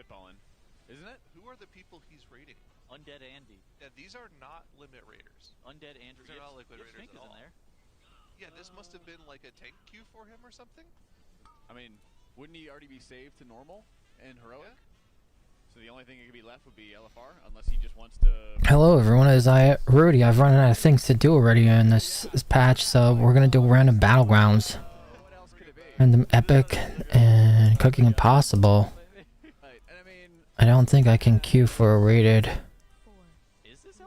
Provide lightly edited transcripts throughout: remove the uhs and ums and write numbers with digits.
spitballing, isn't it? Who are the people he's raiding? Undead Andy. Yeah, these are not limit raiders. Undead Andrew. These are not liquid raiders at all. In there. Yeah, this must have been like a tank queue for him or something. I mean, wouldn't he already be saved to normal and heroic? Yeah. So the only thing that could be left would be LFR, unless he just wants to... Hello everyone, it's Rhoody. I've run out of things to do already in this patch, so we're gonna do random battlegrounds. Random epic and cooking impossible. I don't think I can queue for a rated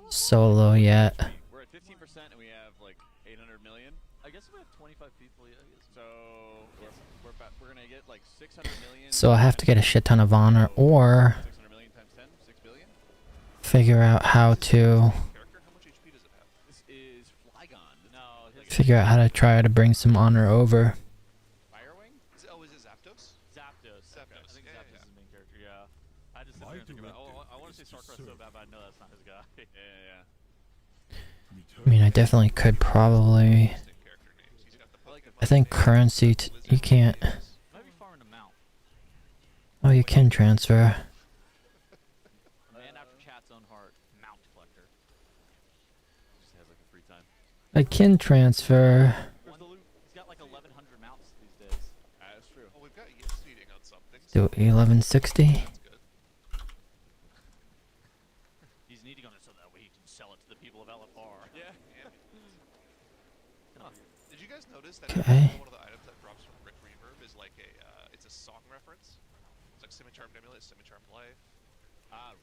solo yet. We're at 15% and we have like 800 million. I guess we have 25 people. Yeah, I guess. So we're gonna get like 600 million. So I have to get a shit ton of honor or 600 million times 10, 6 billion. Figure out how to figure out how to try to bring some honor over. Firewing? Oh, is it Zapdos? Zapdos. Zapdos. I think Zapdos is the main character. Yeah. I just sit there and think about. Oh, I want to say Starcross so bad, but I know that's not his guy. Yeah. I mean, I definitely could probably. I think currency. You can't. Oh, you can transfer. Man after chat's own heart, mount collector. Just has like a free time. I can transfer. He's got like 1,100 mounts these days. That's true. Oh, we've got yes seating on something. Do 1160. He's needing on it so that way he can sell it to the people of LFR. Yeah. Huh. Did you guys notice that one of the items that drops from Rick Reverb is like a, it's a song reference? It's like Semi-Charmed Amulet, Semi-Charmed Life.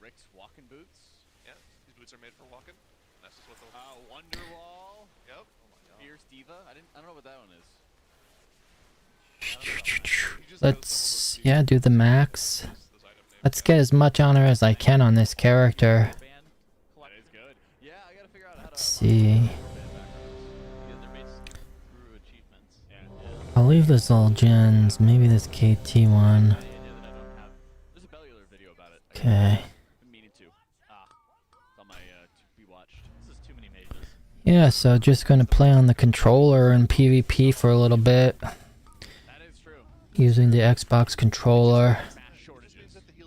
Rick's walking boots. Yeah, these boots are made for walking. That's just what the... Wonderwall. Yep. Oh my god. Fierce Diva. I don't know what that one is. Let's do the max. Let's get as much honor as I can on this character. That is good. Yeah, I gotta figure out how to... Let's see. Yeah. I'll leave this all gens. Maybe this KT one. There's a Bellular video about it. Okay. Been meaning to. It's on my to be watched. This is too many mages. Yeah, so just gonna play on the controller and PvP for a little bit. That is true. Using the Xbox controller.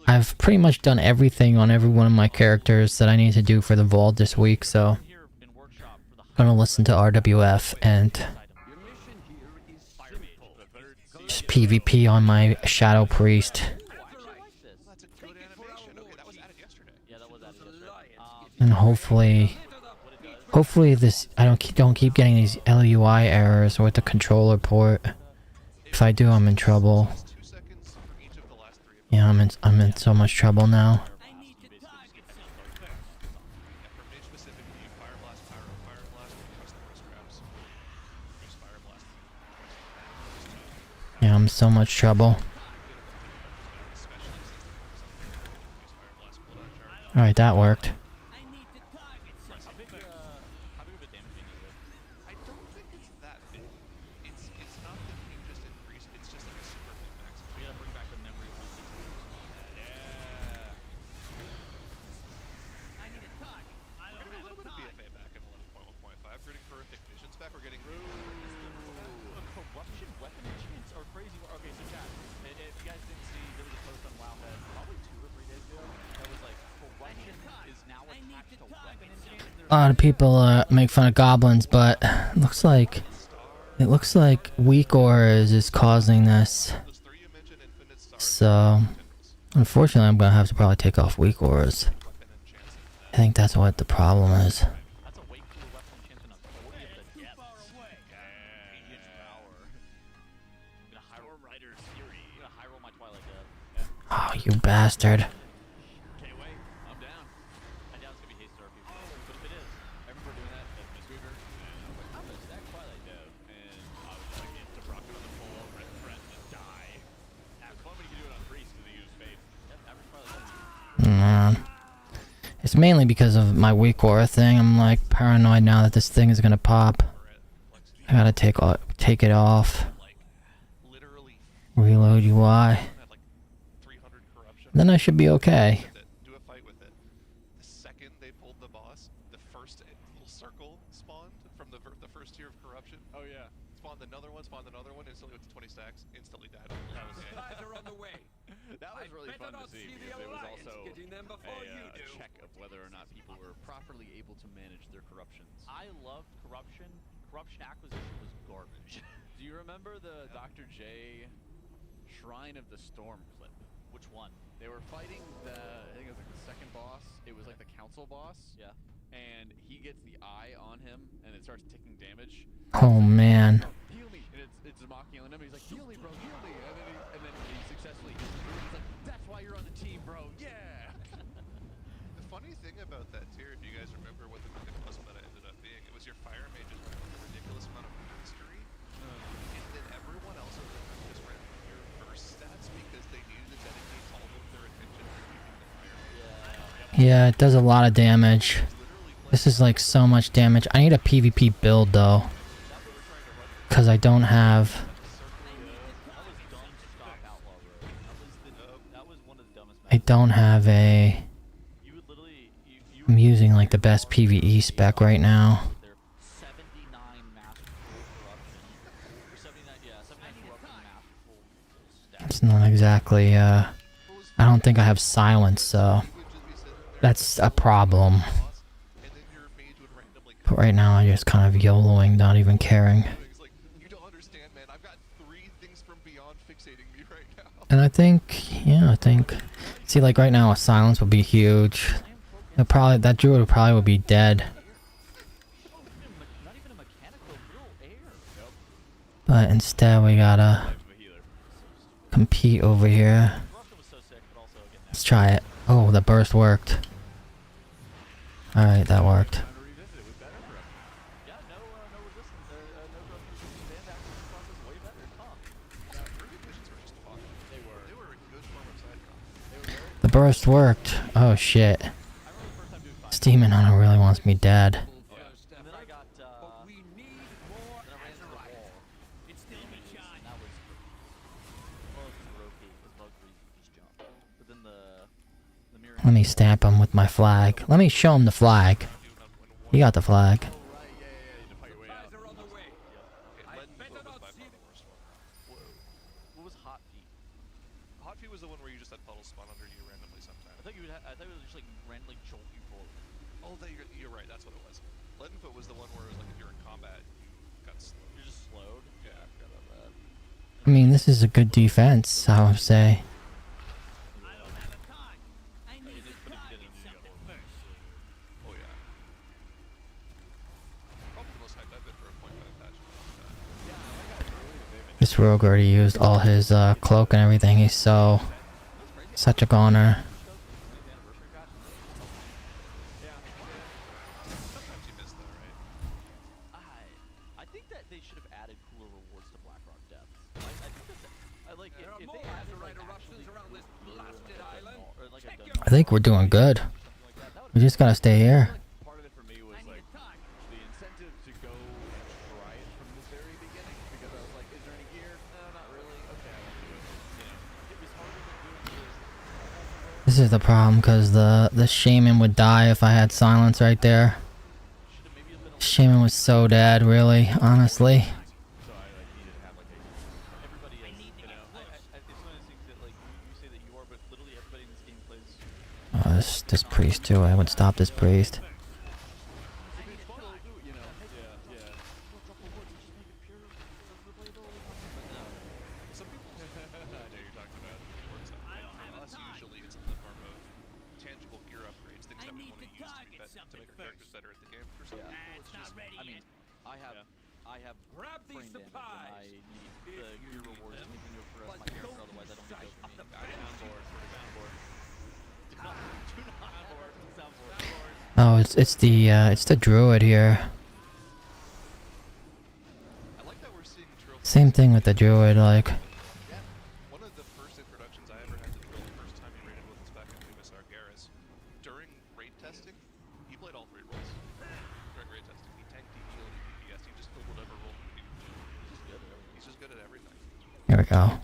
I've pretty much done everything on every one of my characters that I need to do for the vault this week, so I'm gonna listen to RWF and just PvP on my Shadow Priest. And hopefully this I don't keep getting these LUI errors with the controller port. If I do, I'm in trouble. Yeah, I'm in so much trouble now. Yeah, I'm in so much trouble. Alright, that worked. A lot of people make fun of goblins, but it looks like weak auras is causing this. So unfortunately, I'm gonna have to probably take off weak auras. I think that's what the problem is. Oh, you bastard. It's mainly because of my weak aura thing. I'm like paranoid now that this thing is gonna pop. I gotta take it off. Reload UI. Then I should be okay. Do a fight with it. The second they pulled the boss, the first little circle spawned from the first tier of corruption. Oh yeah. spawned another one, instantly went to 20 stacks, instantly died. That was Supplies are on the way. That was really fun to see because it was also getting them before you a do. check of whether or not people were properly able to manage their corruptions. I loved corruption. Corruption acquisition was garbage. Do you remember the Dr. J Shrine of the Storm clip? Which one? They were fighting the, I think it was like the second boss. It was like the council boss. Yeah. And he gets the eye on him, and it starts taking damage. Oh man. Heal me! And it's mocking on him. He's like, heal me, bro, heal me! And then he successfully gets through. He's like, that's why you're on the team, bro. Yeah. The funny thing about that tier, if you guys remember what the plus meta ended up being, it was your fire mages ran with a ridiculous amount of mastery, and then everyone else in the group just ran with your burst stats because they needed to dedicate all of their attention to keeping the fire mage. Yeah, it does a lot of damage. This is like so much damage. I need a PvP build though, because I don't have. That was dumb stock outlaw road. That was one of the dumbest I don't have a. You would literally you I'm using like the best PvE spec right now. They're 79 masterful corruption. Or 79, yeah, 79 corruption masterful stats. It's not exactly. I don't think I have silence, so that's a problem. And then your mage would randomly But right now, I'm just kind of YOLOing, not even caring. It's like, you don't understand, man. I've got 3 things from beyond fixating me right now. And I think, yeah, I think. See, like right now, a silence would be huge. That druid would probably be dead. Not even a mechanical little air. But instead, we gotta compete over here. Corruption was so sick, but also again. Let's try it. Oh, the burst worked. Alright, that worked. Time to revisit it with better corruption. Yeah, no resistance. No corruption stand access process way better. Huh. Early missions were just fun. They were a good form of side con. The burst worked. Oh shit. I remember the first time doing 5. Steaming Hunter really wants me dead. And then I got, But we need more then I ran into the wall. It's still be And shine. that was, well, it was rotate. It was bug free, you just jump. But then the mirror. Let me stamp him with my flag. Let me show him the flag. You got the flag. Oh, right, yeah, you had to fight your way out. Supplies are on the way. Okay, I Leaden better Foot was not by see far the worst one. What was hot feet? Hot Feet was the one where you just had puddles spawn under you randomly sometimes. I thought it was just like randomly jolt you forward. Oh, you're right, that's what it was. Leaden Foot was the one where it was like if you're in combat, you got slowed. You're just slowed. Yeah. I forgot about that. I mean, this is a good defense, I would say. I don't have a time. I need to But if you target didn't, you got something horrible. first. Oh, yeah. Probably the most hyped I've been for a point by patch. This rogue already used all his cloak and everything. He's such a goner. Sometimes you miss that, right? I think that they should have added cooler rewards to Blackrock Depths. I think that's like There are if more they added azurite like eruptions actually around this cooler blasted island. or like a Check dungeon I think we're doing good. or something like that, that We just gotta stay here. Part of it for me was I need like a target. the incentive to go and try it from the very beginning because I was like, is there any gear? No, not really. Okay, I won't do it. You know, it was harder than doing this. This is the problem, because the shaman would die if I had silence right there. should have maybe been a Shaman was so dead, really, honestly. So I like needed to have like a everybody is, you know, it's one of those things that like you say that you are, but literally everybody in this game plays. Oh, this priest too. I would stop this priest. it's fun to do, you know. Yeah. Some people I know you're talking about rewards. Us, usually it's in the form of tangible gear upgrades, things I that we need want to to use target to something make our characters first. better at the game. For some Yeah. people, It's it's not just ready I mean, yet. I have Grab these brain damage, and I supplies. need If the you gear need rewards to them. make me go for But my character, don't otherwise I don't sight need of the dopamine. Soundboard. Do not soundboard. Oh, it's the druid here. I like that we're seeing trophies. Same thing with the druid, like. One of the first introductions I ever had to drill the first time he raided with us back in Umisar Garrus. During raid testing, he played all 3 roles. During raid testing, he tanked, he healed, he DPS, he just played whatever role he needed. He's just good at everything. Here we go.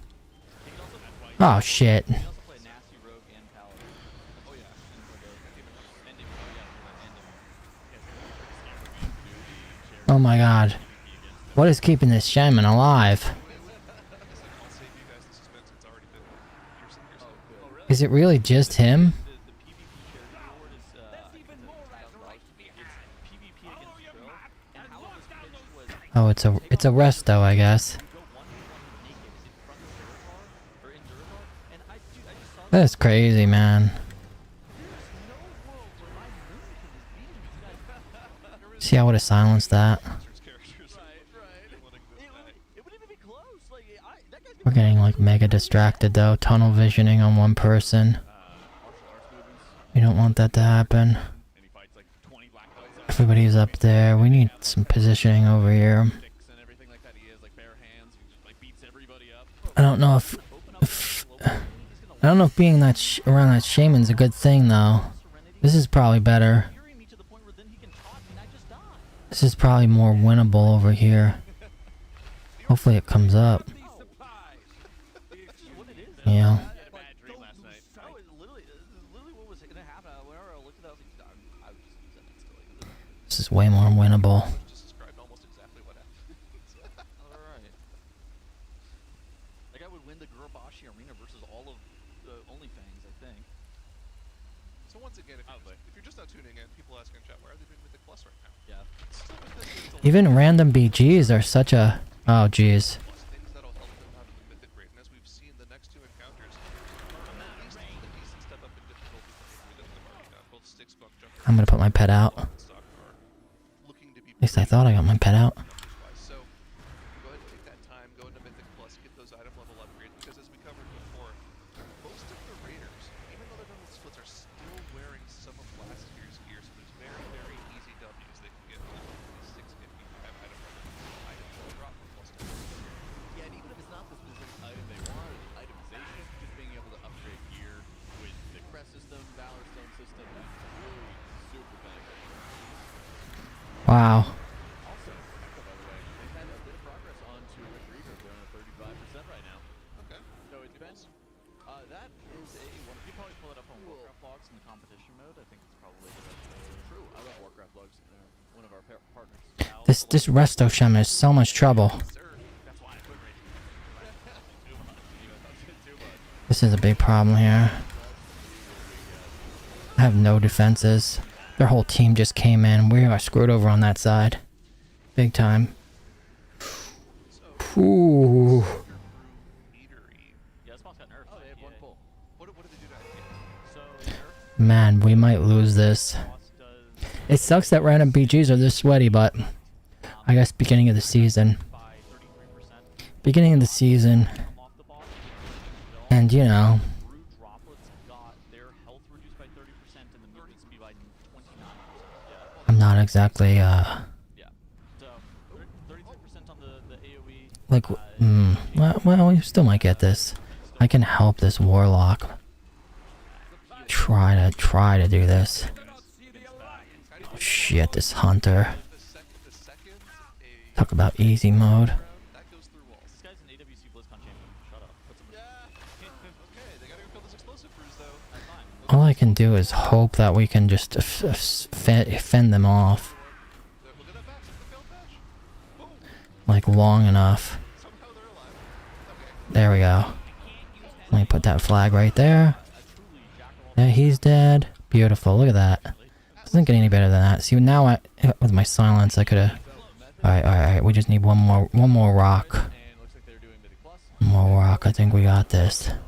He can also, Oh shit. he can also play nasty rogue and paladin. Oh yeah. And like a and oh yeah, and Oh my god. What is keeping this shaman alive? I'll save you guys the suspense. It's already been years and years. Oh, really? Is it really just him? The PvP charity award is, I think it's $1,000. It's PvP against Drill, and how it was pitched was Oh, it's a resto, I guess. you go 1v1 naked in front of Duratar, or in Duratar, and I just saw that. That's crazy, man. There's no world where my Moonkin is beating these guys. See, I would have silenced that. Characters It wouldn't even be close. Like, that guy's We're getting like mega distracted though. Tunnel visioning on one person. We don't want that to happen. And he fights like 20 black belts out Everybody's up there. We need some positioning over here. sticks and everything like that. He has like bare hands. He just like beats everybody up. I don't know if I don't know if being that around that shaman's a good thing though. This is probably better. fury me to the point where then he can taunt me and I just die. This is probably more winnable over here. Hopefully it comes up. What it is. Yeah. I had a bad dream last night. No, it's literally what was gonna happen. Whenever I looked at that, I was like, I would just use that instantly. This is way more winnable. just described almost exactly what happened. Alright. Like I would win the Gurabashi arena versus all of the OnlyFans, I think. So once again, if you're just now tuning in, people ask in chat, why are they doing Mythic Plus right now? Yeah. Still because it's a Even random BGs are such a... Oh, jeez. plus things that'll help them out of the Mythic rate. And as we've seen, the next two encounters are at least a decent step up in difficulty compared to the already done. Both Sticks Bunk Jumper I'm gonna put my pet out. and Stock are looking to be At least I thought I got my pet out. numbers-wise. So go ahead and take that time, go into Mythic Plus, get those item level upgrades, because as we covered before, most of the raiders, even though they're done with splits, are still wearing some of last year's gear, so there's very, very easy W's they can get with these 655 item level items that drop from plus 10. Yeah, and even if it's not the specific item they want, itemization, just being able to upgrade gear with the crest system, valor stone system, is really super beneficial. Wow. Also, Echo, by the way, they've had a bit of progress on to Rick Reaver. They're on 35% right now. Okay. So it's been, that is a one. You probably pull it up on Warcraft logs in the competition mode. I think it's probably the best way. True. I love Warcraft logs. One of our partners. This resto shaman is so much trouble. Sir, that's why I put right too much. Too much. This is a big problem here. I have no defenses. Their whole team just came in. We are screwed over on that side. Big time. Ooh. Meadery. Yeah, this boss got nerfed. Oh, they have one pull. What did they do to that? So nerf Man, we might lose this. boss does It sucks that random BGs are this sweaty, but I guess beginning of the season. by 33%. Beginning of the season. Come off the boss. And you know, Brood droplets got their health reduced by 30% and the movement speed by 29%. Yeah. I'm not exactly, Yeah. So 33% on the AoE. like, well, we still might get this. I can help this warlock. Try to do this. Oh, shit, this hunter. The second a Talk about easy mode. that goes through walls. This guy's an AWC BlizzCon champion. Shut up. Put some Okay, they gotta go kill this explosive cruise though. That's fine. All I can do is hope that we can just fend them off, Look at that batch, look at the failed batch. Boom. like, long enough. Somehow they're alive. Okay. There we go. Let me put that flag right there. Yeah, he's dead. Beautiful. Look at that. Doesn't get any better than that. See, now with my silence, I could have. All right. We just need one more rock. And looks like they're doing Mythic Plus. One more rock. I think we got this. On to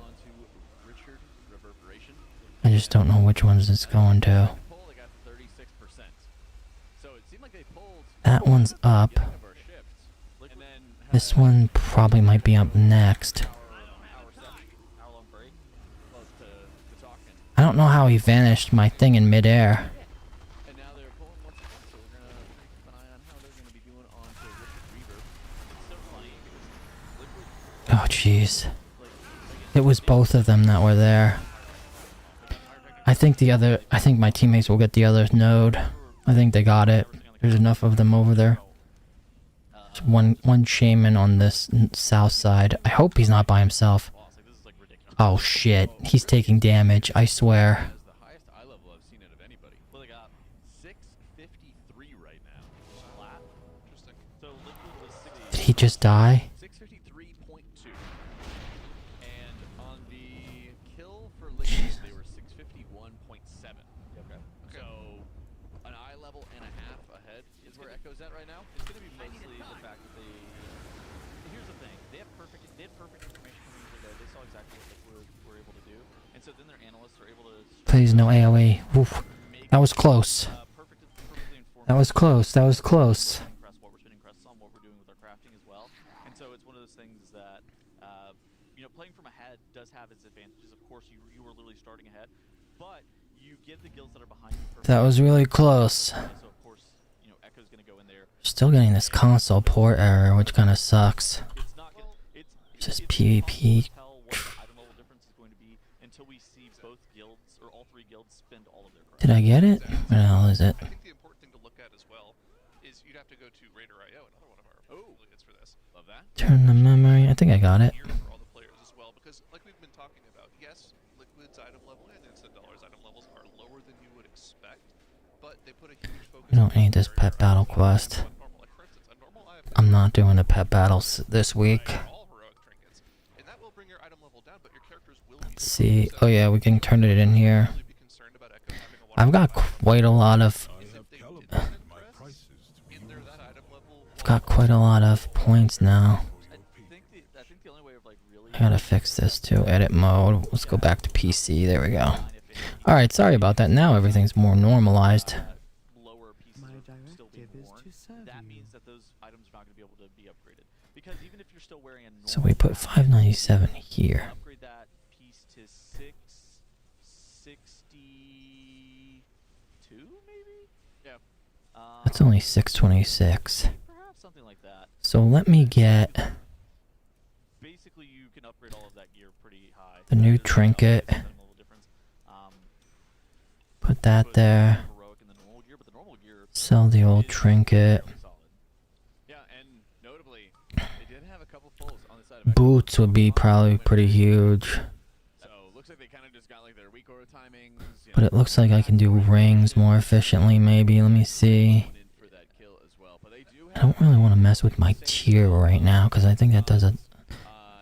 Richard Reverberation. I just don't know which ones it's going to. Pull, they got 36%. So it seemed like they pulled That one's up. beginning of our shifts. And then This one probably might be up next. Hour-long break. close to talking. I don't know how he vanished my thing in midair. And now they're pulling once again, so we're gonna keep an eye on how they're gonna be doing on to Richard Reaver. It's so funny because Liquid Oh, jeez. It was both of them that were there. I think my teammates will get the other node. I think they got it. There's enough of them over there. There's one shaman on this south side. I hope he's not by himself. boss. Like, this is like ridiculous. Oh shit, he's taking damage, I swear. That's the highest eye level I've seen out of anybody. What they got? 653 right now. Flat. Interesting. So Liquid was 60. just die? 653.2. And on the kill for Liquid, they were 651.7. Okay. So an eye level and a half ahead is where Echo's at right now. It's going to be mostly the fact that they. Here's the thing: they had perfect information coming into there. They saw exactly what Liquid were able to do, and so then their analysts are able to. Please, no AoE. Oof. That was close. Perfectly informed. That was close. That was close. What we're spinning crests on, what we're doing with our crafting as well, and so it's one of those things that you know, playing from ahead does have its advantages. Of course, you were literally starting ahead, but you give the guilds that are behind you. That was really close. So of course, you know, Echo's gonna go in there. Still getting this console port error, which kind of sucks. It's not gonna. It's Just it's impossible PvP. to tell what the item level difference is going to be until we see both guilds or all three guilds spend all of their credits. Did I get it? What the hell is it? I think the important thing to look at as well is you'd have to go to Raider.io, another one of our affiliates for this. Love that. Turn the memory. I think I got it. Here for all the players as well, because like we've been talking about, yes, Liquid's item level and Instant Dollars item levels are lower than you would expect, but they put a huge focus. We don't need this pet battle quest. I'm not doing the pet battles this week. Let's see. Oh yeah, we can turn it in here. I've got quite a lot of. I've got quite a lot of points now. I think the only way of like really. I gotta fix this too. Edit mode. Let's go back to PC. There we go. Alright, sorry about that. Now everything's more normalized. Lower pieces are still being worn. That means that those items are not going to be able to be upgraded. Because even if you're still wearing a normal So we put 597 here. upgrade that piece to 662 maybe? Yeah. That's only 626. Perhaps something like that. So let me get Basically you can upgrade all of that gear pretty high. the new There's trinket. a little difference. Put that there. Heroic in the normal gear, but the normal gear Sell the old trinket. is solid. Yeah, and notably, they did have a couple pulls on the side of Echo. Boots would be probably pretty huge. So looks like they kind of just got like their weak order timings. You But know, it looks like I can do rings more efficiently maybe. Let me see. going in for that kill as well. But they do I don't really want to mess with my tier right now because I think that does a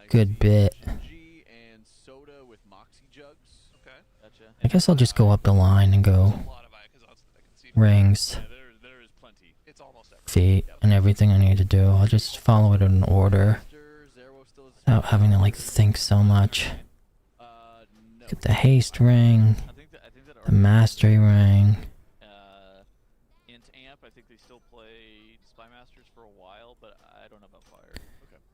good bit. G and soda with Moxie jugs. Okay. Gotcha. I guess I'll just go up the line and go A lot of Icons that I can see. rings, Yeah, there is plenty. It's almost every. feet, and everything I need to do. I'll just follow it in order Zero still is without having to like think so much. no. Get the haste ring, I think that the mastery ring. Int Amp, I think they still play Spy Masters for a while, but I don't know about Fire.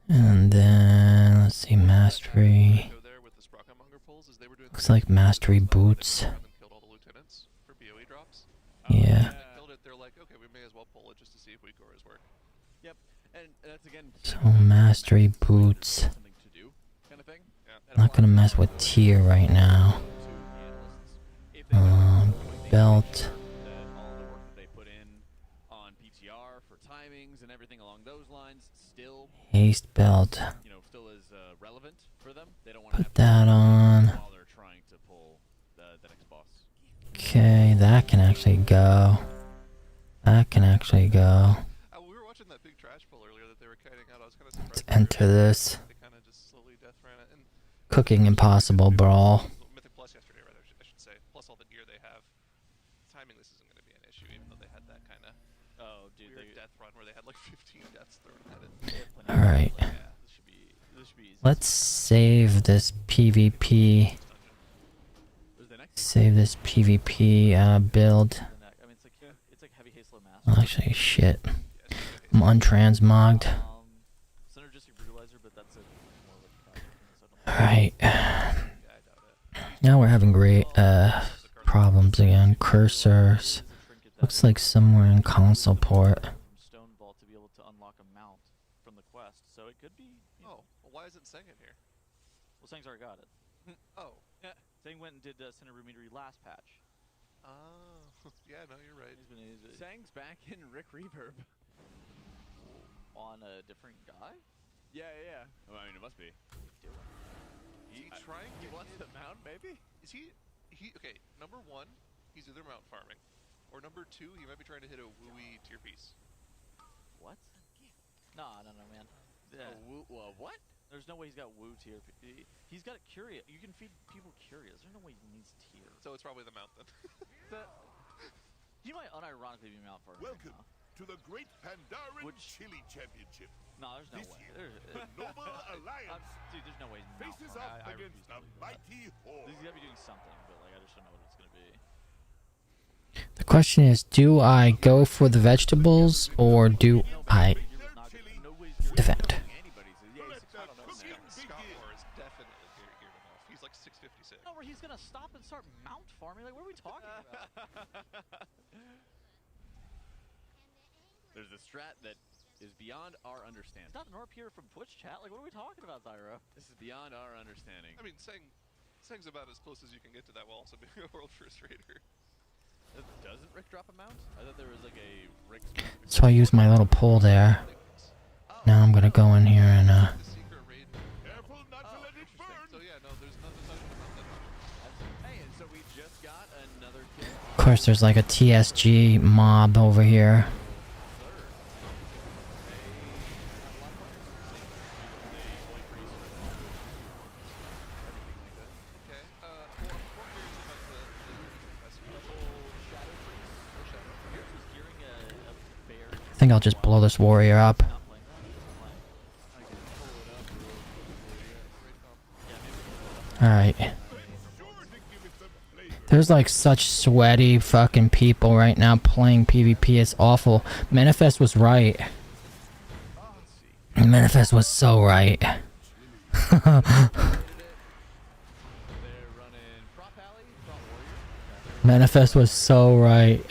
And then, let's see, mastery. Go there with the Sprockamonger pulls as they were doing. Looks like mastery boots. And killed all the lieutenants for BOE drops. Yeah. They killed it. They're like, okay, we may as well pull it just to see if weak auras work. Yep. And that's again. So mastery boots. Something to do, kind of thing. Yeah. And a Not lot gonna of mess with tier right now. to the analysts. If they went Belt. that all the work that they put in on PTR for timings and everything along those lines still, Haste belt. you know, still is relevant for them. They don't want to have Put that on. while they're trying to pull the next boss. Okay, that can actually go. That can actually go. We were watching that big trash pull earlier that they were kiting out. I was kind of Let's surprised. enter this. They kind of just slowly death ran it. And Cooking Impossible Brawl. Mythic Plus yesterday, rather, I should say. Plus all the gear they have. Timing this isn't going to be an issue, even though they had that kind of Oh, dude, weird death run where they had like 15 deaths thrown at it. Alright. Yeah, this should be easy. Let's save this PvP. Where's the next? Save this PvP build. I mean, it's like heavy haste low mass. Actually, shit. I'm untransmogged. Synergistic brutalizer, but that's more like a Alright. Yeah, I doubt it. Now we're having great problems again. Cursors. Looks like somewhere in console port. from Stone Vault to be able to unlock a mount from the quest, so it could be. You know, Oh, well, why isn't Seng in here? well, Sang's already got it. Oh. Sang went and did Center Rudimentary last patch. Oh. Yeah, no, you're right. He's been Sang's back in Rick Reverb. on a different guy. Yeah. Well, I mean, it must be. He trying He to wants hit- the mount, maybe? Is he okay, number one, he's either mount farming. Or number two, he might be trying to hit a wooey tier piece. What? No, man. What? There's no way he's got woo tier. He's got curious. You can feed people curious. There's no way he needs tier. So it's probably the mount then. You might unironically be mount farming. Welcome Right to the Great Pandaren Which- Chili Championship. no, there's no This way. year, the Noble Alliance Dude, there's no way he's mount faces farming. off I against refuse the to believe that. mighty Horde. He's gotta be doing something, but like I just don't know what it's gonna be. The question is, do I go for the vegetables or do I defend? Anybody's. Yeah, Let he's the 6'5" on cooking now. Scott begin. Moore is definitely geared enough. He's like 656. No, where he's gonna stop and start mount farming. Like, what are we talking about? There's a strat that is beyond our understanding. Stop Norp here from Twitch chat. Like, what are we talking about, Thyro? This is beyond our understanding. I mean, saying's about as close as you can get to that while also being a world first raider. Doesn't Rick drop a mount? I thought there was like a Rick. So I use my little pole there. Now I'm gonna go in here and The secret raid. Careful not to let it Interesting. burn. So yeah, no, there's nothing about that. Hey, and so we just got another kill. of course there's like a TSG mob over here. Okay. Well, I'm more curious about the Shadow Priest. Yours was gearing a bear. I think I'll just blow this warrior up. Not playing that. Alright. Sure to give it some flavor. There's like such sweaty fucking people right now playing PvP. It's awful. Manifest was right. Manifest was so right. They're running Prop Alley, Prop Warrior. Manifest was so right.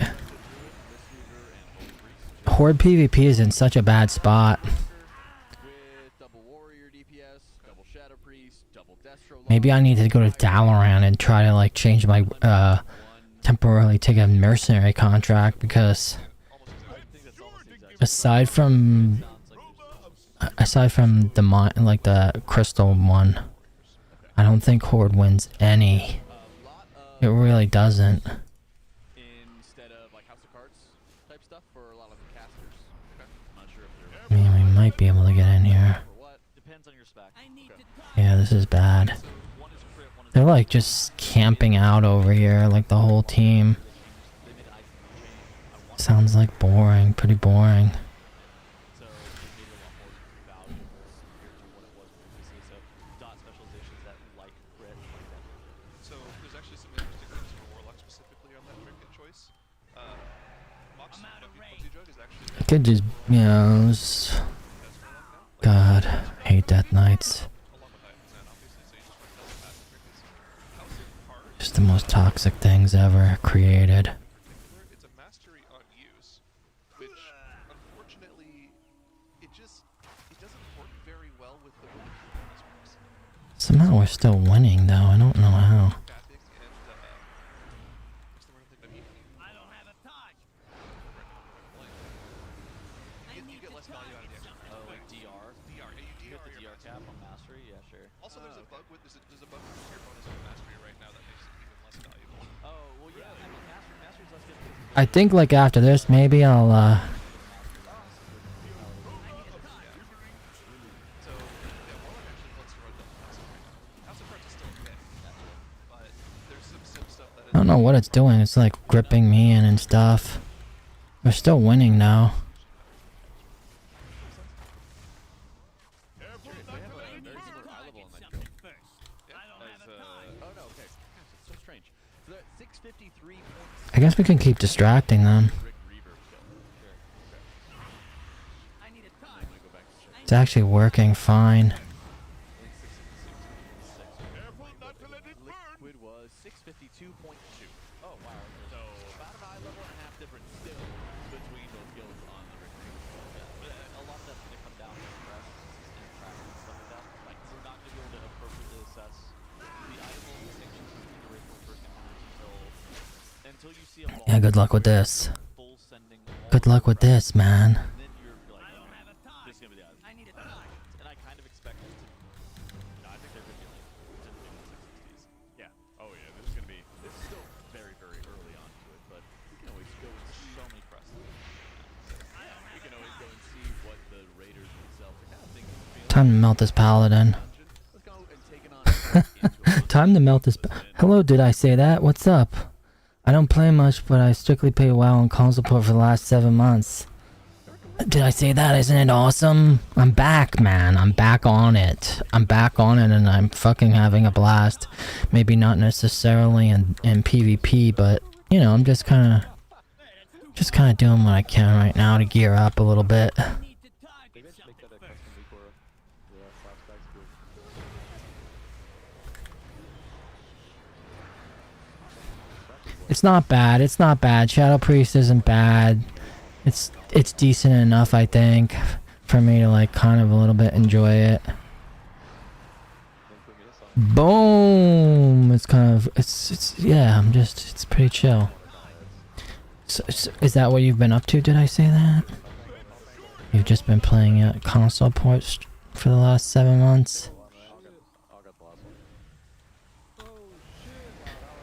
Horde PvP is in such a bad spot. With double Warrior DPS, double Shadow Priest, double Destro. Maybe I need to go to Dalaran and try to like change my temporarily take a mercenary contract because aside from the like the crystal one, I don't think Horde wins any. It really doesn't. Instead of like House of Cards type stuff for a lot of the casters. I'm not sure if I they're mean, we might be able to get in here. or what. Depends on your spec. I need to talk. Yeah, this is bad. So one is crit, one is They're like just camping out over here, like the whole team. they made ice chain. I want Sounds like boring, pretty boring. so it made it a lot more valuable compared to what it was previously. So dot specializations that like crit like that. So there's actually some interesting things for Warlock specifically on that trinket choice. Mox I'm out of Puppy Jug is actually I could just, you know, that's Warlock now. God, hate Death Knights. Along with Zen, obviously, so you just want to passive trinkets. House of Cards, Just the most toxic things ever created. in particular, it's a mastery on use, which unfortunately it doesn't work very well with the way performance works. Somehow we're still winning, though. I don't know how. Static and what's the word I'm thinking of? I don't have a touch. I You need get to less value out of the extra. Oh, like DR. DR, yeah, you You DR get the your DR mastery. cap on mastery. Yeah, sure. Also, there's a bug with there's a bug with your bonus with mastery right now that makes it even less valuable. Oh well, yeah. I mean, mastery's less good. I think, like, after this, maybe I'll, So yeah, Warlock actually wants to run double House of right now. House of Cards is still a hit, but there's some sim stuff that I don't know what it's doing. It's, like, gripping me in and stuff. We're still winning now. Careful They not have to let a it very burn. similar eye level on that Something kill. first. I don't have As, a time. oh no, okay. Gosh, it's so strange. So they're at 653 points. I guess we can keep distracting them. Rick Reaver kill. Sure. I need a I'm time. gonna go back to check. It's actually working fine. Careful not to let it burn. Liquid was 652.2. Oh wow. So about an eye level and a half difference still between those kills on the Rick Reaver. But a lot of that's going to come down to press and tracking and stuff like that. Like, we're not going to be able to appropriately assess the item distinctions between the ritual first encounters until you see a Yeah, good luck with this. full sending. Good luck with this, man. And then you're like, I don't have a time. this is going to be the item. I need a time. And I kind of expect it to. I think they're going to be like 10 60s. Yeah. Oh yeah. This is gonna be. It's still very very early on to it, but we can always go and see. So many presses. We can always go and see what the Raiders themselves are kind of thinking. Time to melt this paladin. Let's go and take it on. Time to melt this. Hello, did I say that? What's up? I don't play much, but I strictly play WoW on console port for the last 7 months. Did I say that? Isn't it awesome? I'm back, man. I'm back on it. I'm back on it, and I'm fucking having a blast. Maybe not necessarily in PvP, but you know, I'm just kind of doing what I can right now to gear up a little bit. Need to target something first. It's not bad. It's not bad. Shadow Priest isn't bad. It's decent enough, I think, for me to like kind of a little bit enjoy it. Boom! It's kind of it's yeah. It's pretty chill. So, is that what you've been up to? Did I say that? You've just been playing console ports for the last 7 months.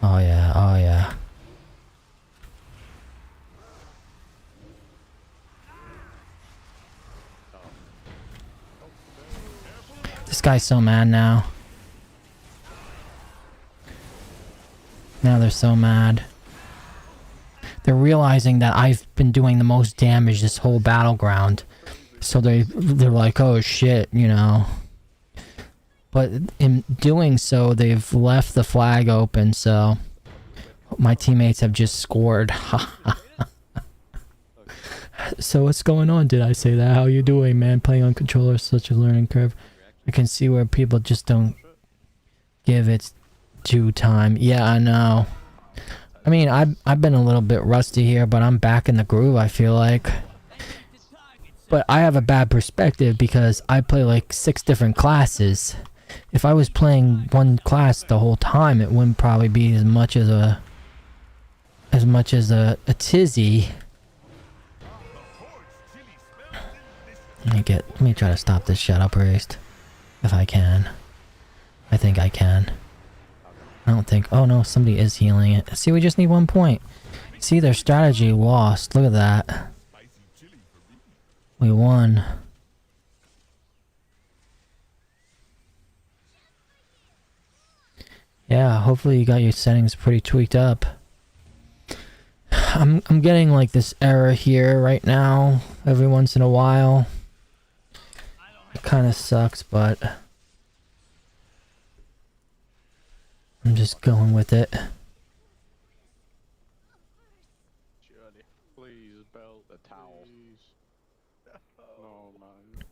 Oh yeah. Oh yeah. This guy's so mad now. Now they're so mad. They're realizing that I've been doing the most damage this whole battleground. So they're like, oh shit, you know. But in doing so, they've left the flag open, so my teammates have just scored. So what's going on? Did I say that? How you doing, man? Playing on controller is such a learning curve. I can see where people just don't give its due time. Yeah, I know. I mean, I've been a little bit rusty here, but I'm back in the groove, I feel like. But I have a bad perspective because I play like 6 different classes. If I was playing one class the whole time, it wouldn't probably be as much as a tizzy. Let me try to stop this Shadow Priest. If I can. I think I can. I don't think... Oh no, somebody is healing it. See, we just need 1 point. See, their strategy lost. Look at that. We won. Yeah, hopefully you got your settings pretty tweaked up. I'm getting like this error here right now every once in a while. It kind of sucks, but I'm just going with it. Surely. Please belt the towel. No, man.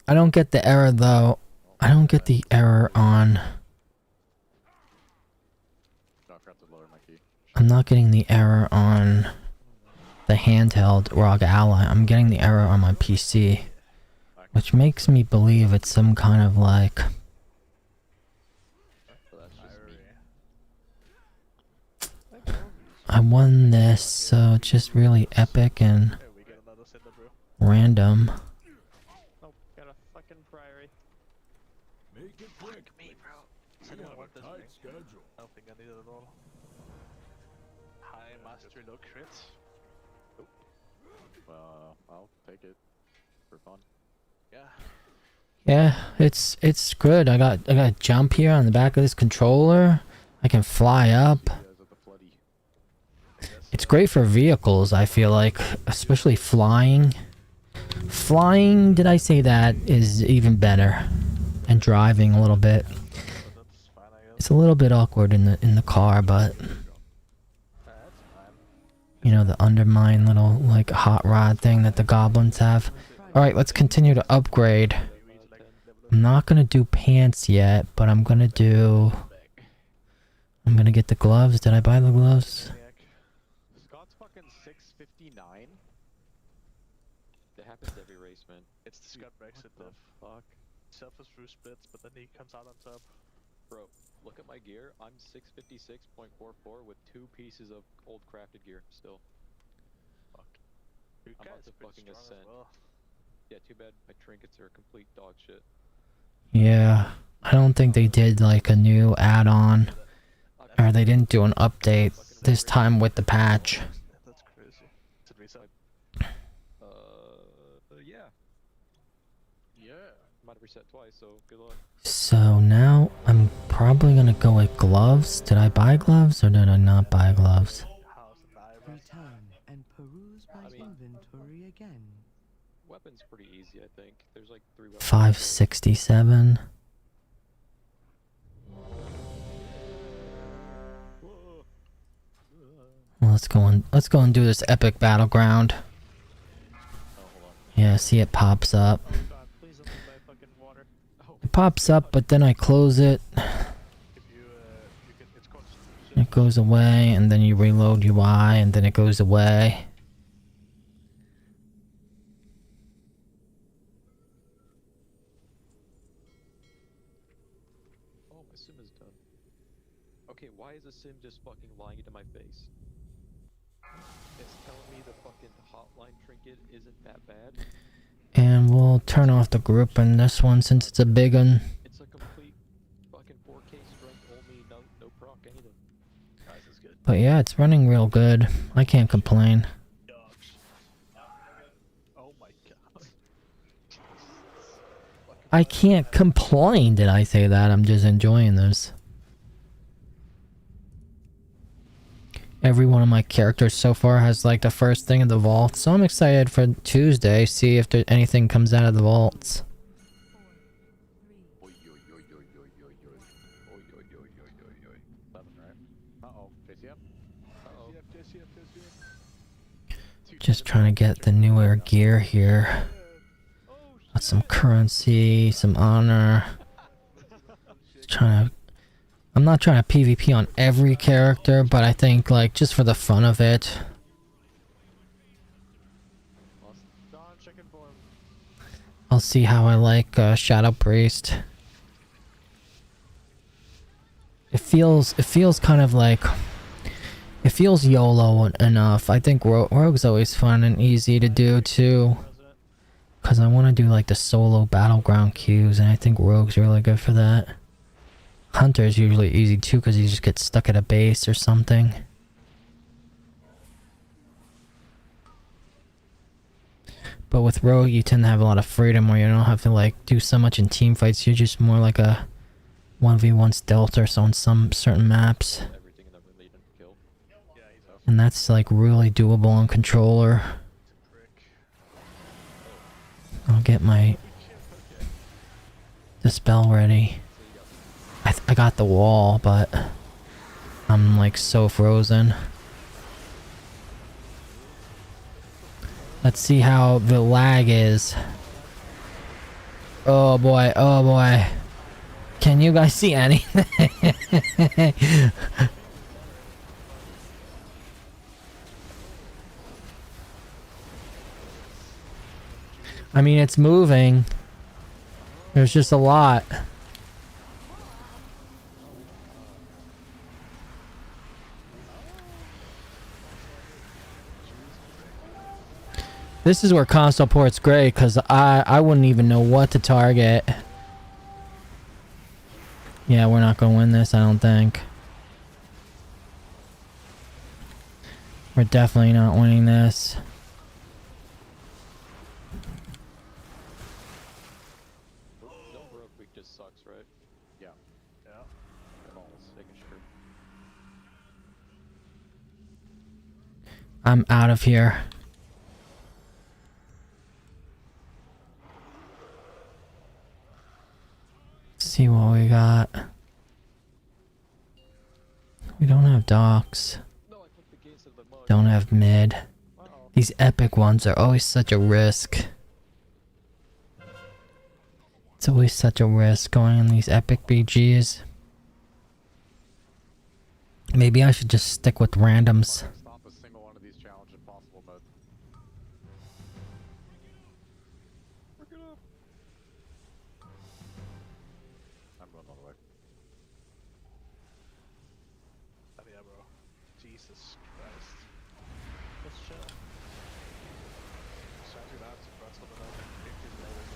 I don't get the error though. I don't get the error on... I forgot to lower my key. I'm not getting the error on the handheld ROG Ally. I'm getting the error on my PC. Which makes me believe it's some kind of like... I won this, so it's just really epic and random. Oh, got a fucking priory. Make it quick. Me, bro. We have a tight schedule. I don't think I need it at all. High mastery, low crits. I'll take it for fun. Yeah. Yeah, it's good. I got a jump here on the back of this controller. I can fly up. It's great for vehicles, I feel like, especially flying. Flying, did I say that, is even better. And driving a little bit. It's a little bit awkward in the car, but you know, the undermine little like hot rod thing that the goblins have. Alright, let's continue to upgrade. I'm not gonna do pants yet, but I'm gonna get the gloves. Did I buy the gloves? Scott's fucking 659. That happens every race, man. It's the Scott Brexit What the fuck? Self-is through splits, but then he comes out on top. Bro, look at my gear. I'm 656.44 with 2 pieces of old crafted gear still. Fuck. You I'm guys up to pretty fucking strong as ascent. well. Yeah, too bad my trinkets are complete dog shit. Yeah, I don't think they did like a new add-on, or they didn't do an update this time with the patch. That's crazy. Is it reset? Yeah. Yeah. so good luck. So now I'm probably gonna go with gloves. Did I buy gloves or did I not buy gloves? Return and peruse my I mean- inventory again. Weapon's pretty easy, I think. There's like 3 weapons. 567. Well, let's go and do this epic battleground. Yeah, see it pops up. It pops up, but then I close it. It goes away, and then you reload UI, and then it goes away. Oh, my sim is done. Okay, why is the sim just fucking lying to my face? It's telling me the fucking hotline trinket isn't that bad. And we'll turn off the group in this one since it's a big one. It's a complete fucking 4K strength only, no proc anything. Guys, is good. But yeah, it's running real good. I can't complain. Oh my god. I can't complain, did I say that? I'm just enjoying this. Every one of my characters so far has like the first thing in the vault, so I'm excited for Tuesday, see if there anything comes out of the vaults. Just trying to get the newer gear here. Got some currency, some honor. I'm not trying to PvP on every character, but I think like just for the fun of it. I'll see how I like Shadow Priest. It feels kind of like it feels YOLO enough. I think Rogue's always fun and easy to do too. Cause I want to do like the solo battleground queues, and I think Rogue's really good for that. Hunter's usually easy too, cause you just get stuck at a base or something. But with Rogue, you tend to have a lot of freedom where you don't have to like do so much in team fights. You're just more like a 1v1 stealth or so on some certain maps. And that's like really doable on controller. I'll get my dispel ready. I got the wall, but I'm like so frozen. Let's see how the lag is. Oh boy, oh boy. Can you guys see anything? I mean, it's moving. There's just a lot. This is where console port's great, because I wouldn't even know what to target. Yeah, we're not going to win this, I don't think. We're definitely not winning this. Sucks, right? Yeah. Yeah. Balls, making sure. I'm out of here. Let's see what we got. We don't have docks. No, I clicked the gates of the mud. Don't have mid. Uh-oh. These epic ones are always such a risk. It's always such a risk going in these epic BGs. Maybe I should just stick with randoms. Stop a single one of these challenge impossible mode. Look it up. I'm going all the way. Oh yeah, bro. Jesus Christ. Let's chill. Sounds good. I have to press something up. Pictures and everything.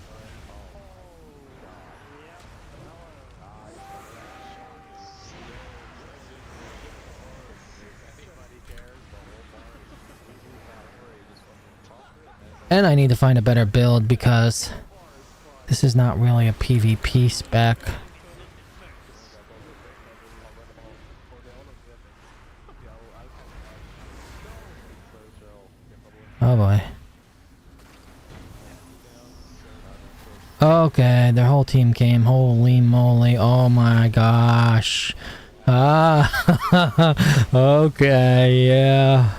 And I need to find a better build because This is not really a PvP spec. Oh boy. Okay, their whole team came. Holy moly. Oh my gosh. Ah. Okay, yeah.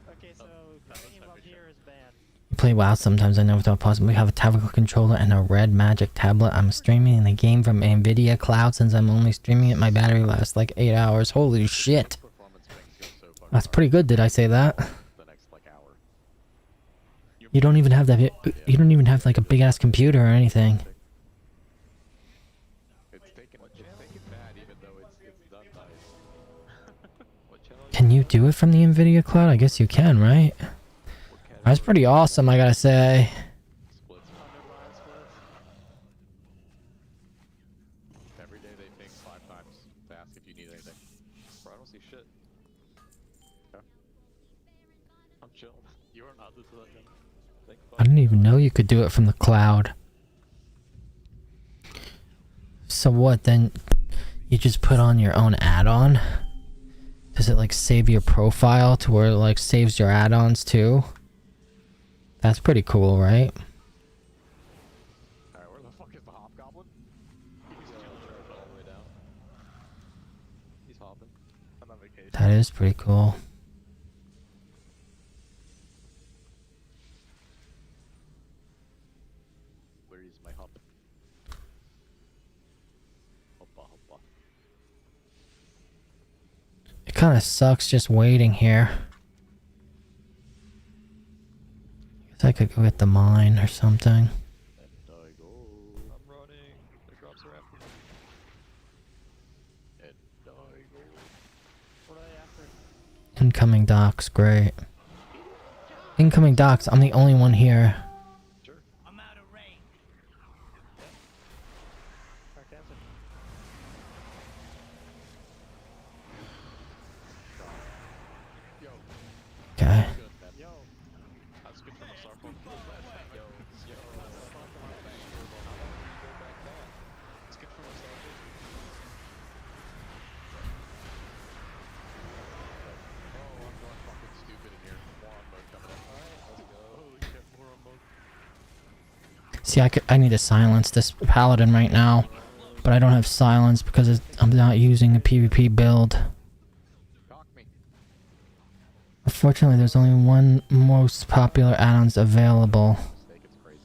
Okay, so clicking above here is banned. You play WoW sometimes, I know without pausing. We have a tactical controller and a red magic tablet. I'm streaming the game from Nvidia Cloud since I'm only streaming it. My battery lasts like 8 hours. Holy shit. That's pretty good, did I say that? You don't even have that. You don't even have like a big ass computer or anything. It's taken bad, even though it's done nice. Can you do it from the Nvidia Cloud? I guess you can, right? That's pretty awesome, I gotta say. Every day they ping 5 times to ask if you need anything. Bro, I don't see shit. I'm chilling. You are not this legend. I didn't even know you could do it from the cloud. So what then? You just put on your own add-on? Does it like save your profile to where it like saves your add-ons too? That's pretty cool, right? Alright, where the fuck is the hobgoblin? He's all the way down. He's hopping. I'm on vacation. That is pretty cool. Where is my hop? Hoppa hoppa. It kind of sucks just waiting here. Guess I could go get the mine or something. I'm running. The drops are after me. What are they after? Incoming docks, great. Incoming docks, I'm the only one here. Sure. I'm out of range. Alright, cancel. Okay. Yo. That's good from a star phone. Yo. Let's get from us all. Oh, I'm going fucking stupid in here. More on mode coming up. Alright, let's go. Holy shit, more on mode. See, I need to silence this paladin right now, but I don't have silence because I'm not using a PvP build. Cock me. Unfortunately, there's only one most popular add-ons available. Mistake, it's crazy.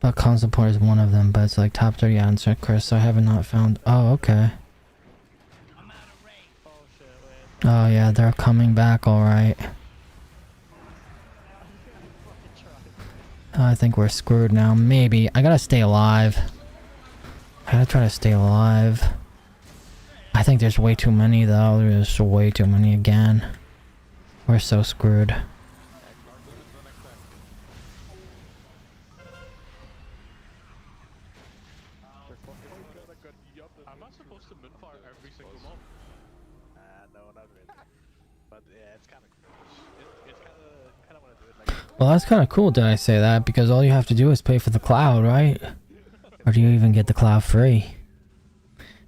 But console port is one of them, but it's like top 30 add-ons, Chris, so I have not found... Oh, okay. I'm out of range. Oh shit, wait. Oh yeah, they're coming back alright. I think we're screwed now. Maybe. I gotta stay alive. I gotta try to stay alive. I think there's way too many though. There's way too many again. We're so screwed. Am I supposed to minfire every single mob? No, not really. But yeah, it's kind of it's kind of want to do it like. Well, that's kind of cool, did I say that? Because all you have to do is pay for the cloud, right? Or do you even get the cloud free?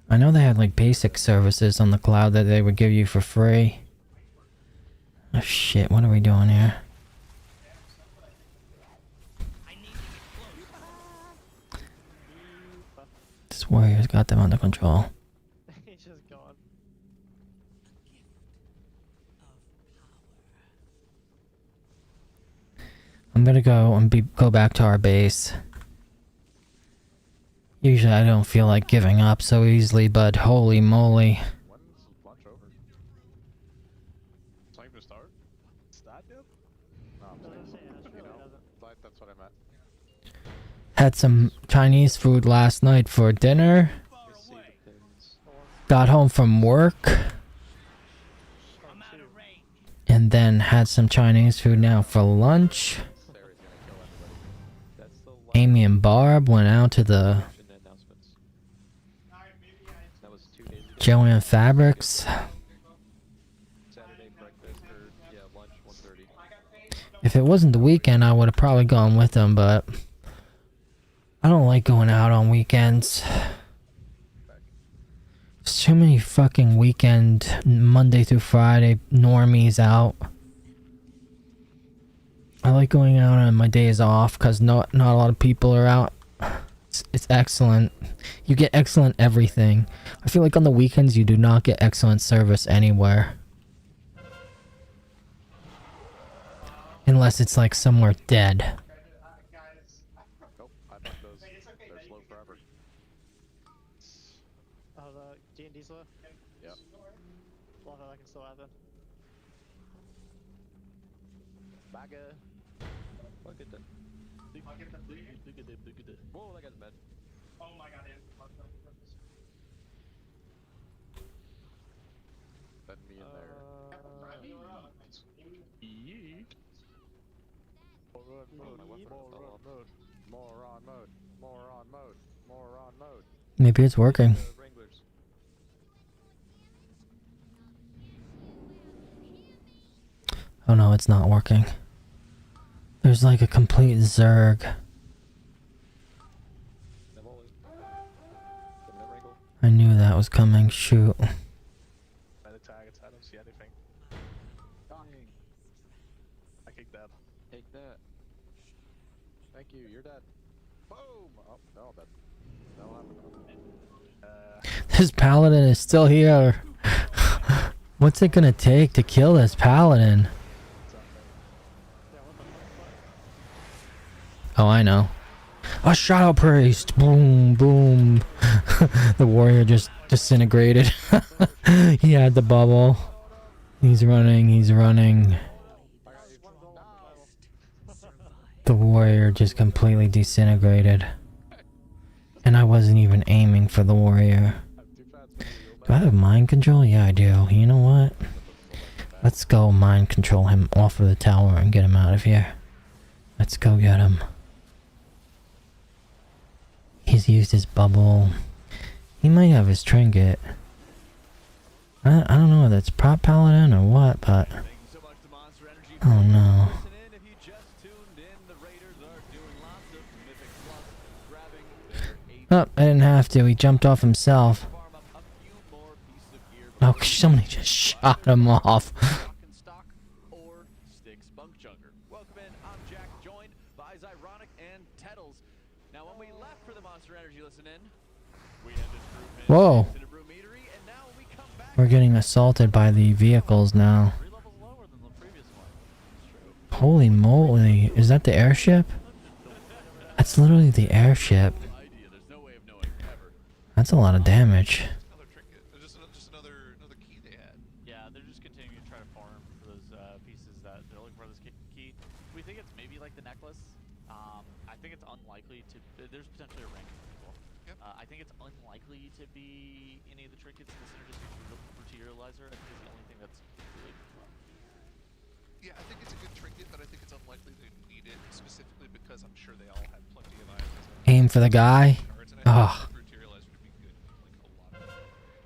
I know they had like basic services on the cloud that they would give you for free. Oh shit, what are we doing here? I need to get close. This warrior's got them under control. He's just gone. I'm gonna go and go back to our base. Usually I don't feel like giving up so easily, but holy moly. When's lunch over? It's not even start. It's not yet. No, I'm Doesn't say it, you really know, doesn't. that's what I meant. Had some Chinese food last night for dinner. Just see the pins. Got home from work. I'm out of range. And then had some Chinese food now for lunch. Sarah's gonna kill everybody. That's the last Amy and Barb went out to the action announcements. That was 2 days ago. Joanne Fabrics. Saturday breakfast or yeah, lunch 1:30. If it wasn't the weekend, I would have probably gone with them, but I don't like going out on weekends. There's too many fucking weekend, Monday through Friday normies out. I like going out on my days off because not a lot of people are out. It's excellent. You get excellent everything. I feel like on the weekends you do not get excellent service anywhere. Unless it's like somewhere dead. Nope, I fucked those. They're slow forever. Oh, the D&D slow? Yep. Love how that can still happen. Bagger. Look at that. Whoa, that guy's bad. Oh my god, dude. Send me in there. Moron mode. Maybe it's working. Wranglers. Oh no, it's not working. There's like a complete zerg. I knew that was coming. Shoot. By the targets, I don't see anything. Dying. I kicked that. Take that. Thank you, you're dead. Boom! Oh, no, I'm dead. No, I'm This paladin is still here. What's it gonna take to kill this paladin? Oh, I know. A shadow priest! Boom, boom. The warrior just disintegrated. He had the bubble. He's running. The warrior just completely disintegrated. And I wasn't even aiming for the warrior. Do I have mind control? Yeah, I do. You know what? Let's go mind control him off of the tower and get him out of here. Let's go get him. He's used his bubble. He might have his trinket. I don't know if that's prop paladin or what, but... Oh no. Oh, I didn't have to. He jumped off himself. Oh, somebody just shot him off. Welcome in, I'm Jack, joined by Zyronic and Tettles. Now, when we left for the Monster Energy listen in, we had this group Whoa. to the brew meadery, and now we come back. We're getting assaulted by the vehicles now. 3 levels lower than the previous one. It's true. Holy moly. Is that the airship? That's literally the airship. Idea, there's no way of knowing ever. That's a lot of damage. Another trinket. Just another key they had. Yeah, they're just continuing to try to farm for those pieces that they're looking for. This key. We think it's maybe like the necklace. I think it's unlikely to. There's potentially a rank as well. Yep. I think it's unlikely to be any of the trinkets in the synergistic materializer. I think it's the only thing that's really. Yeah, I think it's a good trinket, but I think it's unlikely they need it specifically because I'm sure they all have plenty of items. Aim for the guy. Cards, and Ugh. I think Materializer would be good, like a lot of it.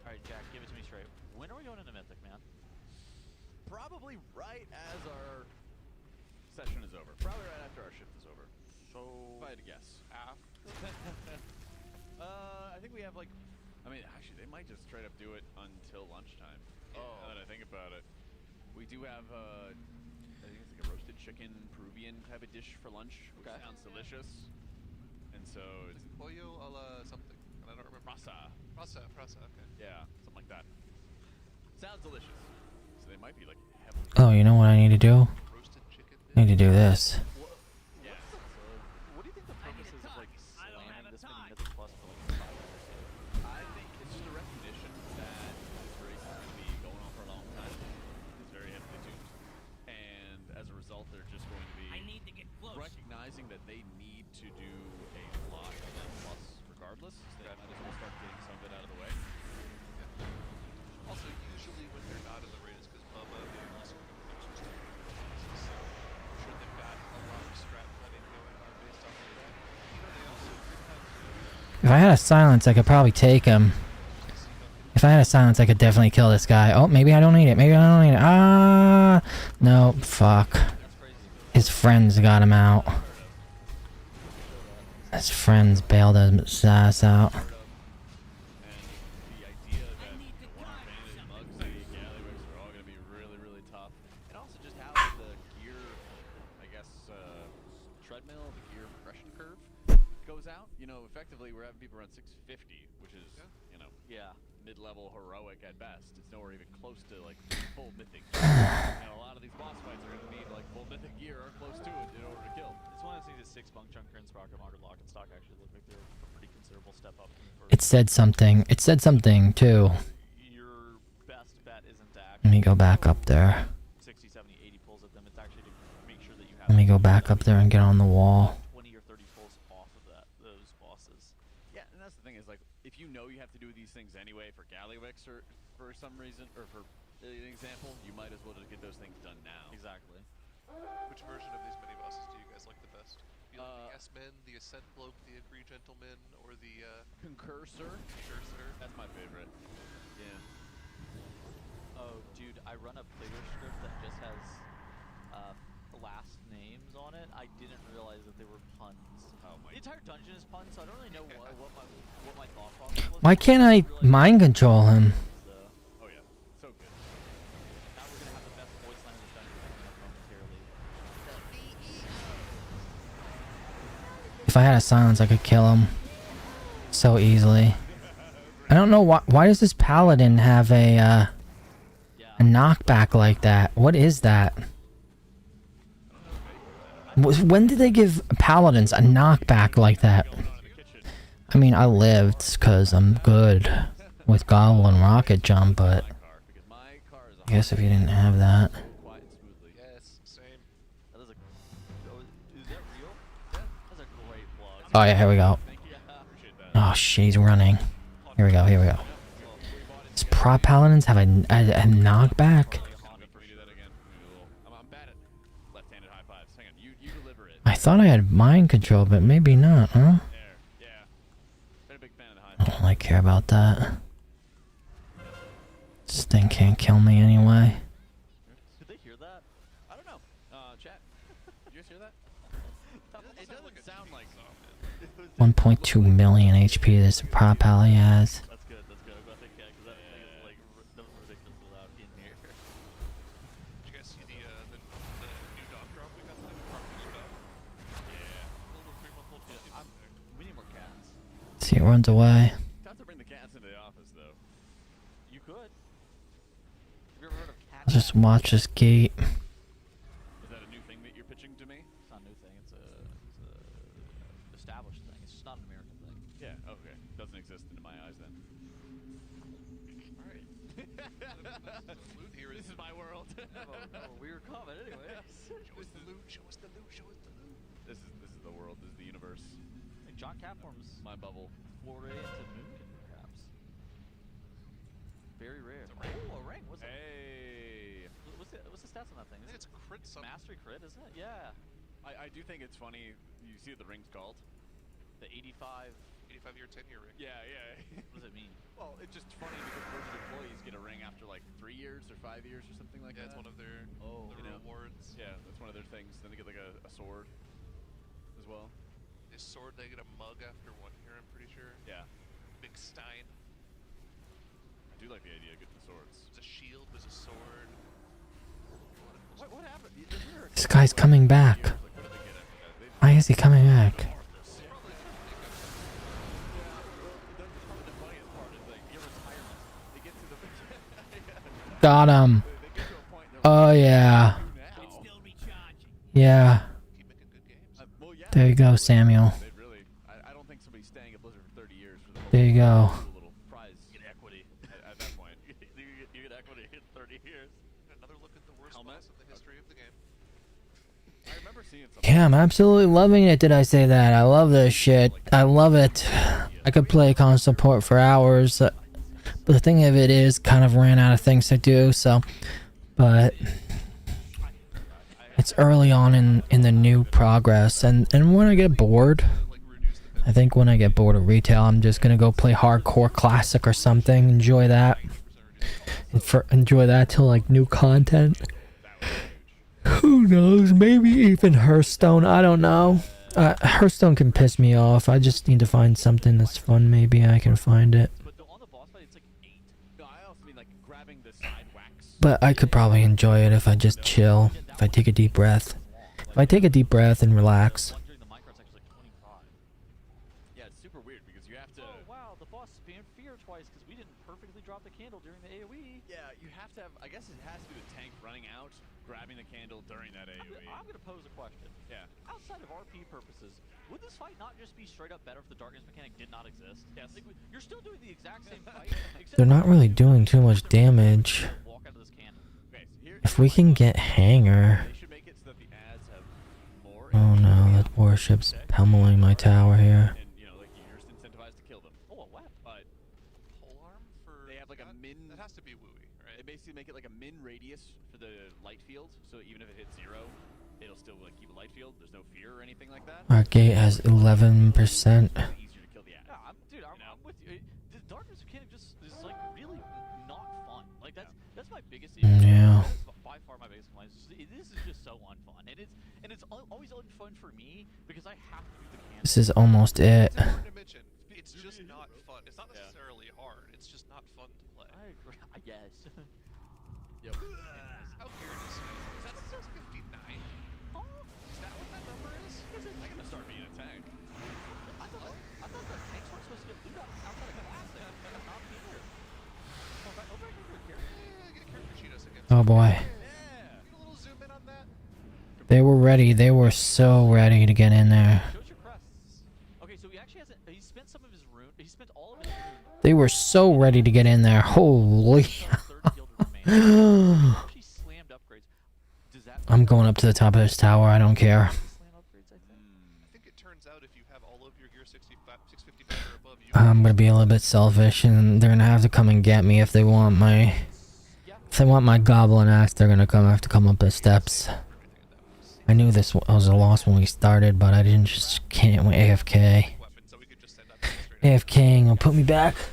Alright, Jack, give it to me straight. When are we going into Mythic, man? Probably right as our session is over. Probably right after our shift is over. So. If I had to guess. Half. I think we have like, I mean, actually, they might just straight up do it until lunchtime. Oh. Now that I think about it, we do have I think it's like a roasted chicken Peruvian type of dish for lunch. Which sounds delicious. And so Is it pollo a la something? I don't remember. Prasa. Prasa, okay. Yeah, something like that. Sounds delicious. So they might be like heavily. Oh, you know what I need to do? Roasted chicken. I need to do this. Yeah. What do you think the purpose is of like I don't have slamming a this many time. Mythic Plus for like 5 hours? I think it's just a recognition that this race is going to be going on for a long time. It's very heavily tuned. And as a result, they're just going to be I need to get close. recognizing that they need to do a lot of them plus regardless. So they might as well start getting some of it out of the way. Also, usually when they're not in the raid, it's because Bubba they also just so I'm sure they've got a lot of strat planning going on based off of that. You know, they also If I had a silence, I could probably take him. If I had a silence, I could definitely kill this guy. Oh, maybe I don't need it. Maybe I don't need it. Ah! No, fuck. His friends got him out. His friends bailed his ass out. And the idea that Bandit, Mugsy, Gallywix are all going to be really, really tough. And also just how the gear, I guess, treadmill, the gear progression curve goes out. You know, effectively we're having people run 650, which is, you know, mid-level heroic at best. It's nowhere even close to like full mythic gear. And a lot of these boss fights are going to need like full mythic gear or close to it in order to kill. It's one of those things that 6 Bunk Junker and Sprocket Market Lock and Stock actually look like they're a pretty considerable step up from the first. It said something. It said something too. Your best bet isn't to Let me actually go back up there. 60, 70, 80 pulls at them. It's actually to make sure that you have Let me go back up there and get on the wall. 20 or 30 pulls off of those bosses. Yeah, and that's the thing is like if you know you have to do these things anyway for Gallywix or for some reason, or for an example, you might as well just get those things done now. Exactly. Which version of these mini bosses do you guys like the best? You like the S-Men, the Ascent Bloke, the Agree Gentleman, or the Concursor? Cursor? That's my favorite. Yeah. Oh, dude, I run a player script that just has last names on it. I didn't realize that they were puns. Oh my. The entire dungeon is puns, so I don't really know what my thought process was. Why can't I mind control him? Oh yeah, so good. Now we're gonna have the best voice line in the dungeon coming up momentarily. If I had a silence, I could kill him so easily. I don't know why does this paladin have a knockback like that? What is that? When did they give paladins a knockback like that? I mean, I lived because I'm good with Goblin Rocket Jump, but I guess if you didn't have that. Yes, same. That is is that real? That's a great vlog. Oh yeah, here we go. Oh shit, he's running. Here we go, here we go. Does prop paladins have a knockback? I thought I had mind control, but maybe not, huh? I don't really care about that. This thing can't kill me anyway. Did they hear that? I don't know. Chat. Did you guys hear that? It doesn't sound like 1.2 million HP this prop pally has. That's good. That's good. I think because that thing is like that was ridiculously loud in here. Did you guys see the new dog drop we got today? Yeah. Little 3-month-old puppy. We need more cats. See, it runs away. Time to bring the cats into the office, though. You could. Have you ever heard of cat? I'll just watch this gate. Is that a new thing that you're pitching to me? It's not a new thing. It's a established thing. It's just not an American thing. Yeah. Okay. Doesn't exist in my eyes then. All right. This is my world. Weird comment, anyway. Show us the loot. Show us the loot. Show us the loot. This is the world. This is the universe. Like John Catform's My bubble. foray into Moon, perhaps. Very rare. Oh, a ring. What's it? Hey. What's the stats on that thing? I think it's a crit something. Mastery crit, isn't it? Yeah. I do think it's funny. You see what the ring's called? The 85. 85-year, 10-year ring. Yeah. What does it mean? Well, it's just funny because most employees get a ring after like 3 years or 5 years or something like Yeah, that. it's one of their rewards. Yeah, that's one of their things. Then they get like a sword as well. This sword, they get a mug after 1 year, I'm pretty sure. Yeah. Big Stein. I do like the idea of getting the swords. There's a shield, there's a sword. What happened? This guy's coming back. Why is he coming back? Got him. Oh yeah. It's still recharging. Yeah. Keep making good games. Well, yeah. There you go, Samuel. They really. I don't think somebody's staying at Blizzard for 30 years for the There you go. little prize. You get equity. At that point. you get equity in 30 years. Another look at the worst Helmet? boss in the history of the game. I remember seeing something. Yeah, I'm absolutely loving it. Did I say that? I love this shit. I love it. I could play console support for hours. But the thing of it is, kind of ran out of things to do, so. But it's early on in the new progress, and when I get bored, I think when I get bored of retail, I'm just gonna go play hardcore classic or something. Enjoy that. Enjoy that till like new content. Who knows? Maybe even Hearthstone. I don't know. Hearthstone can piss me off. I just need to find something that's fun. Maybe I can find it. But on the boss fight, it's like 8. No, I also mean like grabbing the side wax. But I could probably enjoy it if I just chill. If I take a deep breath. If I take a deep breath and relax. One during the micro's actually like 25. Yeah, it's super weird because you have to. Oh wow, the boss spammed fear twice because we didn't perfectly drop the candle during the AoE. Yeah, you have to have. I guess it has to do with tank running out, grabbing the candle during that AoE. I'm gonna pose a question. Yeah. Outside of RP purposes, would this fight not just be straight up better if the darkness mechanic did not exist? Yes. Like, you're still doing the exact same fight. Except They're not really doing too much damage. walk out of this cannon. Okay, so here, If we can get Hanger. they should make it so that the ads have more. Oh no, that warship's pummeling my tower here. And you know, like you're just incentivized to kill them. Oh, a weapon. But Polearm for they have like a min. That has to be wooey, right? They basically make it like a min radius for the light field, so even if it hits 0, it'll still like keep a light field. There's no fear or anything like that. Our gate has 11%. Easier to kill the ads. Yeah, I'm with you. The darkness mechanic just is like really not fun. Like that's my biggest issue. Yeah. That's by far my biggest complaint. This is just so unfun, and it's always unfun for me because I have to do the cannon. This is almost it. It's important to mention, it's just not fun. It's not necessarily hard. It's just not fun to play. I agree. I guess. Yep. How weird is that? Says 59. Oh, Is that what that number is? I'm gonna start being a tank. I thought the tanks weren't supposed to get loot outside of classic. Not here. Oh, over here. Get a character sheet us again. Oh boy. Yeah. Get a little zoom in on that. They were ready. They were so ready to get in there. Shows your crests. Okay, so he actually hasn't. He spent some of his rune. He spent all of his rune. They were so ready to get in there. Holy. 30 gilded remain. She slammed upgrades. Does that? I'm going up to the top of this tower. I don't care. Slam upgrades, I think. I think it turns out if you have all of your gear 655 or above, you I'm gonna be a little bit selfish, and they're gonna have to come and get me if they want my. If they want my goblin axe, they're gonna have to come up the steps. I knew this was a loss when we started, but I didn't just can't AFK. weapon, so we could just send up straight up. AFKing will put me back. Craft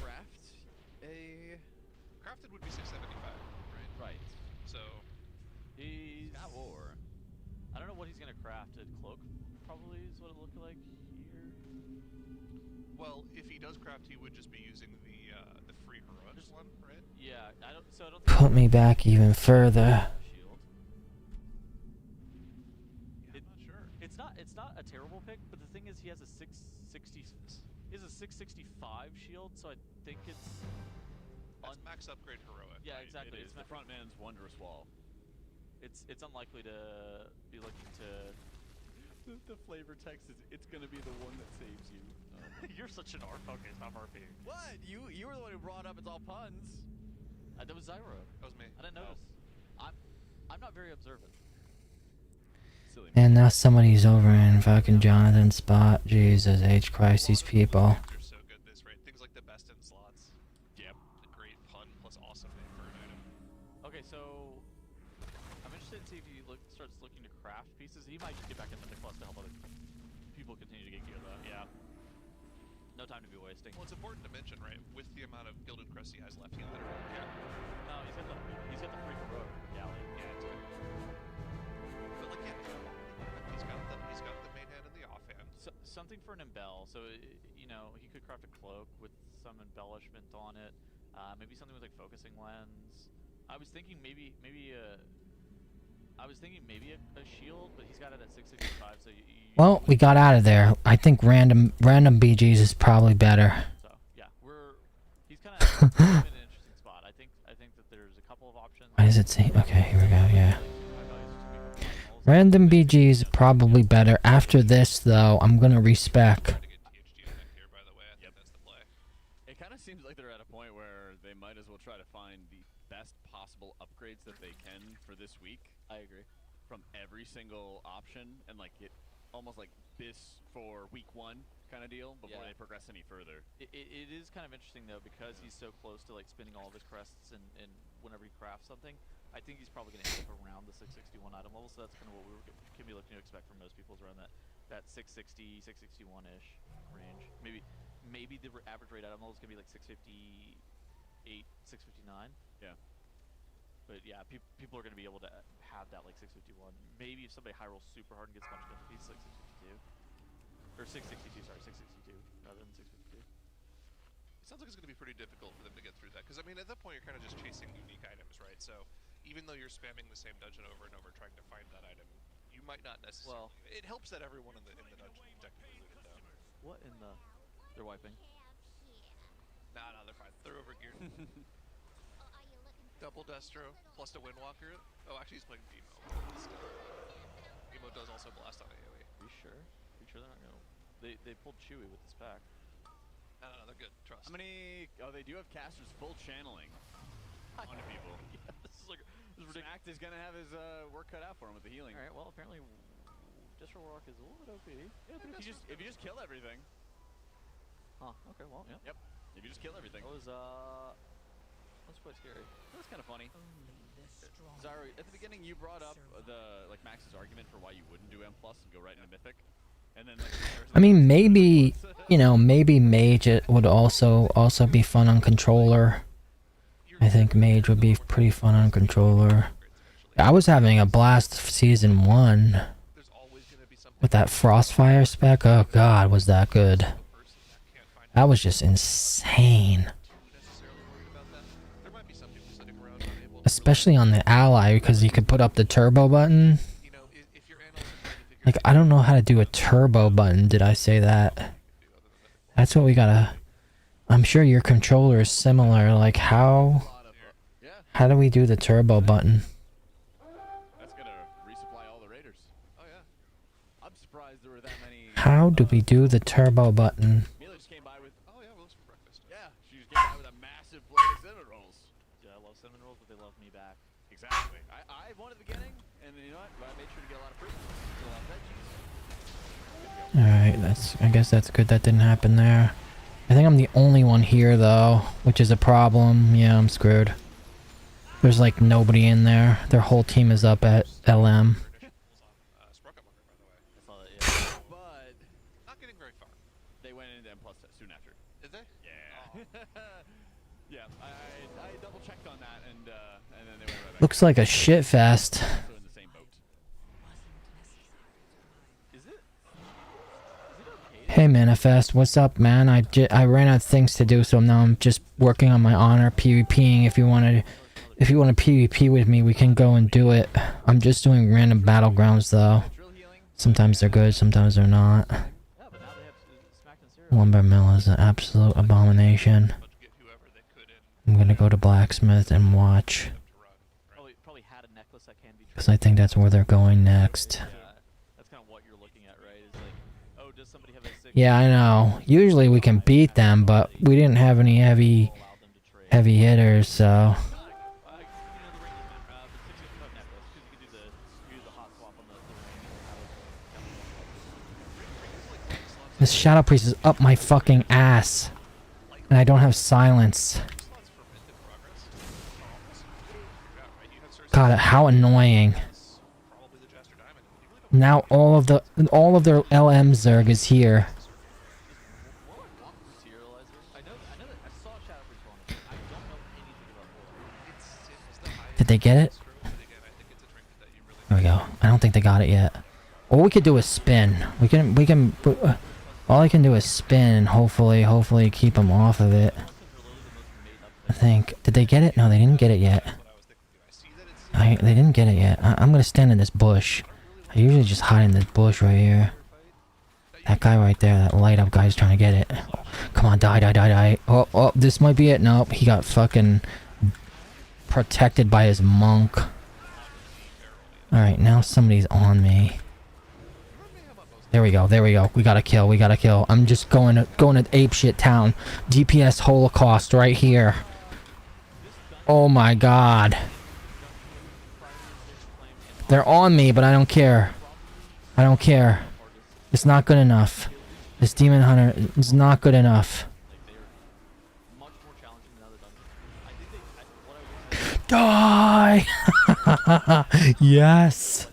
a. Crafted would be 675, right? Right. So He's. Got war. I don't know what he's gonna craft. A cloak, probably is what it looked like here. well, if he does craft, he would just be using the free heroics one, right? Yeah, I don't. So I don't. Put me back even further. Shield. Yeah, I'm not sure. It's not a terrible pick, but the thing is, he has a 660. He has a 665 shield, so I think it's. That's max upgrade heroic. Yeah, Right, exactly. It is It's the front man's wondrous wall. It's unlikely to be looking to. The flavor text is it's gonna be the one that saves you. You're such an R-focused, not RP. What? You were the one who brought up it's all puns. That was Zyro. That was me. I didn't notice. I'm not very observant. Silly. And now somebody's over in fucking Jonathan's spot. Jesus H. Christ, these people. They're so good this rate. Things like the best in slots. Yep. A great pun plus awesome name for an item. Okay, so I'm interested in see if he starts looking to craft pieces. He might just get back in the Plus to help other people continue to get gear though. Yeah. No time to be wasting. Well, it's important to mention, right? With the amount of gilded crest he has left, he literally can. No, he's got the free heroic galley. Yeah, it's good. But like, yeah, he's got the main hand and the offhand. So, something for an embell. So you know he could craft a cloak with some embellishment on it. Maybe something with like focusing lens. I was thinking maybe a shield, but he's got it at 665. So Well, we got out of there. I think random BGs is probably better. So yeah, he's kind of in an interesting spot. I think that there's a couple of options. Why does it say? Okay, here we go. Yeah. Random BG is probably better. After this, though, I'm gonna respec. Trying to get THG event here, by the way. I think that's the play. It kind of seems like they're at a point where they might as well try to find the best possible upgrades that they can for this week. I agree. From every single option and like get almost like this for week 1 kind of deal before Yeah. they progress any further. It is kind of interesting though because he's so close to like spinning all of his crests and whenever he crafts something, I think he's probably going to end up around the 661 item level. So that's kind of what we can be looking to expect from most people is around that 660, 661-ish range. Maybe the average rate item level is going to be like 658, 659. Yeah. But yeah, people are going to be able to have that like 651. Maybe if somebody high rolls super hard and gets a bunch of different pieces, like 652. Or 662, sorry, 662 rather than 652. It sounds like it's going to be pretty difficult for them to get through that, because I mean, at that point, you're kind of just chasing unique items, right? So even though you're spamming the same dungeon over and over trying to find that item, you might not necessarily. Well, it helps that everyone in the dungeon deck is looted, though. what in the? They're wiping. Nah, they're fine. They're over geared. Double Destro plus a Windwalker. Oh, actually, he's playing Demo. Demo does also blast on AoE. Are you sure? Are you sure they're not gonna? They pulled Chewy with this pack. No, they're good. Trust. How many? Oh, they do have casters full channeling onto people. Yeah, this is like this is ridiculous. Act is gonna have his work cut out for him with the healing. All right, well apparently, Destro Warlock is a little bit OP. Yeah, but if you just kill everything. Huh? Okay, well, yeah. Yep. If you just kill everything. That was that's quite scary. That's kind of funny. Zyro, at the beginning you brought up the Max's argument for why you wouldn't do M+ and go right into Mythic. And then I mean, maybe, you know, maybe Mage it would also be fun on controller. I think Mage would be pretty fun on controller. I was having a blast season 1 with that Frostfire spec. Oh god, was that good. That was just insane. Especially on the ally, because you could put up the turbo button. Like, I don't know how to do a turbo button. Did I say that? That's what we gotta... I'm sure your controller is similar. Like, how do we do the turbo button? That's gonna resupply all the raiders. Oh yeah. I'm surprised there were that many. How do we do the turbo button? Mila just came by with. Oh yeah, Will's for breakfast. Yeah, she just came by with a massive plate of cinnamon rolls. Yeah, I love cinnamon rolls, but they love me back. Exactly. I won at the beginning, and you know what? I made sure to get a lot of fruit, a lot of veggies. Alright, I guess that's good that didn't happen there. I think I'm the only one here though, which is a problem. Yeah, I'm screwed. There's like nobody in there. Their whole team is up at LM. But not getting very far. They went into M+ soon after. Did they? Yeah. Yeah, I double checked on that, and then they went right back. Looks like a shit fest. Also in the same boat. Is it okay? Hey Manifest, what's up, man? I ran out of things to do, so now I'm just working on my honor PvPing. If you want to PvP with me, we can go and do it. I'm just doing random battlegrounds though. Sometimes they're good, sometimes they're not. Yeah, but now they have Smacked and Zero. Lumber Mill is an absolute abomination. I'm gonna go to Blacksmith and watch, Probably had a necklace that can be. because I think that's where they're going next. Yeah, that's kind of what you're looking at, right? Is like, oh, does somebody have a sick? Yeah, I know. Usually we can beat them, but we didn't have any heavy hitters, so... This Shadow Priest is up my fucking ass. And I don't have silence. God, how annoying. Now all of their LM Zerg is here. Did they get it? There we go. I don't think they got it yet. All we could do is spin. We can. All I can do is spin and hopefully keep them off of it. I think. Did they get it? No, they didn't get it yet. They didn't get it yet. I'm gonna stand in this bush. I usually just hide in this bush right here. That guy right there, that light up guy's trying to get it. Oh, come on, die. Oh, this might be it. Nope, he got fucking protected by his monk. Alright, now somebody's on me. There we go. We gotta kill. I'm just going to apeshit town. DPS Holocaust right here. Oh my god. They're on me, but I don't care. It's not good enough. This Demon Hunter is not good enough. Die! Yes!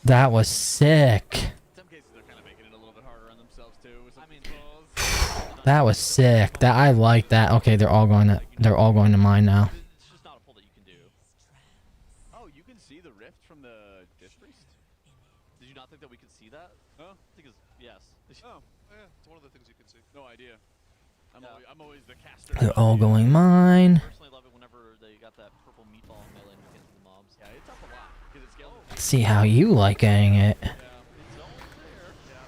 That was sick. In some cases, they're kind of making it a little bit harder on themselves too. With some controls. That was sick. I like that. Okay, they're all going to mine now. It's just not a pull that you can do. Oh, you can see the rift from the Disc Priest? Did you not think that we could see that? Huh? I think it's yes. Oh, Yeah, it's one of the things you can see. no idea. Yeah. I'm always the caster. They're all going mine. Personally love it whenever they got that purple meatball melee and you get into the mobs. Yeah, it's up a lot because it scales. Let's see how you like getting it. Yeah, it's all there. Yeah.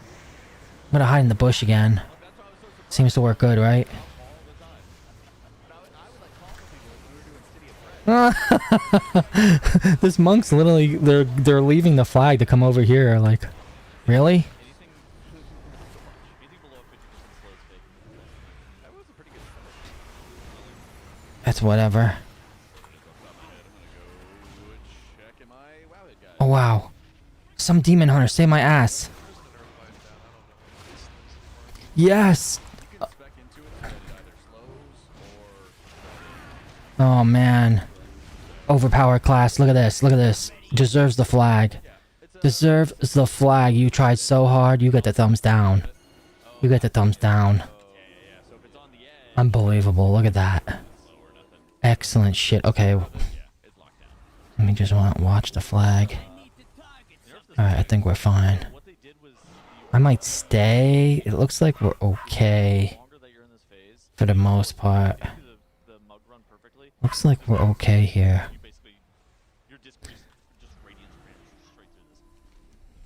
I'm gonna hide in the bush again. That's why I was so surprised Seems to work good, right? all the time. But I would like call for people when we were doing City of Dread. This monk's literally they're leaving the flag to come over here. Like, really? Anything below 50% slow is fake. That was a pretty good start. That's whatever. Just off the top of my head, I'm gonna go check am I wow it guy. Oh wow, some demon hunter saved my ass. Yes. You can spec into it so that it either slows or Oh man. Overpowered class. Look at this. Look at this. Deserves the flag. Deserves the flag. You tried so hard. You get the thumbs down. You get the thumbs down. yeah. So if it's on the edge, Unbelievable. Look at that. slow or nothing. Excellent shit. Okay. Yeah, it's locked down. Let me just watch the flag. Alright, I think we're fine. What they did was I might stay. It looks like we're okay longer that you're in this phase, for the most part. you do the mug run perfectly. Looks like we're okay here. You basically your disc just radiance straight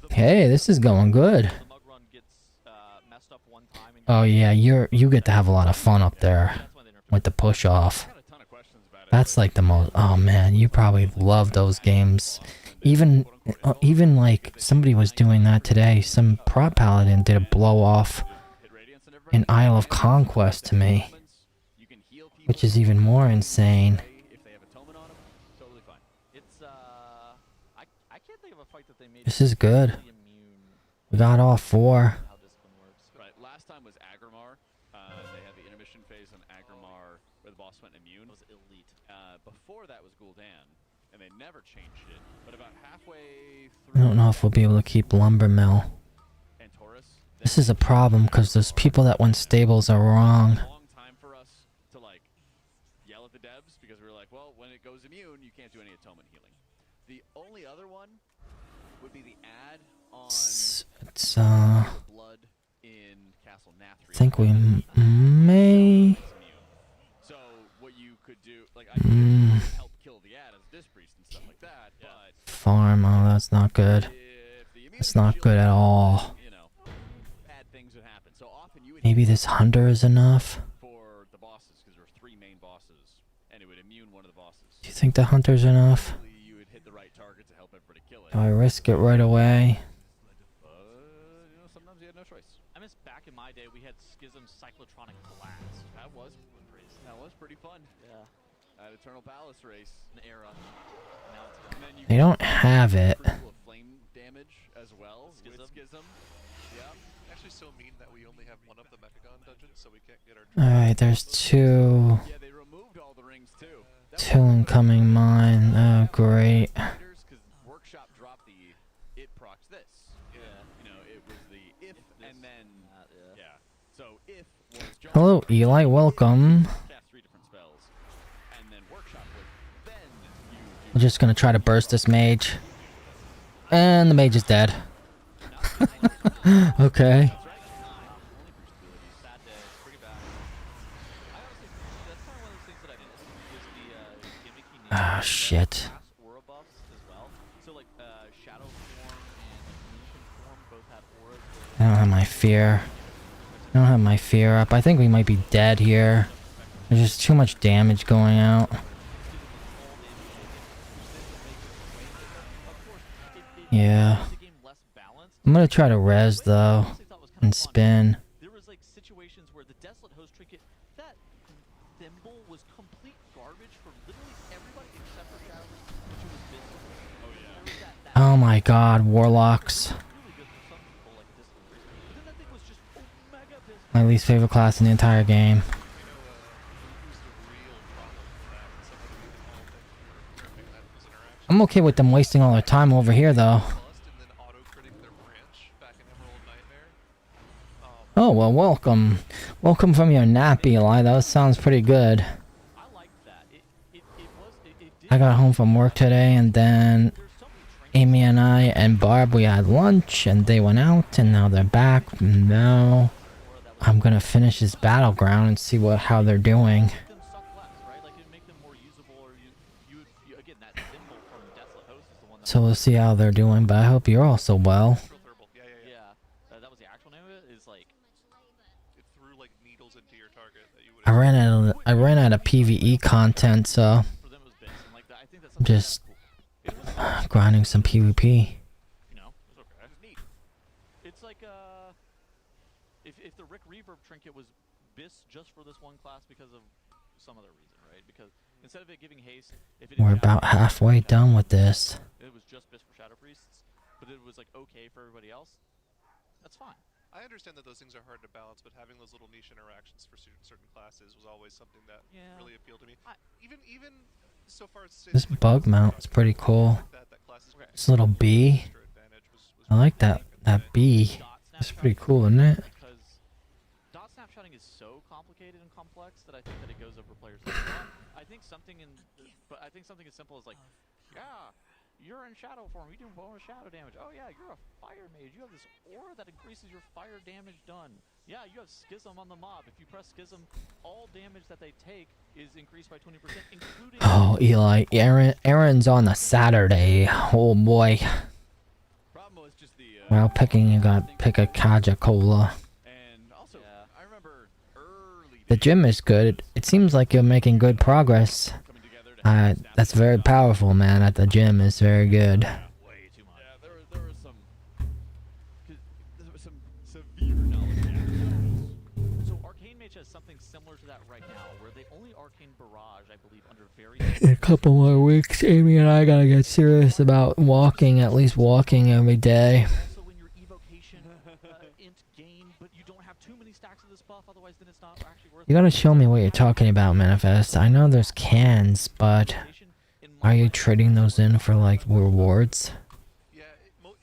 through this. Hey, this is going good. The mug run gets messed up one time and Oh yeah, you get to have a lot of fun up there that's why they nerfed with the push off. I got a ton of questions about it. That's like the most. Oh man, you probably love those games. Even like somebody was doing that today. Some prop paladin did a blow off Hit radiance and everybody. in Isle of Conquest to me, You can heal people which is even more insane. if they have atonement on them. Totally fine. it's I can't think of a fight that they made This is good. really immune We got all 4. how discipline works. Right. Last time was Agrimar. They had the intermission phase on Agrimar where the boss went immune. It was elite. Before that was Gul'dan, and they never changed it. But about halfway I through don't know if we'll be able to keep Lumber Mill. and Taurus, This is a problem because those people that went stables are wrong. a long time for us to like yell at the devs because we were like, well, when it goes immune, you can't do any atonement healing. The only other one would be the ad on It's the blood in Castle Nathria. I think we may. It's immune. So what you could do, like I could help kill the ad as Disc Priest and stuff like that, but Farm. Oh, that's not good. if the immunity It's not shield good at all. you know, bad things would happen. So often you would Maybe this hunter is enough. for the bosses because there were 3 main bosses, and it would immune one of the bosses. Do you think the hunter's enough? Hopefully you would hit the right target to help everybody kill it. Do I risk it right away? You know, sometimes you had no choice. I miss back in my day we had Schism Cyclotronic Blast. That was pretty fun. Yeah. That Eternal Palace race. An era. Now it's And gone. then you They don't have it. critical of flame damage as well with Schism? Schism. Yeah. Actually, so mean that we only have one of the Mechagon dungeons, so we can't get our. Alright, there's 2. Yeah, they removed all the rings too. 2 incoming mine. Oh, great. Because Workshop dropped the it procs this. Yeah. You know, it was the if and then Yeah. yeah. So if was John Hello, Eli. Welcome. cast 3 different spells, and then Workshop was then you I'm just gonna try to burst this mage. And the mage is dead. Okay. Sad day. Bring it back. I honestly, that's kind of one of those things that I did. Was the gimmicky nature Ah, of shit. class aura buffs as well. So like Shadow Form and Illusion Form both had auras. I don't have my fear. I don't have my fear up. I think we might be dead here. There's just too much damage going out. Yeah. I'm gonna try to res though and spin. There was like situations where the Desolate Host trinket, that thimble was complete garbage for literally everybody except for Shadow, which was visible. Oh yeah. Oh my god, warlocks. Really good for some people like a Discipline Priest. But then that thing was just omega visible. My least favorite class in the entire game. Who's the real problem with that? And somebody we can all thank for nerfing that was interaction. I'm okay with them wasting all their time over here though. Bust and then auto-critic their branch back in Emerald Nightmare. Oh well, welcome. Welcome from your nap, Eli. That sounds pretty good. I liked that. It did. I got home from work today and then There's so many Amy and I and Barb, we had lunch and they went out and now they're back. Now I'm gonna finish this battleground and see how they're doing. Make them suck less, right? Like, it'd make them more usable, or you again, that symbol from Desolate Host is the one that... So we'll see how they're doing, but I hope you're also well. Yeah, that was the actual name of it, is like... It threw like needles into your target that you would. I ran out of PvE content, so For them it was bits, and like, I think that's I'm something just that's cool. It was, grinding some PvP. you know, it's okay. It's neat. It's like, if the Rick Reverb trinket was bis just for this one class because of some other reason, right? Because instead of it giving haste, if it We're about halfway done with this. it was just bis for Shadow Priests, but it was like okay for everybody else, that's fine. I understand that those things are hard to balance, but having those little niche interactions for certain classes was always something that really appealed to me. Even so far as This bug mount is pretty cool. This little bee. I like that bee. It's pretty cool, isn't it? Because dot snapshotting is so complicated and complex that I think that it goes over players' heads. I think something as simple as like, yeah, you're in shadow form, you do bonus shadow damage. Oh yeah, you're a fire mage. You have this aura that increases your fire damage done. Yeah, you have schism on the mob. If you press schism, all damage that they take is increased by 20%, including... Oh, Eli, Aaron's on a Saturday. Oh boy. Problem was just the Well, you got pick a Kaja Cola. and also I remember early The gym is good. It seems like you're making good progress. coming together to have That's very powerful, man. At the gym is very good. way too much. yeah, there was some severe knowledge gaps. So Arcane Mage has something similar to that right now, where they only Arcane Barrage, I believe, under very... In a couple more weeks, Amy and I gotta get serious about walking, at least walking every day. Also, when your evocation int gain, but you don't have too many stacks of this buff, otherwise then it's not actually worth You gotta show me what you're talking about, Manifest. I know there's cans, but are you trading those in for like rewards? Yeah,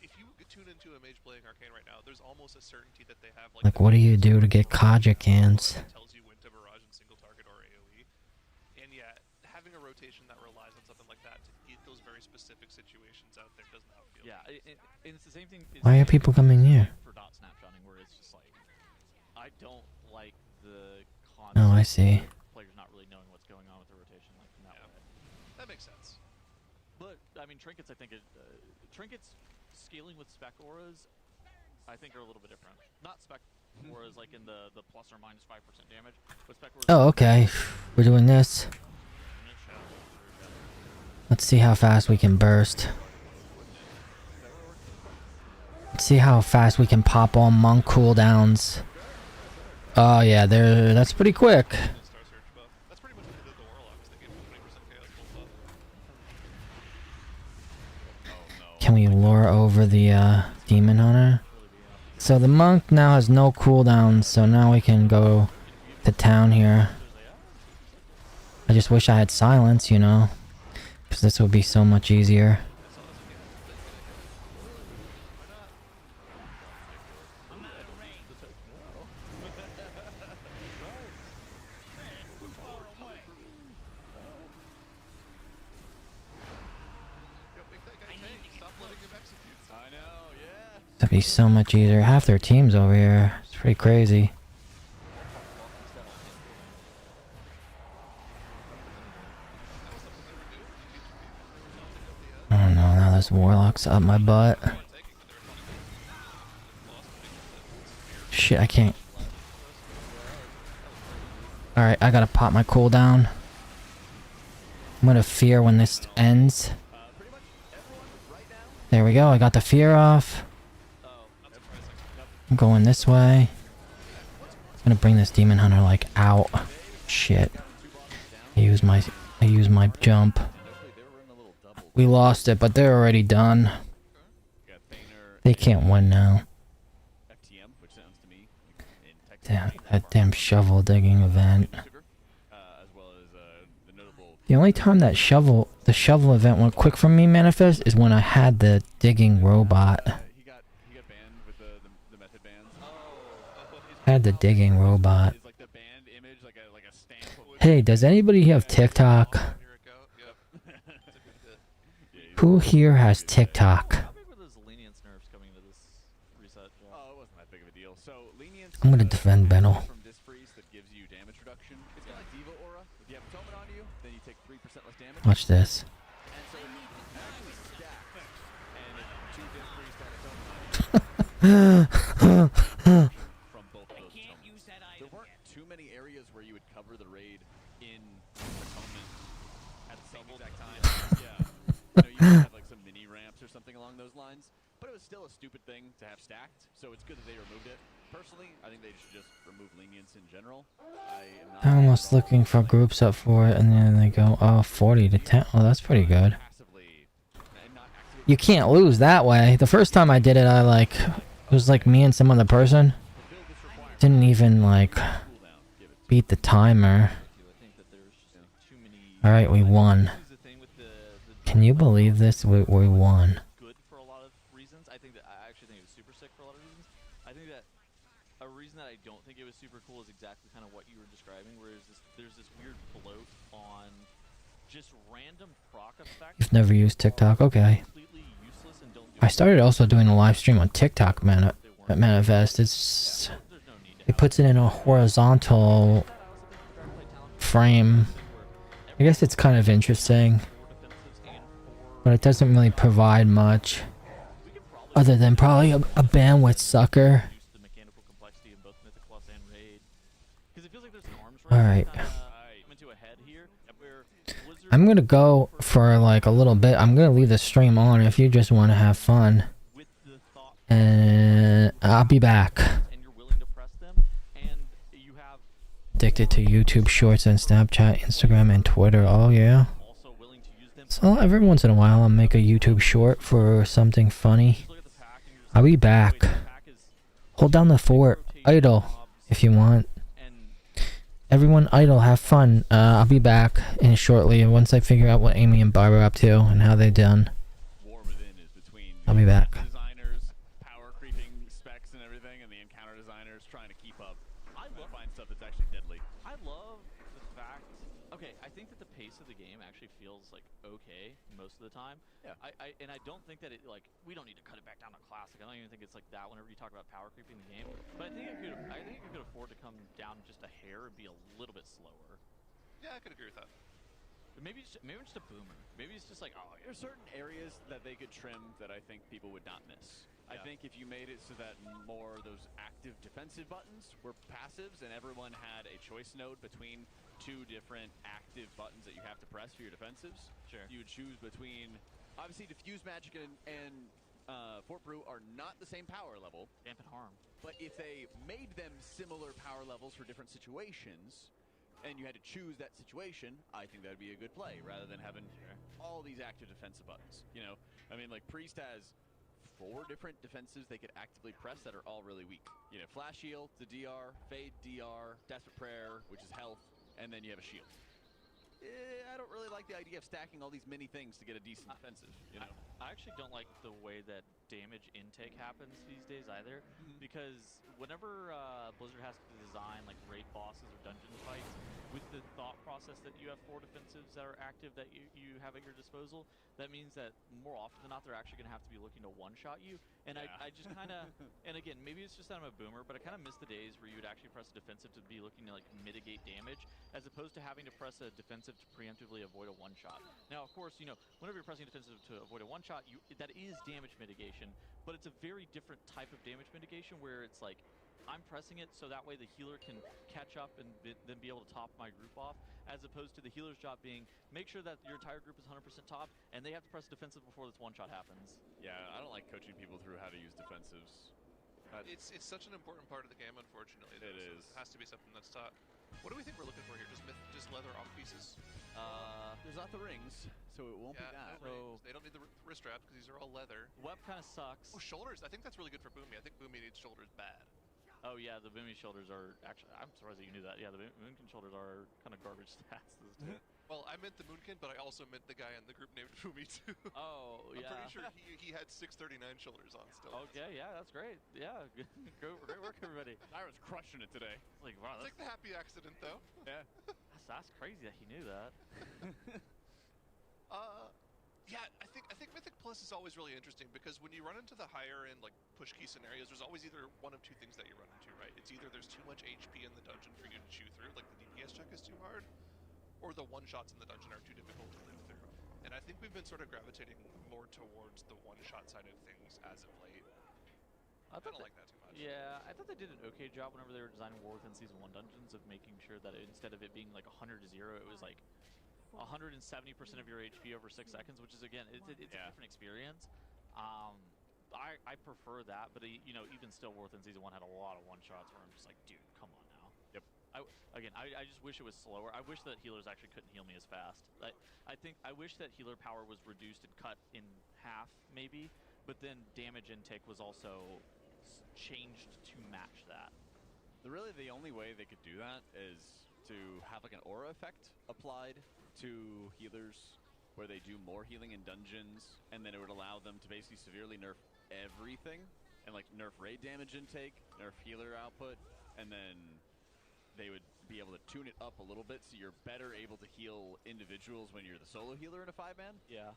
if you tune into a mage playing Arcane right now, there's almost a certainty that they have Like, what do you do to get Kaja cans? that tells you when to barrage in single target or AoE. And yet, having a rotation that relies on something like that to get those very specific situations out there does not feel. Yeah, and it's the same thing. Why are people coming here? For dot snapshotting, where it's just like, I don't like the concept Oh, I see. of players not really knowing what's going on with the rotation like in that way. That makes sense. But I mean, trinkets, I think trinkets scaling with spec auras, I think are a little bit different. Not spec auras like in the plus or minus 5% damage, but spec auras. Oh, okay. We're doing this. Let's see how fast we can burst. Let's see how fast we can pop on monk cooldowns. Oh yeah, that's pretty quick. Star Search buff. That's pretty much what they did the Warlocks. They gave them 20% chaos buff. Can we lure over the demon hunter? So the monk now has no cooldowns, so now we can go to town here. I just wish I had silence, you know, because this would be so much easier. I know, yeah. That'd be so much easier. Half their team's over here. It's pretty crazy. I don't know, now there's warlocks up my butt. Shit, I can't. Alright, I gotta pop my cooldown. I'm gonna fear when this ends. There we go, I got the fear off. I'm going this way. I'm gonna bring this demon hunter like out. Shit. I use my jump. We lost it, but they're already done. They can't win now. FTM, which sounds to me in Texas. Damn, that damn shovel digging event. As well as the notable The only time that the shovel event went quick for me, Manifest, is when I had the digging robot. he got banned with the method bans. I had the digging robot. Is like the banned image like a stamp of Hey, does anybody have TikTok? Here it go. Yep. Who here has TikTok? How big were those lenience nerfs coming into this reset? Jeff? Oh, it wasn't that big of a deal. So lenience. I'm gonna defend Benno. From disc freeze that gives you damage reduction. It's got like Diva aura. If you have Atonement on you, then you take 3% less damage. Watch this. And so it actually stacks. And if 2 disc freeze stack Atonement on you, from both of those Can't atonements. use that There item weren't yet. too many areas where you would cover the raid in atonement at the same exact time. Yeah. You might have like some mini ramps or something along those lines. But it was still a stupid thing to have stacked, so it's good that they removed it. Personally, I think they should just remove lenience in general. I am not I'm almost looking for groups up for it, and then they go, oh, 40 to 10. Oh, that's pretty good. You can't lose that way. The first time I did it, it was like me and some other person. Didn't even, like, beat the timer. Alright, we won. Can you believe this? We won. Good for a lot of reasons. I actually think it was super sick for a lot of reasons. I think that a reason that I don't think it was super cool is exactly kind of what you were describing, where there's this weird bloat on just random proc effects. You've never used TikTok? Okay. Completely useless and don't do I started also doing a live stream on TikTok at Manifest. It puts it in a horizontal frame. I guess it's kind of interesting, but it doesn't really provide much other than probably a bandwidth sucker. Alright. I'm gonna go for like a little bit. I'm gonna leave the stream on if you just want to have fun. And I'll be back. Addicted to YouTube Shorts and Snapchat, Instagram, and Twitter. Oh yeah. So every once in a while I'll make a YouTube short for something funny. I'll be back. Hold down the fort. Idle if you want. Everyone idle, have fun. I'll be back in shortly once I figure out what Amy and Barbara are up to and how they done. I'll be back. Designers, power creeping specs and everything, and the encounter designers trying to keep up. I love find stuff that's actually deadly. I love the fact. Okay, I think that the pace of the game actually feels like okay most of the time. Yeah. I don't think that it like we don't need to cut it back down to classic. I don't even think it's like that whenever you talk about power creeping the game. But I think it could afford to come down just a hair and be a little bit slower. Yeah, I could agree with that. But maybe it's just a boomer. Maybe it's just like, oh, There's certain areas that they could trim that I think people would not miss. I think if you made it so that more of those active defensive buttons were passives and everyone had a choice node between 2 different active buttons that you have to press for your defensives, you would choose between, obviously Diffuse Magic and Fort Brew are not the same power level. Dampen harm. But if they made them similar power levels for different situations, and you had to choose that situation, I think that would be a good play, rather than having all these active defensive buttons. You know, I mean, like Priest has 4 different defenses they could actively press that are all really weak. You know, Flash Heal, the DR, Fade DR, Desperate Prayer, which is health, and then you have a shield. I don't really like the idea of stacking all these mini things to get a decent defensive, you know? I actually don't like the way that damage intake happens these days either, because whenever Blizzard has to design like raid bosses or dungeon fights, with the thought process that you have 4 defensives that are active that you have at your disposal, that means that more often than not they're actually going to have to be looking to one-shot you. And I just kind of, and again, maybe it's just that I'm a boomer, but I kind of miss the days where you would actually press a defensive to be looking to like mitigate damage, as opposed to having to press a defensive to preemptively avoid a one-shot. Now, of course, you know, whenever you're pressing a defensive to avoid a one-shot, that is damage mitigation, but it's a very different type of damage mitigation where it's like, I'm pressing it so that way the healer can catch up and then be able to top my group off, as opposed to the healer's job being make sure that your entire group is 100% top and they have to press defensive before this one shot happens. Yeah, I don't like coaching people through how to use defensives. It's such an important part of the game, unfortunately. It is. It has to be something that's taught. What do we think we're looking for here? Just leather off pieces? There's not the rings, so it won't be that. No rings. They don't need the wrist straps because these are all leather. Web kind of sucks. Oh, shoulders. I think that's really good for Boomy. I think Boomy needs shoulders bad. Oh yeah, the Boomy shoulders are actually, I'm surprised that you knew that. Yeah, the Moonkin shoulders are kind of garbage stats. Well, I meant the Moonkin, but I also meant the guy in the group named Boomy too. Oh, yeah. I'm pretty sure he had 639 shoulders on still. Okay, yeah, that's great. Yeah, great work, everybody. Ira's crushing it today. Like, wow, It's like the happy accident, though. Yeah. That's crazy that he knew that. Yeah, I think Plus, it's always really interesting because when you run into the higher end, like push key scenarios, there's always either one of two things that you run into, right? It's either there's too much HP in the dungeon for you to chew through, like the DPS check is too hard, or the one-shots in the dungeon are too difficult to live through. And I think we've been sort of gravitating more towards the one-shot side of things as of late. I don't like that too much. Yeah, I thought they did an okay job whenever they were designing War Within Season 1 dungeons of making sure that instead of it being like 100 to 0, it was like 170% of your HP over 6 seconds, which is, again, it's a different experience. I prefer that, but you know, even still, War Within Season 1 had a lot of one-shots where I'm just like, dude, come on now. Yep. I just wish it was slower. I wish that healers actually couldn't heal me as fast. I wish that healer power was reduced and cut in half, maybe, but then damage intake was also changed to match that. Really, the only way they could do that is to have like an aura effect applied to healers where they do more healing in dungeons, and then it would allow them to basically severely nerf everything and like nerf raid damage intake, nerf healer output, and then they would be able to tune it up a little bit so you're better able to heal individuals when you're the solo healer in a 5-man. Yeah.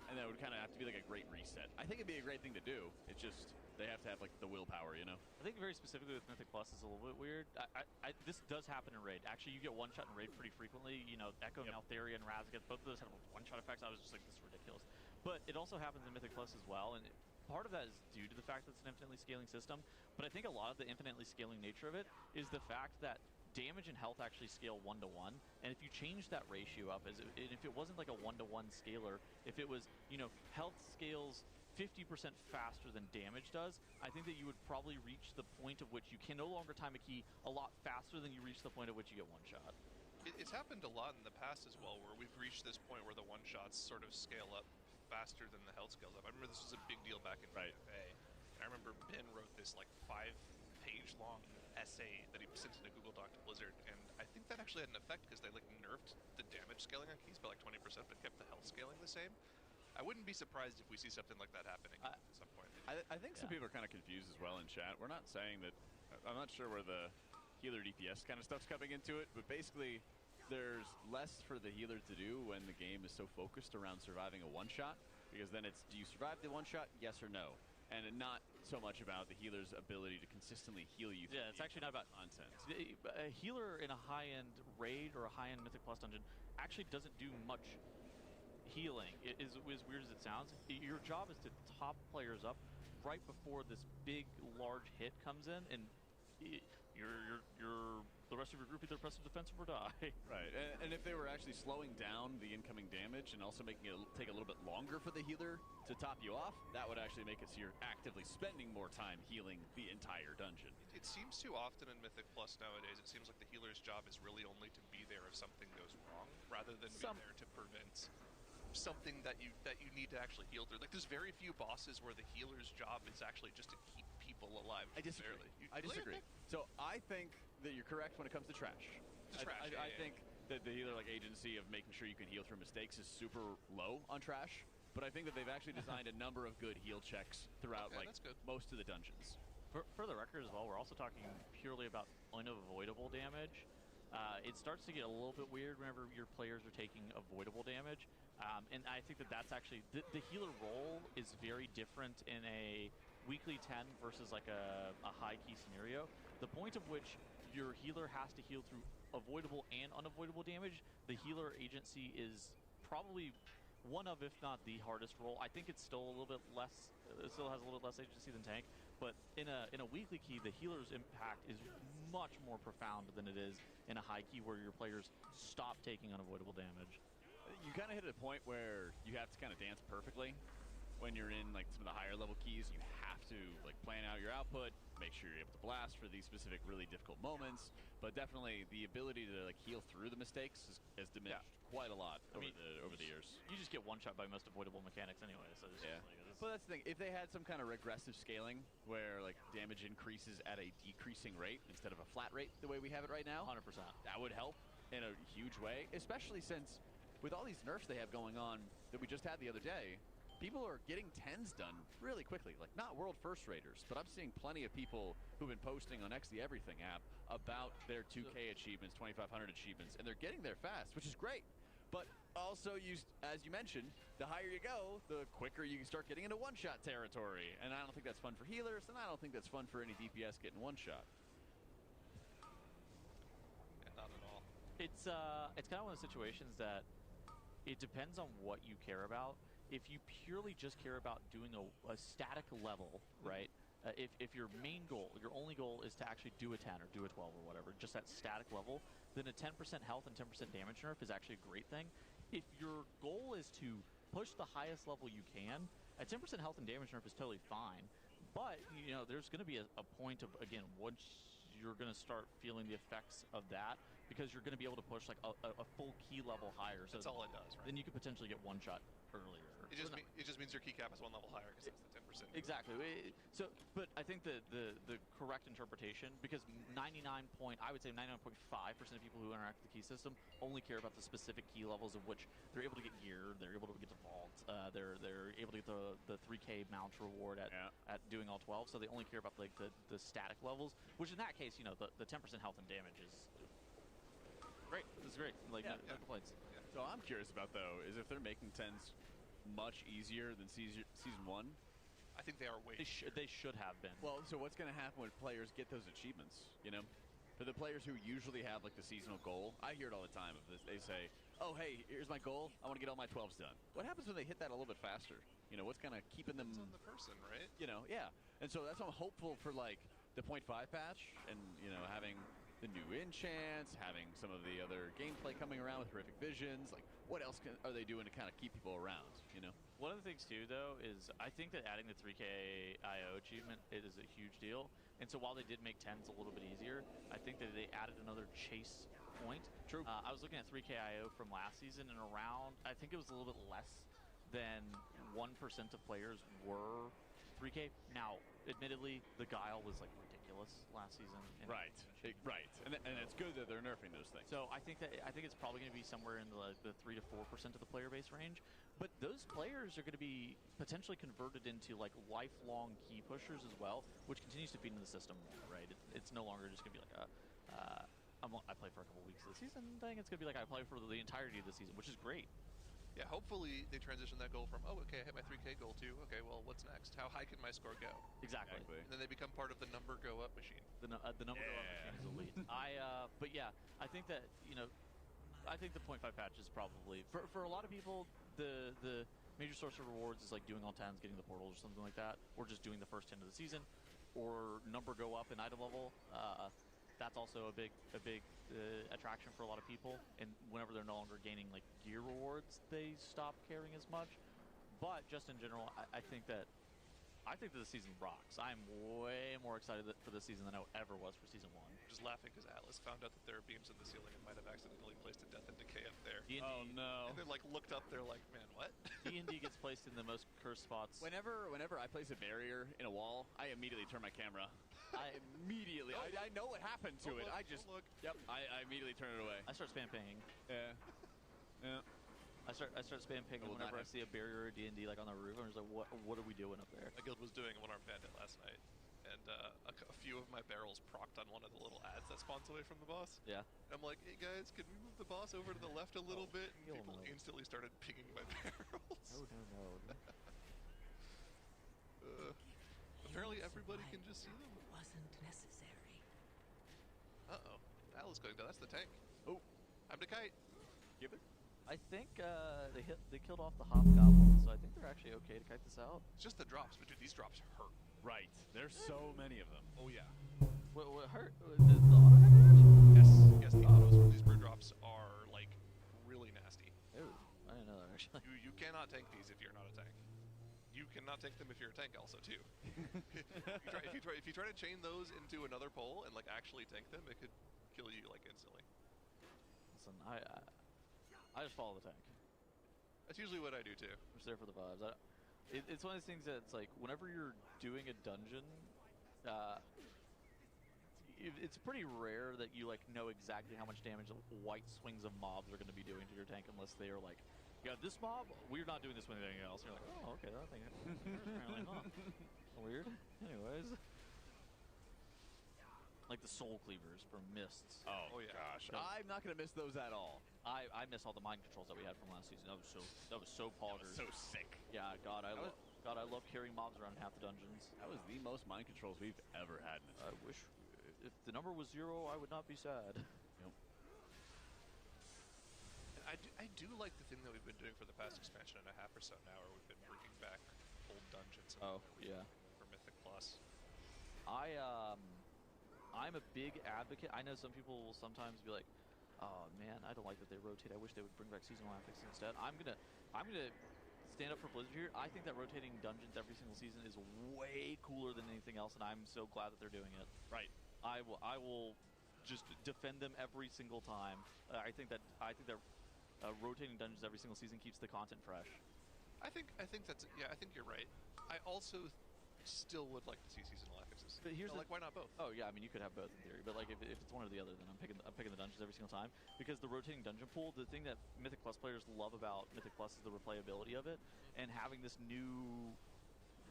And that would kind of have to be like a great reset. I think it'd be a great thing to do. It's just they have to have like the willpower, you know. I think very specifically with Mythic Plus is a little bit weird. This does happen in Raid. Actually, you get one shot in Raid pretty frequently. You know, Echo, Maltheria, and Razgat, both of those have one shot effects. I was just like, this is ridiculous. But it also happens in Mythic Plus as well, and part of that is due to the fact that it's an infinitely scaling system. But I think a lot of the infinitely scaling nature of it is the fact that damage and health actually scale 1-to-1, and if you change that ratio up, and if it wasn't like a 1-to-1 scaler, if it was, you know, health scales 50% faster than damage does, I think that you would probably reach the point of which you can no longer time a key a lot faster than you reach the point at which you get one shot. It's happened a lot in the past as well, where we've reached this point where the one-shots sort of scale up faster than the health scales up. I remember this was a big deal back in BFA, and I remember Ben wrote this like 5-page long essay that he sent in a Google Doc to Blizzard, and I think that actually had an effect because they like nerfed the damage scaling on keys by like 20%, but kept the health scaling the same. I wouldn't be surprised if we see something like that happening at some point. I think some people are kind of confused as well in chat. We're not saying that. I'm not sure where the healer DPS kind of stuff's coming into it, but basically there's less for the healer to do when the game is so focused around surviving a one-shot, because then it's, do you survive the one-shot, yes or no? And not so much about the healer's ability to consistently heal you. Yeah, it's actually not about content. A healer in a high-end raid or a high-end Mythic Plus dungeon actually doesn't do much healing. It is as weird as it sounds. Your job is to top players up right before this big, large hit comes in, and the rest of your group either press a defensive or die. Right, and if they were actually slowing down the incoming damage and also making it take a little bit longer for the healer to top you off, that would actually make it so you're actively spending more time healing the entire dungeon. It seems too often in Mythic Plus nowadays, it seems like the healer's job is really only to be there if something goes wrong, rather than be there to prevent something that you need to actually heal through. Like, there's very few bosses where the healer's job is actually just to keep people alive. I disagree. I disagree. So I think that you're correct when it comes to trash. I think that the healer agency of making sure you can heal through mistakes is super low on trash, but I think that they've actually designed a number of good heal checks throughout most of the dungeons. For the record as well, we're also talking purely about unavoidable damage. It starts to get a little bit weird whenever your players are taking avoidable damage. And I think that that's actually, the healer role is very different in a weekly 10 versus like a high key scenario. The point of which your healer has to heal through avoidable and unavoidable damage, the healer agency is probably one of, if not the hardest role. I think it's still a little bit less, it still has a little less agency than tank, but in a weekly key, the healer's impact is much more profound than it is in a high key where your players stop taking unavoidable damage. You kind of hit a point where you have to kind of dance perfectly. When you're in like some of the higher level keys, you have to like plan out your output, make sure you're able to blast for these specific really difficult moments. But definitely the ability to like heal through the mistakes has diminished quite a lot over the years. You just get one shot by most avoidable mechanics anyway. So but that's the thing. If they had some kind of regressive scaling where like damage increases at a decreasing rate instead of a flat rate the way we have it right now, 100%, that would help in a huge way. Especially since with all these nerfs they have going on that we just had the other day, people are getting 10s done really quickly. Like, not world first raters, but I'm seeing plenty of people who've been posting on XD Everything app about their 2K achievements, 2500 achievements, and they're getting there fast, which is great. But also, as you mentioned, the higher you go, the quicker you can start getting into one-shot territory. And I don't think that's fun for healers, and I don't think that's fun for any DPS getting one-shot. Yeah, not at all. It's kind of one of those situations that it depends on what you care about. If you purely just care about doing a static level, right? If your main goal, your only goal is to actually do a 10 or do a 12 or whatever, just that static level, then a 10% health and 10% damage nerf is actually a great thing. If your goal is to push the highest level you can, a 10% health and damage nerf is totally fine. But, you know, there's going to be a point of, again, once you're going to start feeling the effects of that, because you're going to be able to push like a full key level higher. So That's all it does, right? then you could potentially get one shot earlier. It just means your key cap is one level higher because that's the 10%. Exactly. So, but I think the correct interpretation, because I would say 99.5% of people who interact with the key system only care about the specific key levels of which they're able to get gear, they're able to get to vault, they're able to get the 3K mount reward at doing all 12. So they only care about like the static levels, which in that case, you know, the 10% health and damage is great. This is great. Like no complaints. Yeah. So I'm curious about though is if they're making 10s much easier than season 1. I think they are way easier. They should have been. Well, so what's going to happen when players get those achievements? You know, for the players who usually have like the seasonal goal, I hear it all the time. Of this, they say, "Oh, hey, here's my goal. I want to get all my 12s done." What happens when they hit that a little bit faster? You know, what's kind of keeping them? Depends on the person, right? You know, yeah. And so that's why I'm hopeful for like the 0.5 patch, and you know, having the new enchants, having some of the other gameplay coming around with horrific visions. Like, what else are they doing to kind of keep people around? You know. One of the things too, though, is I think that adding the 3K IO achievement is a huge deal. And so while they did make 10s a little bit easier, I think that they added another chase point. True. I was looking at 3K IO from last season, and around, I think it was a little bit less than 1% of players were 3K. Now, admittedly, the Guile was like ridiculous last season. Right. Right. And it's good that they're nerfing those things. So I think it's probably going to be somewhere in the 3 to 4% of the player base range. But those players are going to be potentially converted into like lifelong key pushers as well, which continues to feed into the system more, right? It's no longer just going to be like I play for a couple weeks of the season thing. It's going to be like I play for the entirety of the season, which is great. Yeah, hopefully they transition that goal from, oh, okay, I hit my 3K goal too. Okay, well, what's next? How high can my score go? Exactly. And then they become part of the number go up machine. The number go up machine is elite. But yeah, I think that, you know, I think the 0.5 patch is probably for a lot of people the major source of rewards is like doing all 10s, getting the portals or something like that, or just doing the first 10 of the season, or number go up in item level. That's also a big attraction for a lot of people. And whenever they're no longer gaining like gear rewards, they stop caring as much. But just in general, I think that the season rocks. I'm way more excited for this season than I ever was for season 1. I'm just laughing because Atlas found out that there are beams in the ceiling and might have accidentally placed a Death and Decay up there. D&D, oh no! And then like looked up, they're like, man, what? D&D gets placed in the most cursed spots. Whenever I place a barrier in a wall, I immediately turn my camera. I know what happened to it. Look, I just look. Yep. I immediately turn it away. I start spam pinging. Yeah. Yeah. I start spam pinging whenever I see a barrier or D&D like on the roof. I'm just like, what are we doing up there? My guild was doing a one-armed bandit last night, and a few of my barrels procced on one of the little ads that spawns away from the boss. Yeah. And I'm like, hey guys, can we move the boss over to the left a little bit? And kill people him. instantly started pinging my barrels. Oh no. Apparently everybody can just see them. Wasn't necessary. Uh-oh. Atlas going down. That's the tank. Oh. I'm the kite. Give it. I think they killed off the hobgoblin, so I think they're actually okay to kite this out. It's just the drops, but dude, these drops hurt. Right. There's so many of them. Oh yeah. What hurt? The auto damage? Yes, the autos from these brew drops are like really nasty. Ooh, I didn't know that actually. You cannot tank these if you're not a tank. You cannot tank them if you're a tank also too. if you try to chain those into another pole and like actually tank them, it could kill you like instantly. Listen, I just follow the tank. That's usually what I do too. I'm just there for the vibes. It's one of those things that it's like whenever you're doing a dungeon, it's pretty rare that you like know exactly how much damage white swings of mobs are going to be doing to your tank unless they are like, yeah, this mob, we're not doing this with anything else. And you're like, oh, okay, that thing apparently not. Weird. Anyways. like the soul cleavers from Mists. Oh, Oh, yeah. gosh, No. I'm not gonna miss those at all. I miss all the mind controls that we had from last season. That was so poggers. So sick. Yeah, God, I That love carrying mobs around in half the dungeons. That was the most mind controls we've ever had in this. I wish if the number was 0, I would not be sad. Yep. I do like the thing that we've been doing for the past expansion and a half or so now, where we've been bringing back old dungeons. Oh, yeah. For Mythic Plus. I'm a big advocate. I know some people will sometimes be like, "Oh man, I don't like that they rotate. I wish they would bring back seasonal affix instead." I'm gonna stand up for Blizzard here. I think that rotating dungeons every single season is way cooler than anything else, and I'm so glad that they're doing it. Right. I will just defend them every single time. I think that rotating dungeons every single season keeps the content fresh. I think that's, yeah, I think you're right. I also still would like to see seasonal affixes. But here's like, why not both? Oh yeah, I mean you could have both in theory, but like if it's one or the other, then I'm picking the dungeons every single time, because the rotating dungeon pool. The thing that Mythic Plus players love about Mythic Plus is the replayability of it, and having this new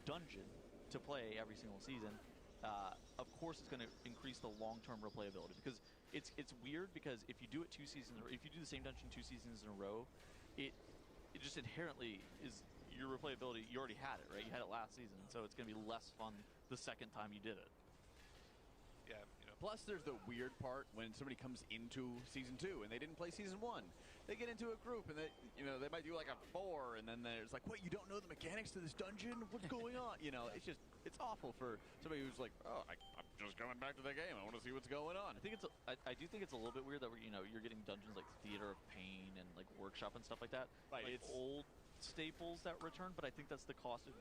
dungeon to play every single season. Of course, it's going to increase the long-term replayability, because it's weird, because if you do it 2 seasons, or if you do the same dungeon 2 seasons in a row, it just inherently is your replayability. You already had it, right? You had it last season, so it's going to be less fun the second time you did it. Yeah, you know. Plus, there's the weird part when somebody comes into season 2 and they didn't play season 1. They get into a group and they might do like a 4, and then there's like, wait, you don't know the mechanics to this dungeon? What's going on? It's awful for somebody who's like, oh, I'm just coming back to the game. I want to see what's going on. I do think it's a little bit weird that you're getting dungeons like Theater of Pain and like Workshop and stuff like that. Right. Like It's old staples that return, but I think that's the cost of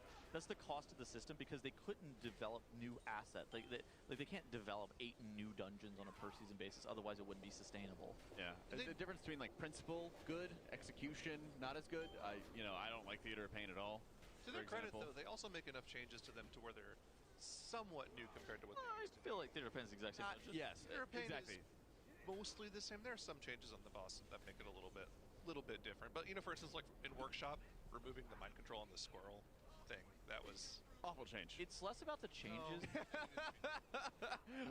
the system, because they couldn't develop new assets. They can't develop 8 new dungeons on a per season basis, otherwise it wouldn't be sustainable. Yeah. The difference between like principle, good, execution, not as good. I don't like Theater of Pain at all. To their credit, though, they also make enough changes to them to where they're somewhat new compared to what they I used to. feel like Theater of Pain is the exact same. Yes, Theater of Pain exactly. is mostly the same. There are some changes on the boss that make it a little bit different. But for instance, like in Workshop, removing the mind control on the squirrel thing, that was Awful change. It's less about the changes.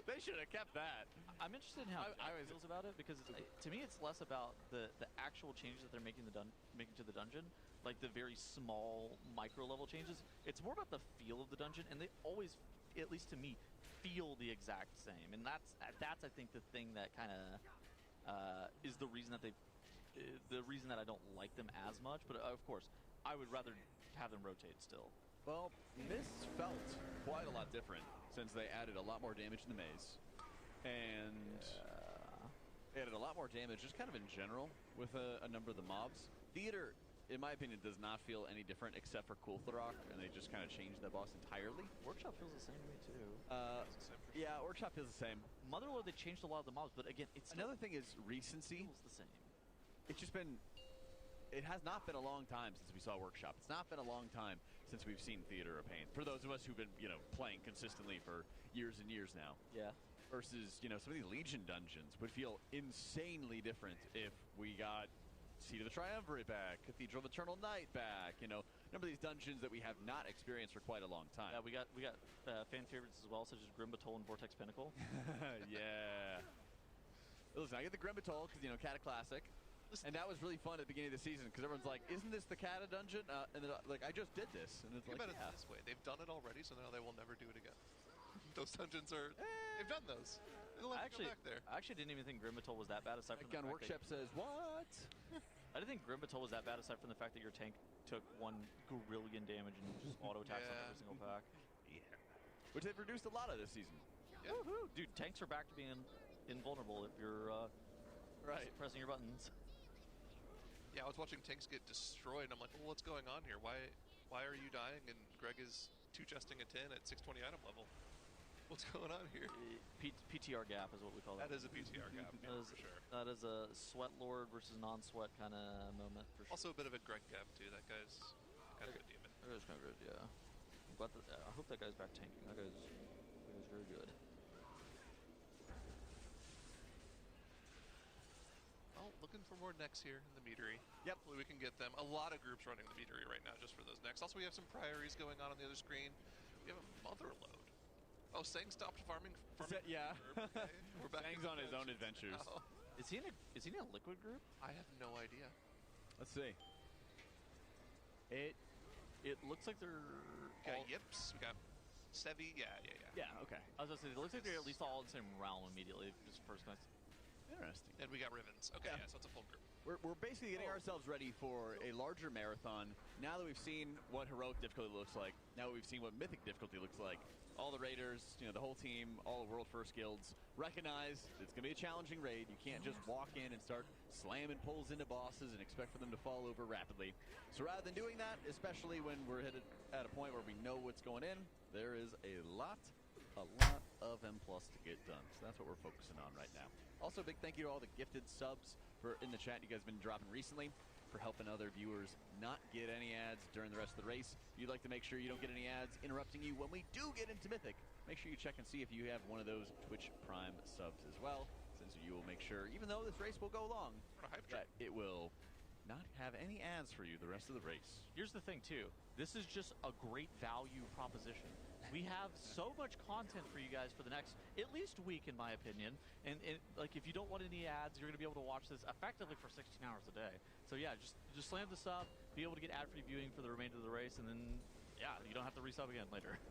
They should have kept that. I'm interested in how I Jack feels about it, because to me it's less about the actual changes that they're making to the dungeon, like the very small micro level changes. It's more about the feel of the dungeon, and they always, at least to me, feel the exact same. And that's I think the thing that kind of is the reason that I don't like them as much. But of course, I would rather have them rotate still. Well, Mists felt quite a lot different since they added a lot more damage in the maze. And they added a lot more damage just kind of in general with a number of the mobs. Theater, in my opinion, does not feel any different except for Kultharok, and they just kind of changed that boss entirely. Workshop feels the same to me too. Yeah, Workshop feels the same. Motherlode, they changed a lot of the mobs, but again, it's Another thing is recency. feels the same. It's just been... It has not been a long time since we saw Workshop. It's not been a long time since we've seen Theater of Pain. For those of us who've been, playing consistently for years and years now. Yeah. Versus, some of these Legion dungeons would feel insanely different if we got Seat of the Triumvirate back, Cathedral of Eternal Night back, a number of these dungeons that we have not experienced for quite a long time. Yeah, we got fan favorites as well, such as Grimbatol and Vortex Pinnacle. Yeah. Listen, I get the Grimbatol because, Cata Classic. And that was really fun at the beginning of the season because everyone's like, isn't this the Cata dungeon? And then, I just did this. And it's Think like, about it this way. They've done it already, so now they will never do it again. Those dungeons are... They've done those. They'll let you go back there. I actually didn't even think Grimbatol was that bad, aside from the Gun fact Workshop says, what? I didn't think Grimbatol was that bad, aside from the fact that your tank took 1 guerrillion damage and just auto-attacks on every single pack. Yeah. Which they've reduced a lot of this season. Yeah. Woohoo! Dude, tanks are back to being invulnerable if you're pressing your buttons. Yeah, I was watching tanks get destroyed, and I'm like, well, what's going on here? Why are you dying? And Greg is 2-chesting a 10 at 620 item level. What's going on here? PTR gap is what we call that. That is a PTR gap, yeah, for sure. That is a sweat lord versus non-sweat kind of moment. For sure. Also a bit of a Greg gap, too. That guy's kind of a demon. That guy's kind of good, yeah. I'm glad that, I hope that guy's back tanking. That guy's very good. Well, looking for more necks here in the meadery. Yep. Hopefully we can get them. A lot of groups running the meadery right now just for those necks. Also, we have some priorities going on the other screen. We have a Motherlode. Oh, Sang stopped farming. Yeah. Herb, okay. We're back Sang's in on his own dungeons adventures. now. Is he in a liquid group? I have no idea. Let's see. It looks like they're We got all, Yips. We got Sevi. Yeah. Yeah, okay. I was gonna say, it looks like they're at least all in the same realm immediately. Just first glance. Interesting. And we got Ribbons. Okay, Yeah. yeah, so it's a full group. We're basically getting ourselves ready for a larger marathon. Now that we've seen what heroic difficulty looks like, now that we've seen what mythic difficulty looks like, all the raiders, the whole team, all the world first guilds recognize it's going to be a challenging raid. You can't just walk in and start slamming pulls into bosses and expect for them to fall over rapidly. So rather than doing that, especially when we're headed at a point where we know what's going in, there is a lot of M+ to get done. So that's what we're focusing on right now. Also, big thank you to all the gifted subs in the chat you guys have been dropping recently for helping other viewers not get any ads during the rest of the race. If you'd like to make sure you don't get any ads interrupting you when we do get into Mythic, make sure you check and see if you have one of those Twitch Prime subs as well, since you will make sure, even though this race will go long, that it will not have any ads for you the rest of the race. Here's the thing, too. This is just a great value proposition. We have so much content for you guys for the next at least week, in my opinion. And like, if you don't want any ads, you're going to be able to watch this effectively for 16 hours a day. So yeah, just slam this up, be able to get ad-free viewing for the remainder of the race, and then yeah, you don't have to resub again later.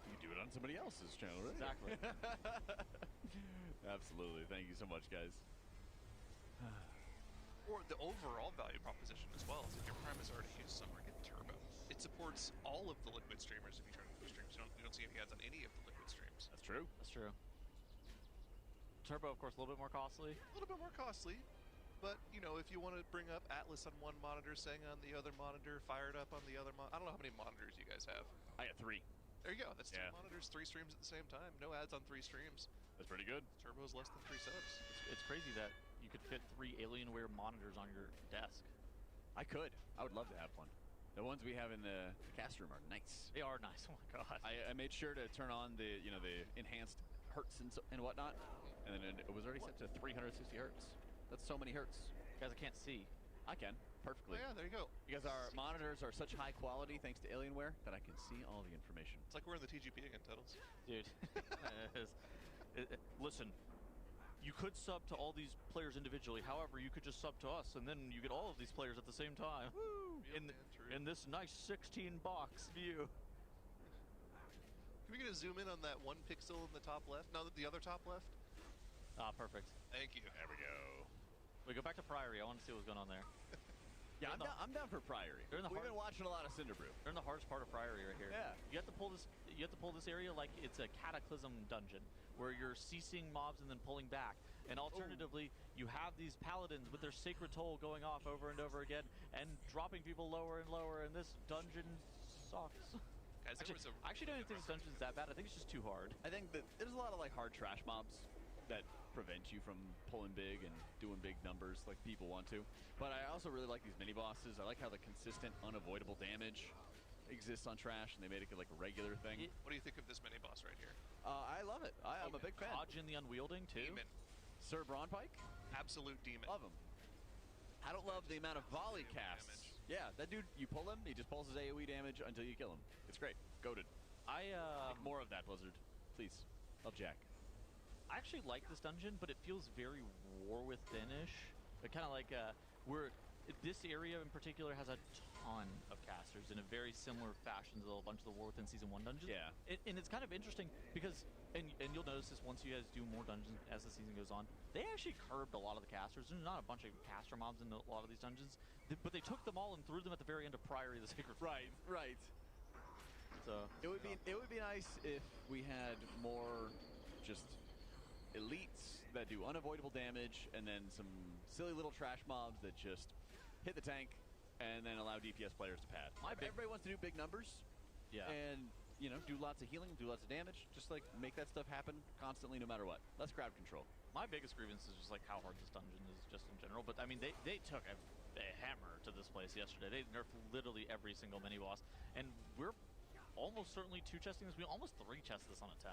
You can do it on somebody else's channel, right? Exactly. Absolutely. Thank you so much, guys. Or the overall value proposition as well is if your Prime is already used somewhere, get Turbo. It supports all of the Liquid streamers if you turn on the streams. You don't see any ads on any of the Liquid streams. That's true. That's true. Turbo, of course, a little bit more costly. A little bit more costly, but if you want to bring up Atlas on one monitor, Sang on the other monitor, Fired Up on the other I don't know how many monitors you guys have. I got 3. There you go. That's 2 monitors, 3 streams at the same time. No ads on 3 streams. That's pretty good. Turbo's less than 3 subs. It's crazy that you could fit 3 Alienware monitors on your desk. I could. I would love to have one. The ones we have in the cast room are nice. They are nice. Oh my god. I made sure to turn on the the enhanced hertz and whatnot, and then it was already set to 360 hertz. That's so many hertz. Guys, I can't see. I can perfectly. Oh yeah, there you go. Because our monitors are such high quality thanks to Alienware that I can see all the information. It's like we're in the TGP again, Tuttles. Dude. Listen. You could sub to all these players individually. However, you could just sub to us, and then you get all of these players at the same time. Woo! In this nice 16-box view. Can we get a zoom in on that 1 pixel in the top left? No, the other top left. Ah, perfect. Thank you. There we go. We go back to Priory. I want to see what's going on there. Yeah, I'm down for Priory. We've been watching a lot of Cinderbrew. They're in the hardest part of Priory right here. Yeah. You have to pull this. You have to pull this area like it's a Cataclysm dungeon, where you're ceasing mobs and then pulling back. And alternatively, you have these paladins with their sacred toll going off over and over again and dropping people lower and lower. And this dungeon sucks. Guys, I actually don't think this dungeon's that bad. I think it's just too hard. I think that there's a lot of like hard trash mobs that prevent you from pulling big and doing big numbers like people want to. But I also really like these mini bosses. I like how the consistent, unavoidable damage exists on trash, and they made it like a regular thing. What do you think of this mini boss right here? I love it. I'm a big fan. Hodgin the Unwielding too. Demon. Sir Braunpike? Absolute demon. Love him. I don't love the amount of volley casts. Damage. Yeah, that dude, you pull him, he just pulls his AoE damage until you kill him. It's great. Goated. Make more of that, Blizzard. Please. Love Jack. I actually like this dungeon, but it feels very War Within-ish. Kind of like this area in particular has a ton of casters in a very similar fashion to a bunch of the War Within Season 1 dungeons. Yeah. And it's kind of interesting because, and you'll notice this once you guys do more dungeons as the season goes on, they actually curbed a lot of the casters. There's not a bunch of caster mobs in a lot of these dungeons, but they took them all and threw them at the very end of Priory of the Sacred Flame. Right. So it would be nice if we had more just elites that do unavoidable damage, and then some silly little trash mobs that just hit the tank and then allow DPS players to pad. Everybody wants to do big numbers, and do lots of healing, do lots of damage. Just like make that stuff happen constantly, no matter what. Less crowd control. My biggest grievance is just like how hard this dungeon is, just in general. But I mean, they took a hammer to this place yesterday. They nerfed literally every single mini boss, and we're almost certainly 2-chesting this. We almost 3-chest this on a 10.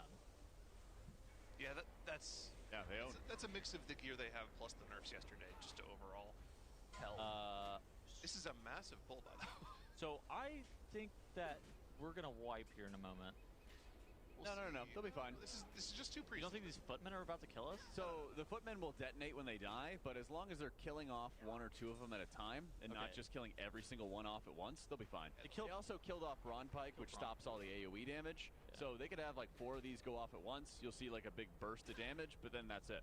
Yeah, that's a mix of the gear they have plus the nerfs yesterday, just to overall hell. This is a massive pull, by the way. So I think that we're gonna wipe here in a moment. We'll No. see. They'll be fine. This is just too You don't think these footmen are about to kill us? So the footmen will detonate when they die, but as long as they're killing off one or two of them at a time and not Okay. just killing every single one off at once, they'll be fine. They also killed off Brawn Pike, which stops all the AoE damage. Yeah. So they could have like 4 of these go off at once. You'll see like a big burst of damage, but then that's it.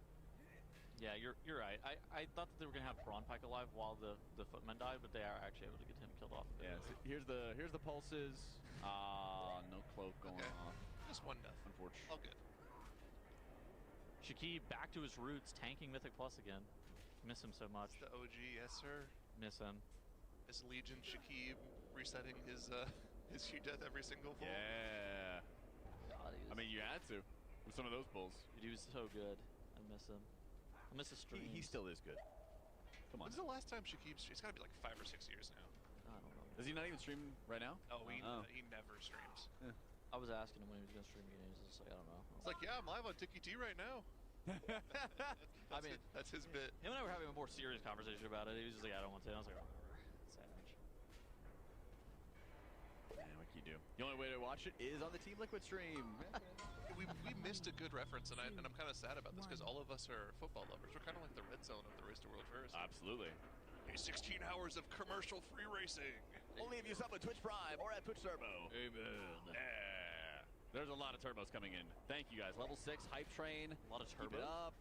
Yeah, you're right. I thought that they were gonna have Brawn Pike alive while the footmen died, but they are actually able to get him killed off. Yeah. So here's the pulses. No cloak going Okay. off. Just 1 death. Unfortunately. All good. Shakib back to his roots, tanking Mythic Plus again. Miss him so much. It's the OG, yes sir. Miss him. Is Legion Shakib resetting his his huge death every single full? Yeah. God, I mean, you had to with some of those pulls. he was so good. I miss him. I miss his streams. He still is good. Come on. When's the last time Shakib streamed? It's gotta be like 5 or 6 years now. I don't know. Does he not even stream right now? Oh, he Oh. never streams. I was asking him when he was gonna stream games. It's like I don't know. It's like, yeah, I'm live on Tiki T right now. I mean, that's his bit. him and I were having a more serious conversation about it. He was just like, I don't want to. I was like, whatever. Savage. Man, what can you do? The only way to watch it is on the Team Liquid stream. We missed a good reference, and I'm kind of sad about this because all of us are football lovers. We're kind of like the red zone of the Race to World First. Absolutely. 16 hours of commercial-free racing. Only if you sub with Twitch Prime or at Twitch Turbo. Amen. Yeah. There's a lot of turbos coming in. Thank you guys. Level 6 hype train. A lot of Keep it turbo. up.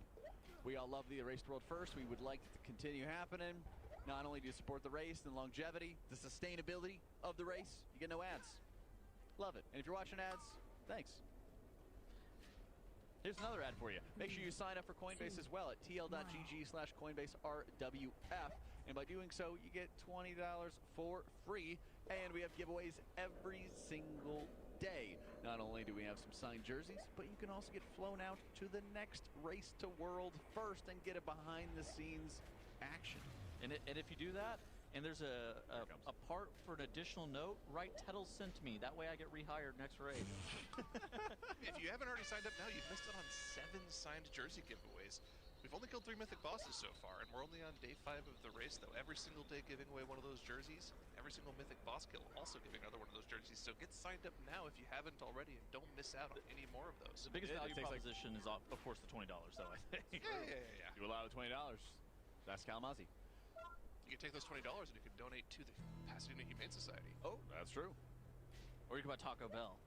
We all love the Race to World First. We would like it to continue happening. Not only do you support the race and longevity, the sustainability of the race, you get no ads. Love it. And if you're watching ads, thanks. Here's another ad for you. Make sure you sign up for Coinbase as well at tl.gg/CoinbaseRWF. And by doing so, you get $20 for free. And we have giveaways every single day. Not only do we have some signed jerseys, but you can also get flown out to the next Race to World First and get a behind-the-scenes action. And if you do that, and there's a part for an additional note, write Tettle sent me. That way I get rehired next raid. If you haven't already signed up now, you've missed out on 7 signed jersey giveaways. We've only killed 3 mythic bosses so far, and we're only on day 5 of the race, though. Every single day giving away one of those jerseys. Every single mythic boss kill also giving another one of those jerseys. So get signed up now if you haven't already, and don't miss out on any more of those. The biggest It value takes, like- proposition is, of course, the $20, though, I think. Yeah. You allow $20. That's Kalamazoo. You can take those $20 and you can donate to the Pasadena Humane Society. Oh, that's true. Or you can buy Taco Bell.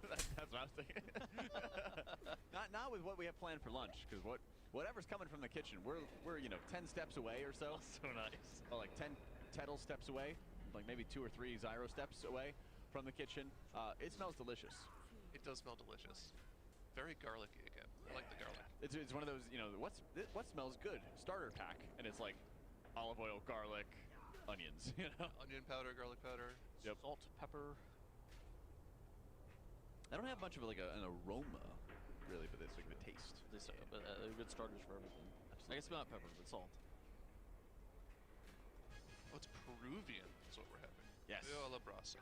That's what I was thinking. not with what we have planned for lunch, because whatever's coming from the kitchen, we're 10 steps away or so. So nice. Oh, like 10 Tettle steps away, like maybe 2 or 3 Zyro steps away from the kitchen. It smells delicious. It does smell delicious. Very garlicky again. I like the garlic. It's one of those, what smells good? Starter pack, and it's like olive oil, garlic, onions. Onion powder, garlic powder. Yep. Salt, pepper. I don't have much of an aroma, really, but it's like the taste. They're good starters for everything. I guess not pepper, but salt. Oh, it's Peruvian is what we're having. Yes. Via la brasa.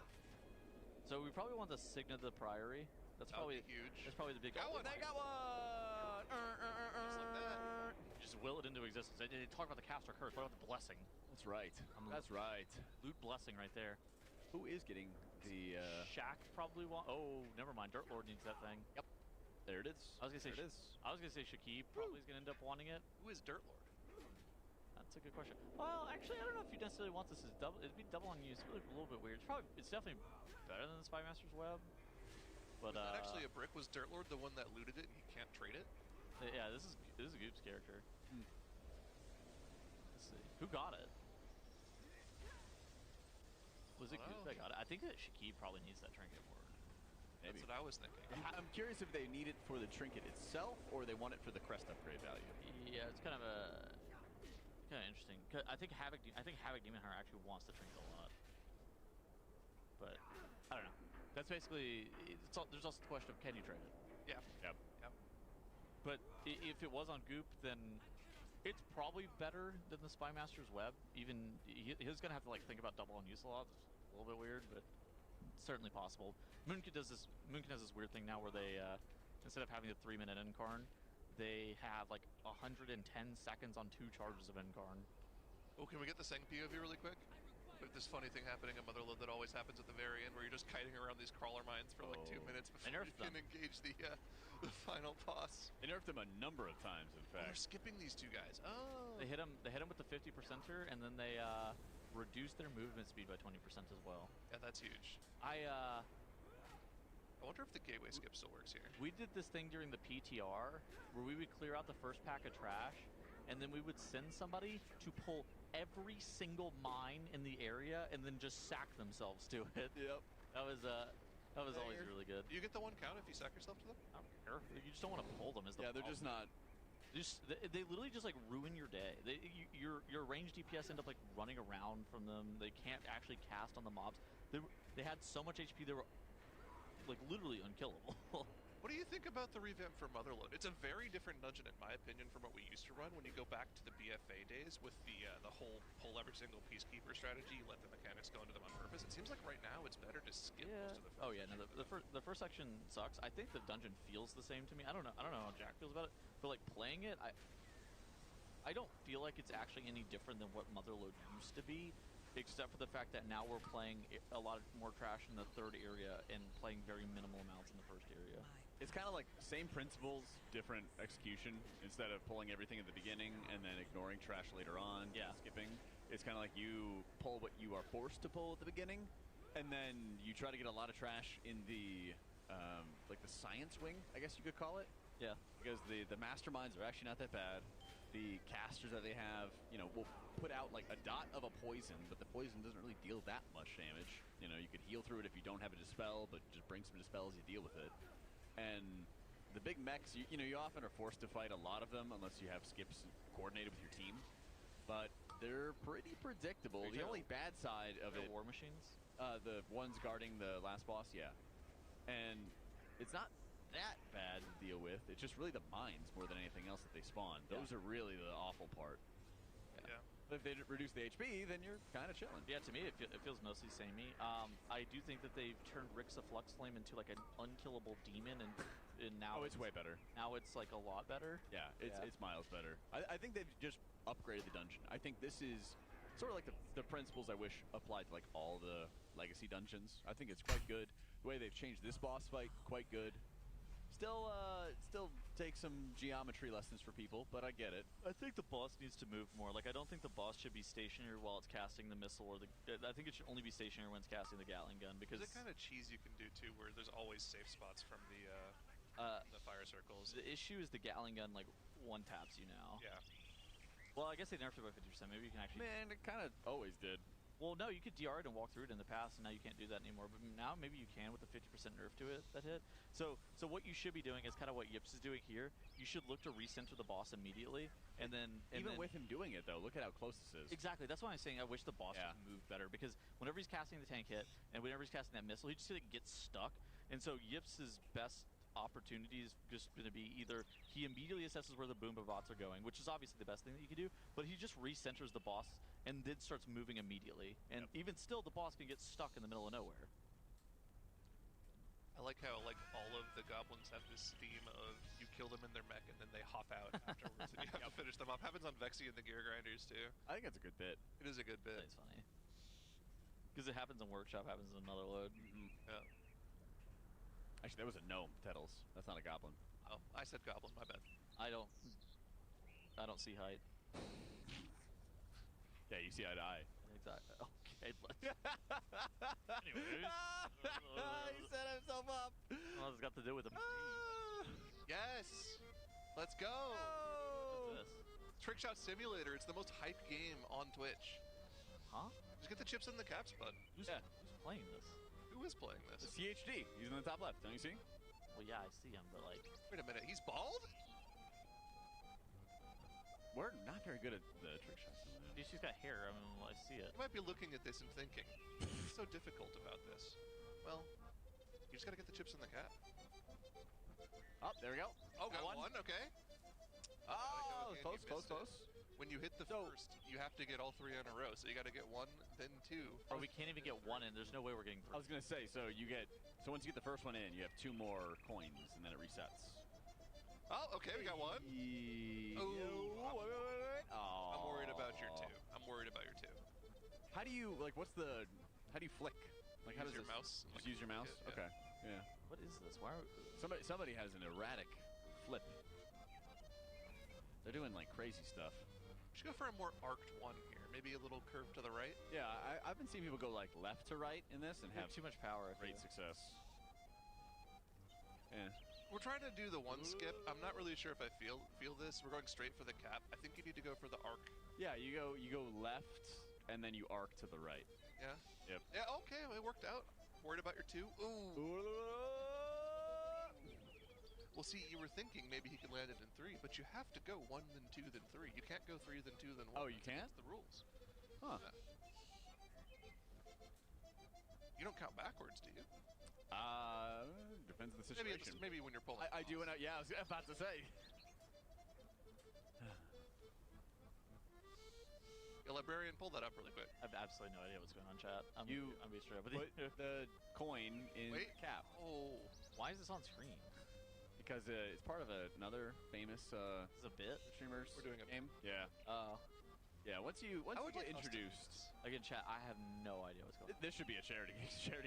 So we probably want the Signa of the Priory. That's That would probably be huge. That's probably the big. Got one. They got one! Just like that. Just will it into existence. They talk about the caster curse. What about the blessing? That's right. That's right. Loot blessing right there. Who is getting the... Shaq probably want. Oh, never mind. Dirt Lord needs that thing. Yep. There it is. I was gonna say. There it is. I was gonna say Shakib probably is gonna end up wanting it. Who is Dirt Lord? That's a good question. Well, actually, I don't know if you necessarily want this as double. It'd be double on use. It's really a little bit weird. It's definitely better than the Spy Master's Web. But Was that actually a brick? Was Dirt Lord the one that looted it and he can't trade it? yeah, this is a Goop's character. Let's see. Who got it? Was it Goop that got it? I think that Shakib probably needs that trinket more. Maybe. That's what I was thinking. I'm curious if they need it for the trinket itself or they want it for the crest upgrade value. Yeah, it's kind of interesting. 'Cause I think Havoc Demon Hunter actually wants the trinket a lot. But I don't know. That's basically. There's also the question of can you trade it? Yeah. Yep. But if it was on Goop, then it's probably better than the Spy Master's Web. Even he's gonna have to like think about double on use a lot. It's a little bit weird, but certainly possible. Moonkin has this weird thing now where they instead of having the 3-minute incarn, they have like 110 seconds on 2 charges of incarn. Oh, can we get the Sang POV really quick? But this funny thing happening in Motherlode that always happens at the very end, where you're just kiting around these crawler mines for like 2 minutes before you can engage the final boss. They nerfed them a number of times, in Oh, they're fact. skipping these two guys. Oh. They hit him with the 50%er, and then they reduced their movement speed by 20% as well. Yeah, that's huge. I wonder if the gateway skip still works here. We did this thing during the PTR where we would clear out the first pack of trash, and then we would send somebody to pull every single mine in the area and then just sack themselves to it. Yep. That was always really good. Do you get the 1 count if you sack yourself to them? I don't care. You just don't want to pull them. Yeah, they're just not. They literally just like ruin your day. Your range DPS end up like running around from them. They can't actually cast on the mobs. They had so much HP they were like literally unkillable. What do you think about the revamp for Motherlode? It's a very different dungeon, in my opinion, from what we used to run. When you go back to the BFA days with the whole pull every single peacekeeper strategy, you let the mechanics go into them on purpose. It seems like right now it's better to skip most of the first. Oh yeah, no, the first section sucks. I think the dungeon feels the same to me. I don't know how Jack feels about it, but like playing it, I don't feel like it's actually any different than what Motherlode used to be, except for the fact that now we're playing a lot more trash in the third area and playing very minimal amounts in the first area. It's kind of like same principles, different execution. Instead of pulling everything at the beginning and then ignoring trash later on, skipping, it's kind of like you pull what you are forced to pull at the beginning, and then you try to get a lot of trash in the like the science wing, I guess you could call it. Yeah. Because the masterminds are actually not that bad. The casters that they have, will put out like a dot of a poison, but the poison doesn't really deal that much damage. You could heal through it if you don't have a dispel, but just bring some dispel as you deal with it. And the big mechs, you often are forced to fight a lot of them unless you have skips coordinated with your team. But they're pretty predictable. The only bad side of it... War machines? The ones guarding the last boss, yeah. And it's not that bad to deal with. It's just really the mines more than anything else that they spawn. Those are really the awful part. Yeah. But if they reduce the HP, then you're kind of chilling. Yeah, to me, it feels mostly samey. I do think that they've turned Rixa Flux Flame into like an unkillable demon, and now it's way better. Now it's like a lot better. Yeah, it's miles better. I think they've just upgraded the dungeon. I think this is sort of like the principles I wish applied to like all the legacy dungeons. I think it's quite good. The way they've changed this boss fight, quite good. Still take some geometry lessons for people, but I get it. I think the boss needs to move more. Like, I don't think the boss should be stationary while it's casting the missile, or I think it should only be stationary when it's casting the Gatling gun, because... There's a kind of cheese you can do, too, where there's always safe spots from the fire circles. The issue is the Gatling gun, like, one-taps you now. Yeah. Well, I guess they nerfed it by 50%. Maybe you can actually... Man, it kind of always did. Well, no, you could DR it and walk through it in the past, and now you can't do that anymore. But now maybe you can with the 50% nerf to it that hit. So what you should be doing is kind of what Yips is doing here. You should look to recenter the boss immediately, and then... Even with him doing it, though, look at how close this is. Exactly. That's why I'm saying I wish the boss would move better, because whenever he's casting the tank hit, and whenever he's casting that missile, he just gets stuck. And so Yips' best opportunity is just going to be either he immediately assesses where the Boomba bots are going, which is obviously the best thing that you can do, but he just recenters the boss and then starts moving immediately. And even still, the boss can get stuck in the middle of nowhere. I like how all of the goblins have this theme of you kill them in their mech and then they hop out afterwards and you have to finish them off. Happens on Vexy and the Gear Grinders too. I think that's a good bit. It is a good bit. It's funny. Because it happens in Workshop, happens in Motherlode. Yeah. Actually, that was a gnome, Tettles. That's not a goblin. Oh, I said goblin, my bad. I don't see height. Yeah, you see eye to eye. Exactly. Okay, let's... Anyways. He set himself up. Well, it's got to do with him. Yes! Let's go! What's this? Trickshot Simulator. It's the most hyped game on Twitch. Huh? Just get the chips in the cap, Spud. Who's playing this? Who is playing this? The CHD. He's in the top left. Don't you see? Well, yeah, I see him, but like... Wait a minute. He's bald? We're not very good at the trick shots. She's got hair. I mean, I see it. You might be looking at this and thinking, what's so difficult about this? Well, you just gotta get the chips in the cap. Oh, there we go. Oh, got one? Okay. Oh, close. When you hit the first, you have to get all three in a row. So you gotta get one, then two. Or we can't even get one in. There's no way we're getting three. I was gonna say, so once you get the first one in, you have 2 more coins, and then it resets. Oh, okay, we got one. Wait. I'm worried about your 2. I'm worried about your 2. How do you like? What's the? How do you flick? Like how Use does your this- mouse and, Just like, use your flick mouse. it, yeah. Okay. Yeah. What is this? Why are Somebody has an erratic flip. They're doing like crazy stuff. We should go for a more arced one here. Maybe a little curve to the right. Yeah, I've been seeing people go like left to right in this and they have have too much power? I great feel. success. Yeah. We're trying to do the one skip. I'm not really sure if I feel this. We're going straight for the cap. I think you need to go for the arc. Yeah, you go left and then you arc to the right. Yeah. Yep. Yeah. Okay, it worked out. Worried about your 2? Ooh. Well, see, you were thinking maybe he could land it in 3, but you have to go 1, then 2, then 3. You can't go 3, then 2, then 1. Oh, you can't? That's the rules. Huh. Yeah. You don't count backwards, do you? Depends on the situation. Maybe when you're pulling. I do, and yeah, I was about to say. Yeah, librarian, pull that up really quick. I have absolutely no idea what's going on, chat. I'm You being straight up with Put you. the coin in Wait. the cap Oh. Why is this on screen? because it's part of another famous Is this a bit? streamers. We're doing a game. Yeah. Oh. Yeah. Once you How would get you custom introduced, this? Again, chat. I have no idea what's going on. this should be a charity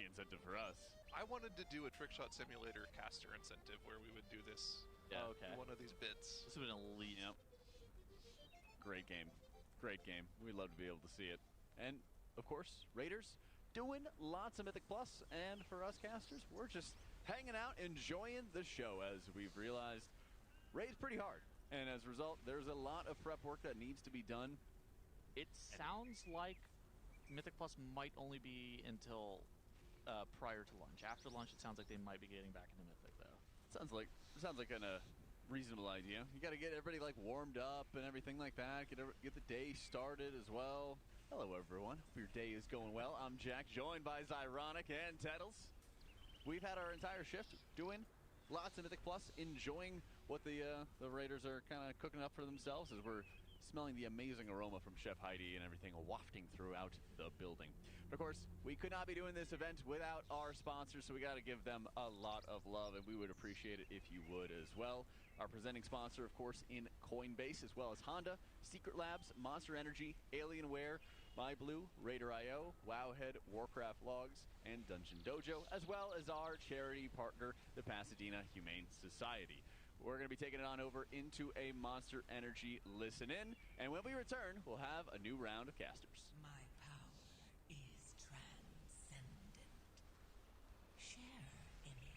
incentive for us. I wanted to do a trick shot simulator caster incentive where we would do this. Yeah. Oh, okay. One of these bits. This would have been elite. Yep. Great game. Great game. We'd love to be able to see it. And, of course, Raiders doing lots of Mythic Plus. And for us casters, we're just hanging out, enjoying the show as we've realized Raid's pretty hard. And as a result, there's a lot of prep work that needs to be done. It sounds like Mythic Plus might only be until prior to lunch. After lunch, it sounds like they might be getting back into Mythic, though. Sounds like a reasonable idea. You got to get everybody like warmed up and everything like that. Get the day started as well. Hello, everyone. Hope your day is going well. I'm Jack, joined by Zyronic and Tettles. We've had our entire shift doing lots of Mythic Plus, enjoying what the Raiders are kind of cooking up for themselves as we're smelling the amazing aroma from Chef Heidi and everything wafting throughout the building. Of course, we could not be doing this event without our sponsors, so we got to give them a lot of love, and we would appreciate it if you would as well. Our presenting sponsor, of course, in Coinbase, as well as Honda, Secret Labs, Monster Energy, Alienware, MyBlue, Raider.io, Wowhead, Warcraft Logs, and Dungeon Dojo, as well as our charity partner, the Pasadena Humane Society. We're going to be taking it on over into a Monster Energy listen-in, and when we return, we'll have a new round of casters. My power is transcendent. Share in it.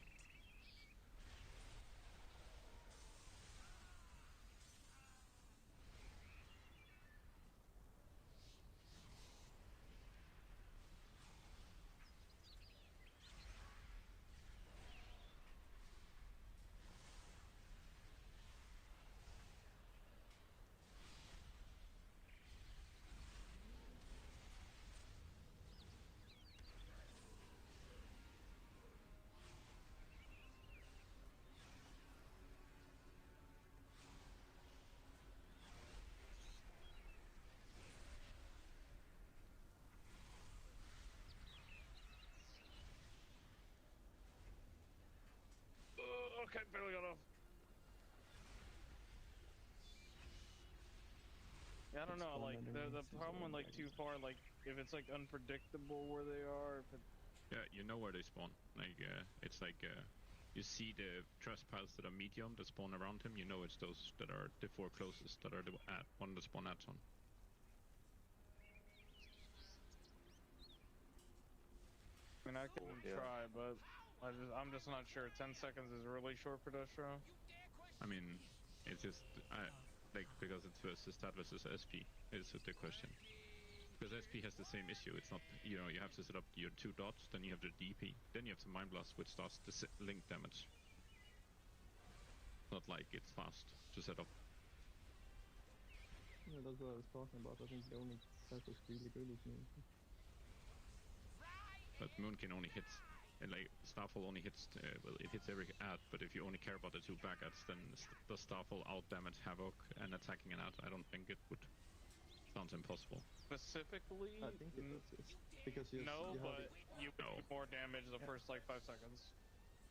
Okay, barely got off. Yeah, I don't know, like, the problem with, like, too far, like, if it's, like, unpredictable where they are, if it... Yeah, you know where they spawn. Like, it's like, you see the trust piles that are medium that spawn around him, you know it's those that are the 4 closest that are the one that spawn ads on. I mean, I can try, but I'm just not sure. 10 seconds is really short for Destro. I mean, it's just, like, because it's versus stat versus SP, is the question. Because SP has the same issue, it's not, you know, you have to set up your 2 dots, then you have the DP, then you have the Mind Blast, which starts the link damage. Not like it's fast to set up. Yeah, that's what I was talking about. I think the only set was really good is Moon. But Moonkin only hits, and like Starfall only hits, well, it hits every ad, but if you only care about the 2 back ads, then does Starfall out damage Havoc and attacking an ad? I don't think it would. Sounds impossible. Specifically? I think it does, yes. Because you No, you but you No. do more damage the first, like, 5 seconds.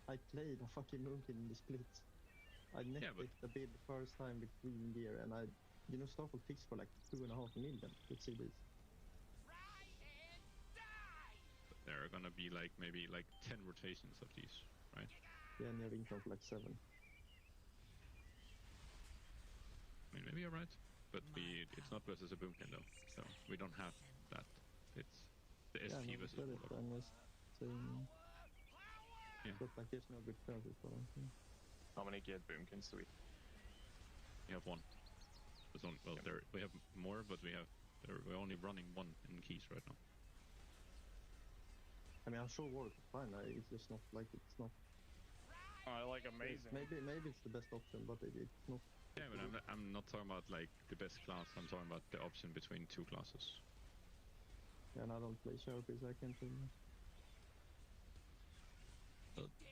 I played a fucking Moonkin in the split. I Yeah, but- netpicked a bid first time with green gear, and Starfall fixed for like 2.5 million with CDs. there are gonna be like maybe like 10 rotations of these, right? Yeah, and you have income for like 7. I mean, maybe you're right, but it's not versus a boomkin though, so we don't have that. It's the Yeah, SP no, versus but Warlock. I'm just saying. Yeah. But like, there's no good classes for them. How many geared boomkins do we? We have one. Well, we have more, but we're only running one in keys right now. I mean, I'm sure Warlock is fine. It's just not like it's not. I like amazing. Maybe it's the best option, but it's not. Yeah, but I'm not talking about like the best class. I'm talking about the option between two classes. Yeah, and I don't play Sharpies. I can't tell you.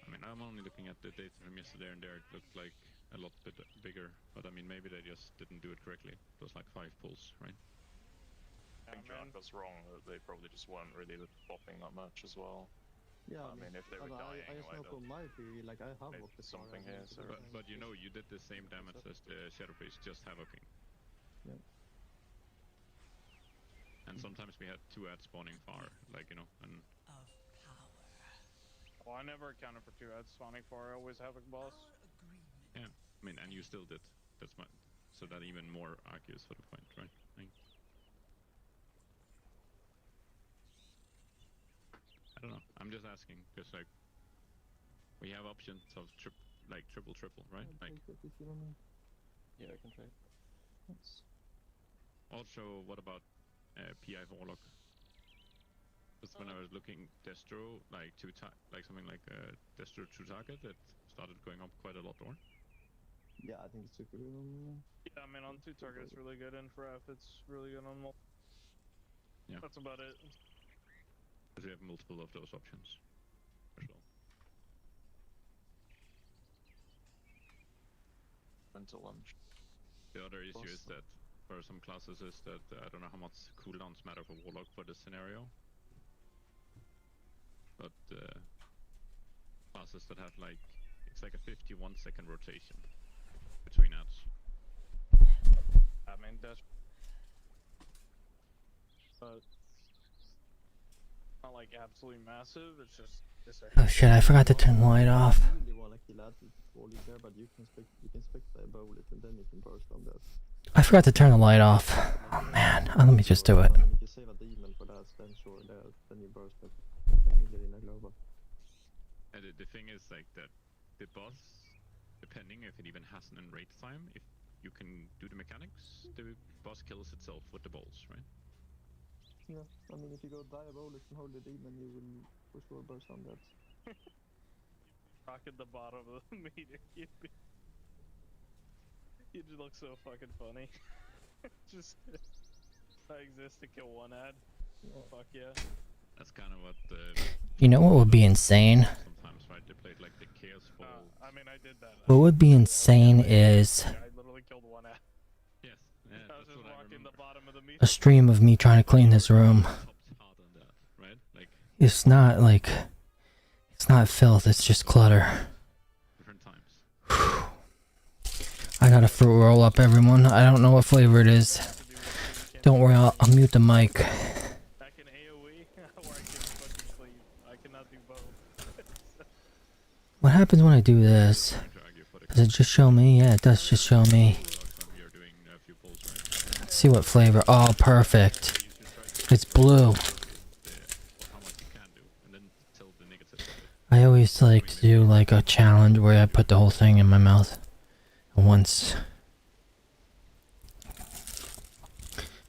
I mean, I'm only looking at the data from yesterday, and there it looked like a lot bigger. But I mean, maybe they just didn't do it correctly. It was like 5 pulls, right? I think Jack was wrong. They probably just weren't really bopping that much as well. Yeah, I mean, if they were dying, I just know from my theory, like I have what the something here. So but you know, you did the same damage as the Shadow Priest, just havoking. Yeah. And sometimes we had 2 ads spawning far, like, you know, and Well, I never accounted for 2 ads spawning far. I always havoc boss. yeah, I mean, and you still did. That's my, so that even more argues for the point, right? Like, I don't know. I'm just asking because like we have options of triple, right? Like, yeah, I can trade. also, what about PI Warlock? Because when I was looking Destro, like something like Destro 2 target, that started going up quite a lot more. Yeah, I think it's super good on. Yeah, I mean on 2 targets really good, and for F it's really good on multiple. Yeah. That's about it. Because we have multiple of those options as well. Until lunch. The other issue is that for some classes is that I don't know how much cooldowns matter for Warlock for this scenario. But classes that have like, it's like a 51-second rotation between ads. I mean that's not like absolutely massive. It's just Oh shit, I forgot to turn the light off. You really wanna kill ads with Warlock there, but you can spec the bullet and then you can burst on that. I forgot to turn the light off. Oh man, let me just do it. And if you save a demon for that, then sure, then you burst it. And you get in a global. And the thing is like that the boss, depending if it even has an enrage time, if you can do the mechanics, the boss kills itself with the balls, right? Yeah, I mean if you go Diabolus and hold the demon, you will for sure burst on that. rocket the bottom of the meter. You just look so fucking funny. Just I exist to kill 1 ad. Yeah. Fuck yeah. That's kind of what You know what would be insane? sometimes, right? They played like the chaos ball. I mean I did that. What would be insane is I literally killed 1 ad. Yes, yeah, I was that's just what I rocking remember. the bottom of the meter. a stream of me trying to clean this room. Topped hard on that, right? Like It's not like, it's not filth, it's just clutter. different times. I got a fruit roll up, everyone. I don't know what flavor it is. Don't worry, I'll mute the mic. I can AoE or I can fucking sleep. I cannot do both. What happens when I do this? Trying to argue for the Does it just show me? Yeah, it does just show me. when we are doing a few pulls, right? Let's see what flavor. Oh, perfect. It's blue. How much you can do, and then tell the negatives of it. I always like to do like a challenge where I put the whole thing in my mouth at once.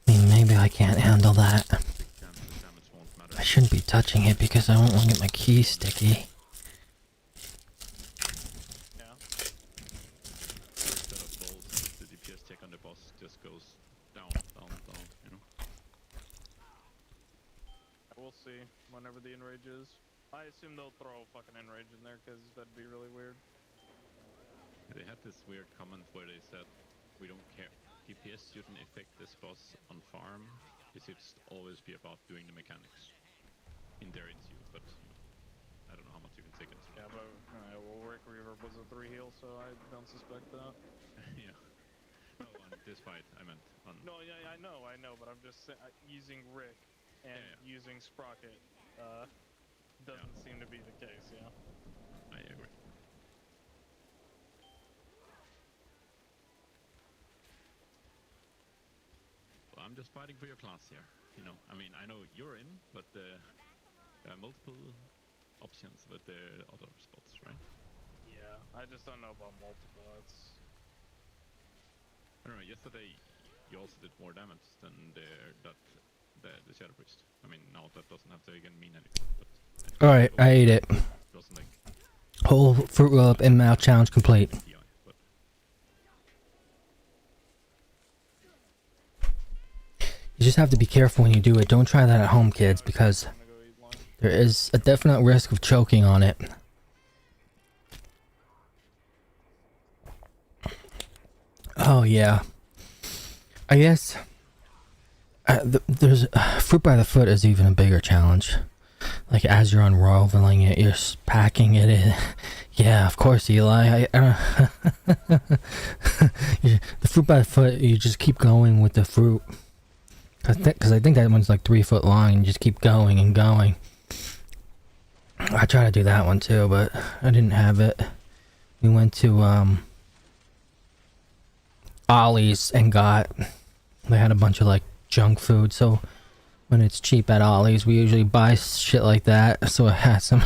I mean, maybe I can't handle that. Damage won't matter. I shouldn't be touching it because I won't want to get my key sticky. Yeah. Instead of balls, the DPS check on the boss just goes down, you know? We'll see whenever the enrage is. I assume they'll throw a fucking enrage in there because that'd be really weird. They had this weird comment where they said, we don't care. DPS shouldn't affect this boss on farm. It should always be about doing the mechanics. In their issue, but you know, I don't know how much you can take into Yeah, but well, Rick Reaver was a 3 heal, so I don't suspect that. yeah. No, on this fight, I meant on. No, yeah, I know, but I'm just using Rick and using Sprocket. be the case, yeah. I agree. Well, I'm just fighting for your class here. You know, I mean, I know you're in, but there are multiple options with the other spots, right? Yeah, I just don't know about multiple. It's I don't know. Yesterday, you also did more damage than the Shadow Priest. I mean, now that doesn't have to again mean anything. But Alright, I ate it. it wasn't like Whole fruit roll up and mouth challenge complete. TI, but You just have to be careful when you do it. Don't try that at home, kids, because time to go eat lunch. there is a definite risk of choking on it. Oh yeah. I guess there's fruit by the foot is even a bigger challenge. Like as you're unraveling it, you're packing it in. Yeah, of course, Eli. The fruit by the foot, you just keep going with the fruit. Because I think that one's like 3 foot long, and you just keep going and going. I tried to do that one too, but I didn't have it. We went to Ollie's and they had a bunch of like junk food, so when it's cheap at Ollie's, we usually buy shit like that. So I had some.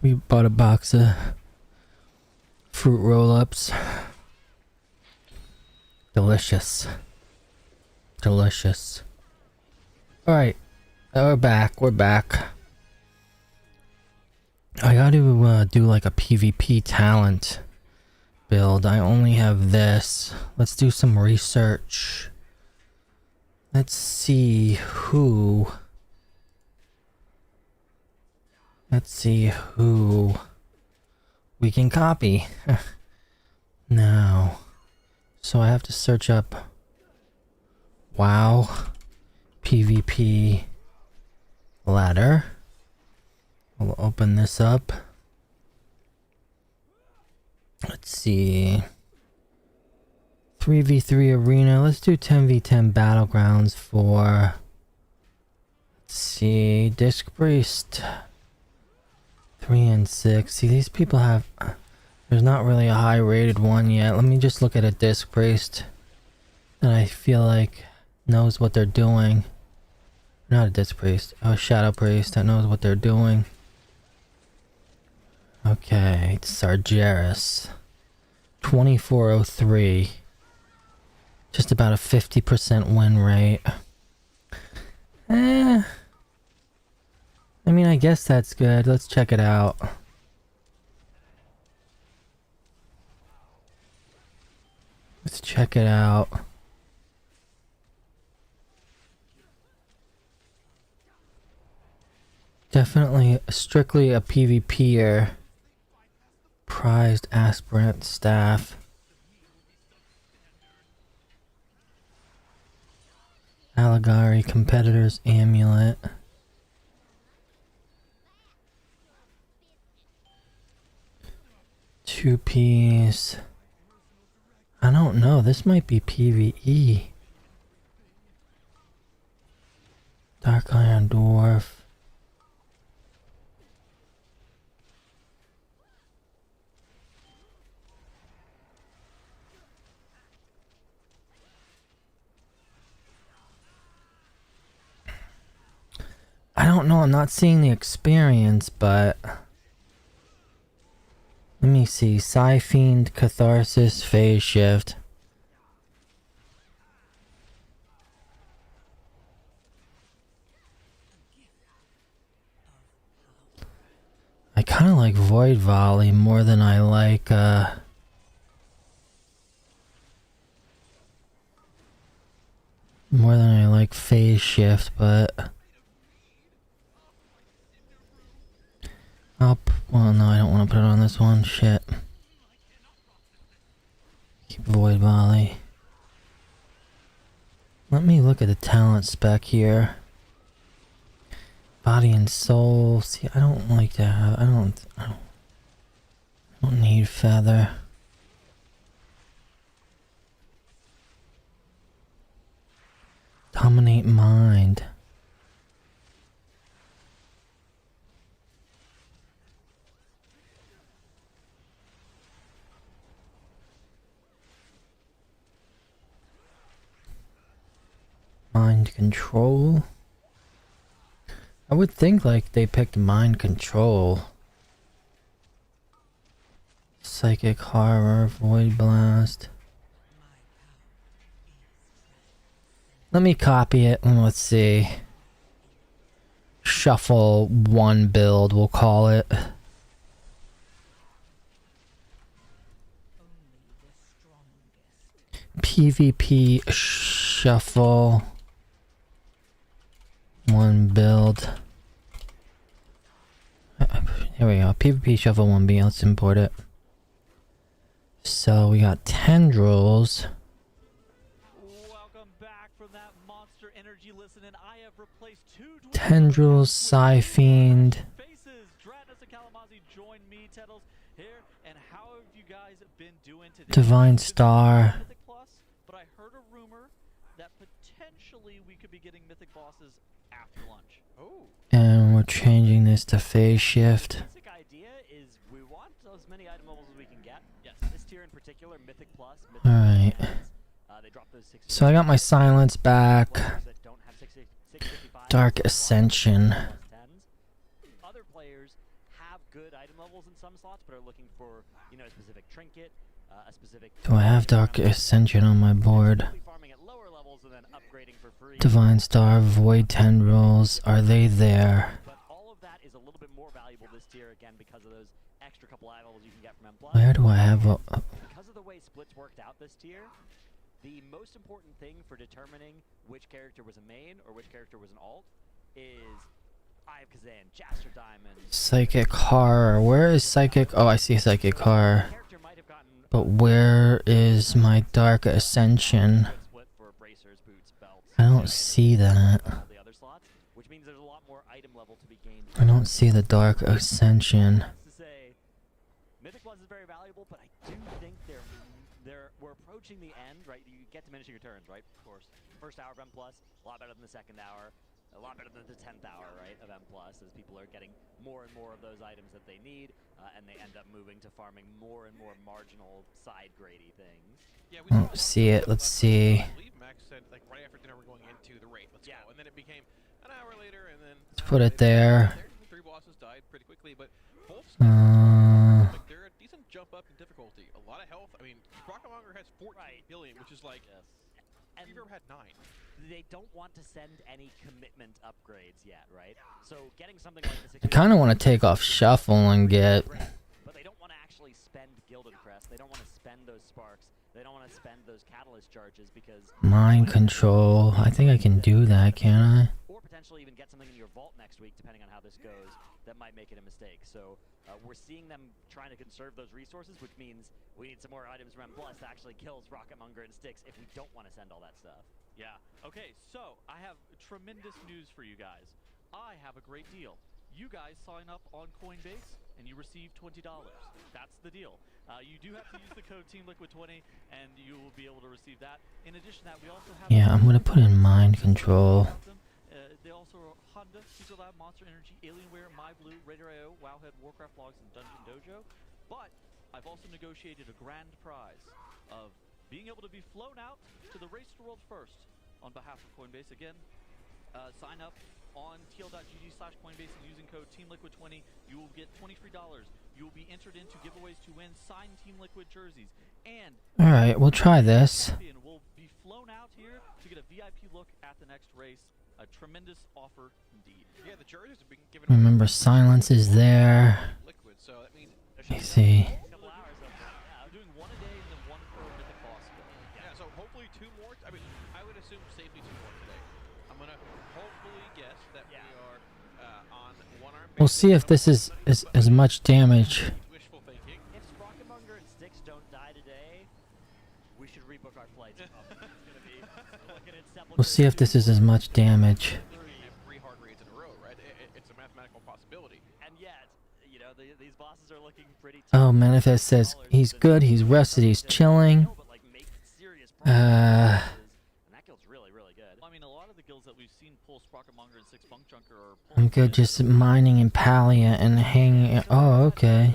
We bought a box of fruit roll-ups. Delicious. Delicious. Alright. We're back. We're back. I gotta do like a PvP talent build. I only have this. Let's do some research. Let's see who. Let's see who we can copy. Now. So I have to search up WoW PvP ladder. We'll open this up. Let's see. 3v3 arena. Let's do 10v10 battlegrounds for. Let's see. Disc Priest. 3 and 6. See, these people have. There's not really a high rated one yet. Let me just look at a Disc Priest that I feel like knows what they're doing. Not a Disc Priest. Oh, a Shadow Priest that knows what they're doing. Okay, it's Sargeras. 2403. Just about a 50% win rate. I mean, I guess that's good. Let's check it out. Let's check it out. Definitely strictly a PvPer. Prized aspirant staff. Allegari competitor's amulet. Two P's. I don't know. This might be PvE. Dark Iron Dwarf. I don't know. I'm not seeing the experience, but let me see. Psyfiend, Catharsis, Phase Shift. I kind of like Void Volley more than I like Phase Shift, but well, no, I don't want to put it on this one. Shit. Keep Void Volley. Let me look at the talent spec here. Body and soul. See, I don't like to have. I don't need feather. Dominate mind. Mind control. I would think like they picked mind control. Psychic horror, void blast. Let me copy it and let's see. Shuffle one build, we'll call it. PvP shuffle one build. Here we go. PvP shuffle 1B. Let's import it. So we got tendrils. Welcome back from that monster energy listen, and I have replaced two Tendrils, Psyfiend. faces. Dratnus and Kalamazzi join me, Tettles, here. And how have you guys been doing today? Divine Star. Mythic Plus, but I heard a rumor that potentially we could be getting Mythic bosses after lunch. Oh. And we're changing this to phase shift. Basic idea is we want as many item levels as we can get. Yes, this tier in particular, Mythic Plus. Mythic Alright. They drop those 60 So I got my silence back. that don't have 655. Dark Ascension. Other players have good item levels in some slots, but are looking for, you know, a specific trinket, a specific. Do I have Dark Ascension on my board? Farming at lower levels and then upgrading for free. Divine Star, Void Tendrils. Are they there? But all of that is a little bit more valuable this tier again because of those extra couple item levels you can get from M+. Where do I have a... Because of the way splits worked out this tier, the most important thing for determining which character was a main or which character was an alt is Eye of Kazan, Jaster Diamond. Psychic Horror. Where is Psychic... Oh, I see Psychic Horror. But where is my Dark Ascension? I don't see that. Which means there's a lot more item level to be gained. I don't see the Dark Ascension. Mythic Plus is very valuable, but I do think we're approaching the end, right? You get diminishing returns, right? Of course. First hour of M+, a lot better than the second hour, a lot better than the 10th hour, right, of M+, as people are getting more and more of those items that they need, and they end up moving to farming more and more marginal side grady things. Yeah, we I don't see it. Let's see. I believe Max said, like, right after dinner we're going into the raid. Let's go. And then it became an hour later, and then... Let's put it there. Three bosses died pretty quickly, but both like, they're a decent jump up in difficulty. A lot of health. I mean, Crockemonger has 14 billion, which is like... Yes. And Fever had 9. They don't want to send any commitment upgrades yet, right? So getting something like this... I kind of want to take off Shuffle and get... But they don't want to actually spend Gilded Crest. They don't want to spend those sparks. They don't want to spend those catalyst charges because... Mind control. I think I can do that, can I? Or potentially even get something in your vault next week, depending on how this goes, that might make it a mistake. So we're seeing them trying to conserve those resources, which means we need some more items from M+ that actually kills Rocketmonger and Styx if we don't want to send all that stuff. Yeah. Okay, so I have tremendous news for you guys. I have a great deal. You guys sign up on Coinbase and you receive $20. That's the deal. You do have to use the code TeamLiquid20 and you will be able to receive that. In addition to that, we also have... Yeah, I'm going to put in mind control. They also are Honda, Caesar Lab, Monster Energy, Alienware, MyBlue, Raider.io, Wowhead, Warcraft Logs, and Dungeon Dojo. But I've also negotiated a grand prize of being able to be flown out to the Race to the World first on behalf of Coinbase. Again, sign up on tl.gg/Coinbase and using code TeamLiquid20. You will get $23. You will be entered into giveaways to win signed Team Liquid jerseys. And Alright, we'll try this. we'll be flown out here to get a VIP look at the next race. A tremendous offer indeed. Yeah, the jerseys have been given. Remember, silence is there. Liquid, so that means. Let me see. I'm doing one a day and then one per Mythic boss. Yeah, so hopefully 2 more. I mean, I would assume safely 2 more today. I'm gonna hopefully guess that we are on 1 arm. We'll see if this is as much damage. Wishful thinking. If Rocketmonger and Styx don't die today, we should rebook our flights. We'll see if this is as much damage. 3 hard raids in a row, right? It's a mathematical possibility. And yet, you know, these bosses are looking pretty. Oh, Manifest says he's good, he's rested, he's chilling. And that guild's really, really good. I mean, a lot of the guilds that we've seen pull Sprocketmonger and 6 Bunk Junker are I'm good just mining in Palia and hanging. Oh, okay.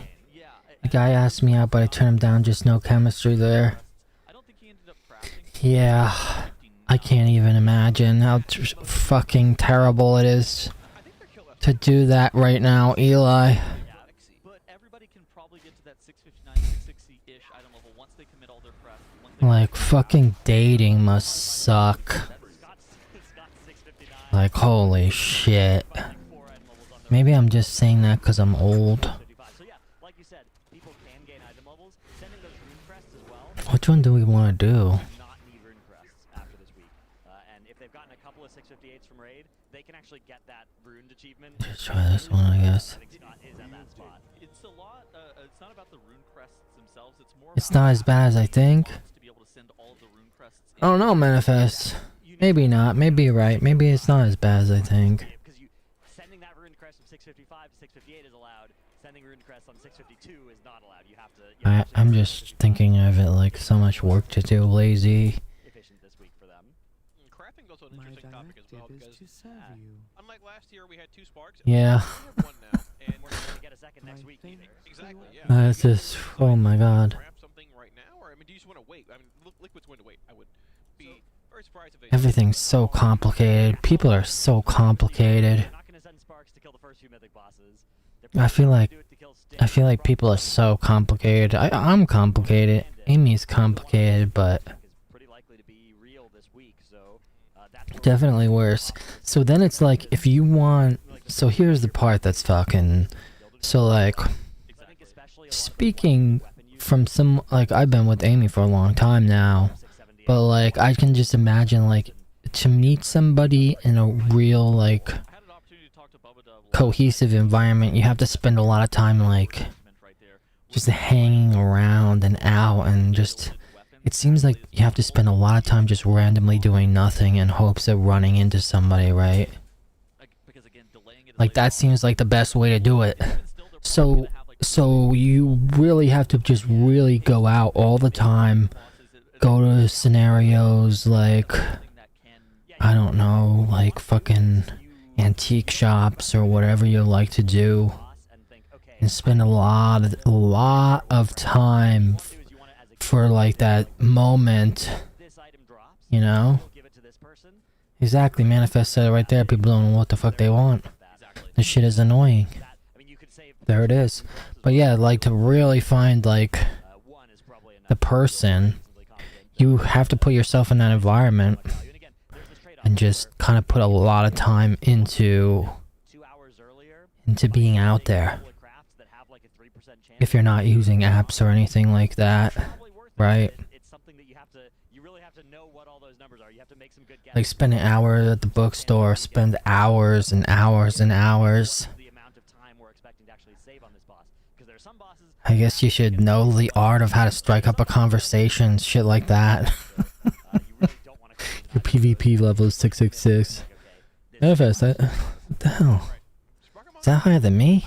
The guy asked me out, but I turned him down, just no chemistry there. I don't think he ended up crafting. Yeah. I can't even imagine how fucking terrible it is to do that right now, Eli. But everybody can probably get to that 659, 660-ish item level once they commit all their crests. Like, fucking dating must suck. Like, holy shit. Maybe I'm just saying that because I'm old. So yeah, like you said, people can gain item levels. Sending those rune crests as well. Which one do we want to do? Not need rune crests after this week. And if they've gotten a couple of 658s from raid, they can actually get that ruined achievement. Just try this one, I guess. I think Scott is at that spot. It's a lot. It's not about the rune crests themselves. It's more. It's not as bad as I think. To be able to send all of the rune crests I don't know, Manifest. Maybe not. Maybe you're right. Maybe it's not as bad as I think. Because sending that rune crest from 655 to 658 is allowed. Sending rune crest on 652 is not allowed. You have to. I'm just thinking of it like so much work to do, lazy. Efficient this week for them. Crafting's also an My interesting topic as well directive is because to serve you. unlike last year, we had 2 sparks. Yeah. We have 1 now, and We're going to get a second next week. exactly. Yeah. It's just, oh my god. Craft something right now, or I mean, do you just want to wait? I mean, Liquid's going to wait. I would be very surprised if they. Everything's so complicated. People are so complicated. Not going to send sparks to kill the first few mythic bosses. I feel like people are so complicated. I'm complicated. Amy's complicated, but pretty likely to be real this week, so that's definitely worse. So then it's like if you want. So here's the part that's fucking. So like, speaking from some like I've been with Amy for a long time now, but like I can just imagine like to meet somebody in a real like cohesive environment, you have to spend a lot of time like just hanging around and out and just it seems like you have to spend a lot of time just randomly doing nothing in hopes of running into somebody, right? Like that seems like the best way to do it. So you really have to just really go out all the time, go to scenarios like I don't know, like fucking antique shops or whatever you like to do, and spend a lot of time for like that moment, you know? Exactly, Manifest said it right there. People don't know what the fuck they want. This shit is annoying. There it is. But yeah, like to really find like the person, you have to put yourself in that environment and just kind of put a lot of time into being out there. If you're not using apps or anything like that, right? Like spend an hour at the bookstore, spend hours and hours and hours. I guess you should know the art of how to strike up a conversation, shit like that. Your PvP level is 666. Manifest, what the hell? Is that higher than me?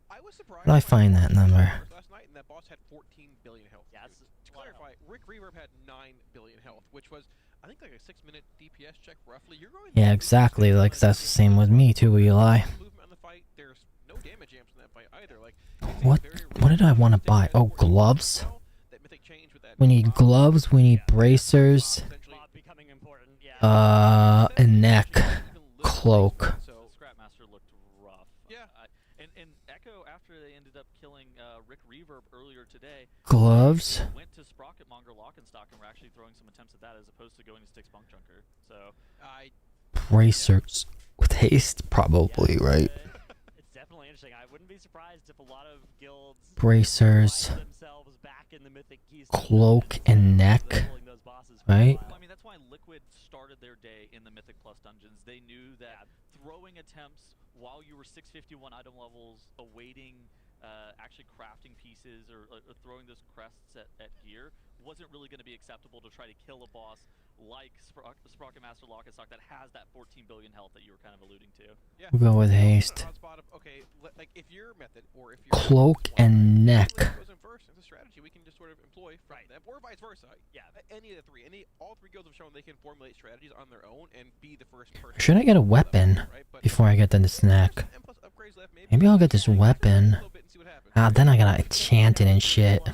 How do I find that number? Last night, and that boss had 14 billion health. To clarify, Rick Reverb had 9 billion health, which was, I think, like a 6-minute DPS check roughly. You're going. Yeah, exactly. Like that's the same with me too, Eli. There's no damage amps in that fight either. Like, what did I want to buy? Oh, gloves. We need gloves. We need bracers. And neck cloak. Scrapmaster looked rough. Yeah, and Echo after they ended up killing Rick Reverb earlier today. Gloves. Went to Sprocketmonger Lock-and-Stock and we're actually throwing some attempts at that as opposed to going to Styx Bunk Junker. So Bracers with haste, probably right. It's definitely interesting. I wouldn't be surprised if a lot of guilds Bracers, cloak and neck, right? I mean, that's why Liquid started their day in the Mythic Plus dungeons. They knew that throwing attempts while you were 651 item levels, awaiting actually crafting pieces or throwing those crests at gear wasn't really going to be acceptable to try to kill a boss like Sprocket Master Lock-and-Stock that has that 14 billion health that you were kind of alluding to. Yeah. We'll go with haste. Okay, like if your method or if your cloak and neck. Goes in first, it's a strategy we can just sort of employ from them, or vice versa. Yeah, any of the three, all three guilds have shown they can formulate strategies on their own and be the first person. Should I get a weapon before I get the snack? Maybe I'll get this weapon. Ah, then I gotta enchant it and shit.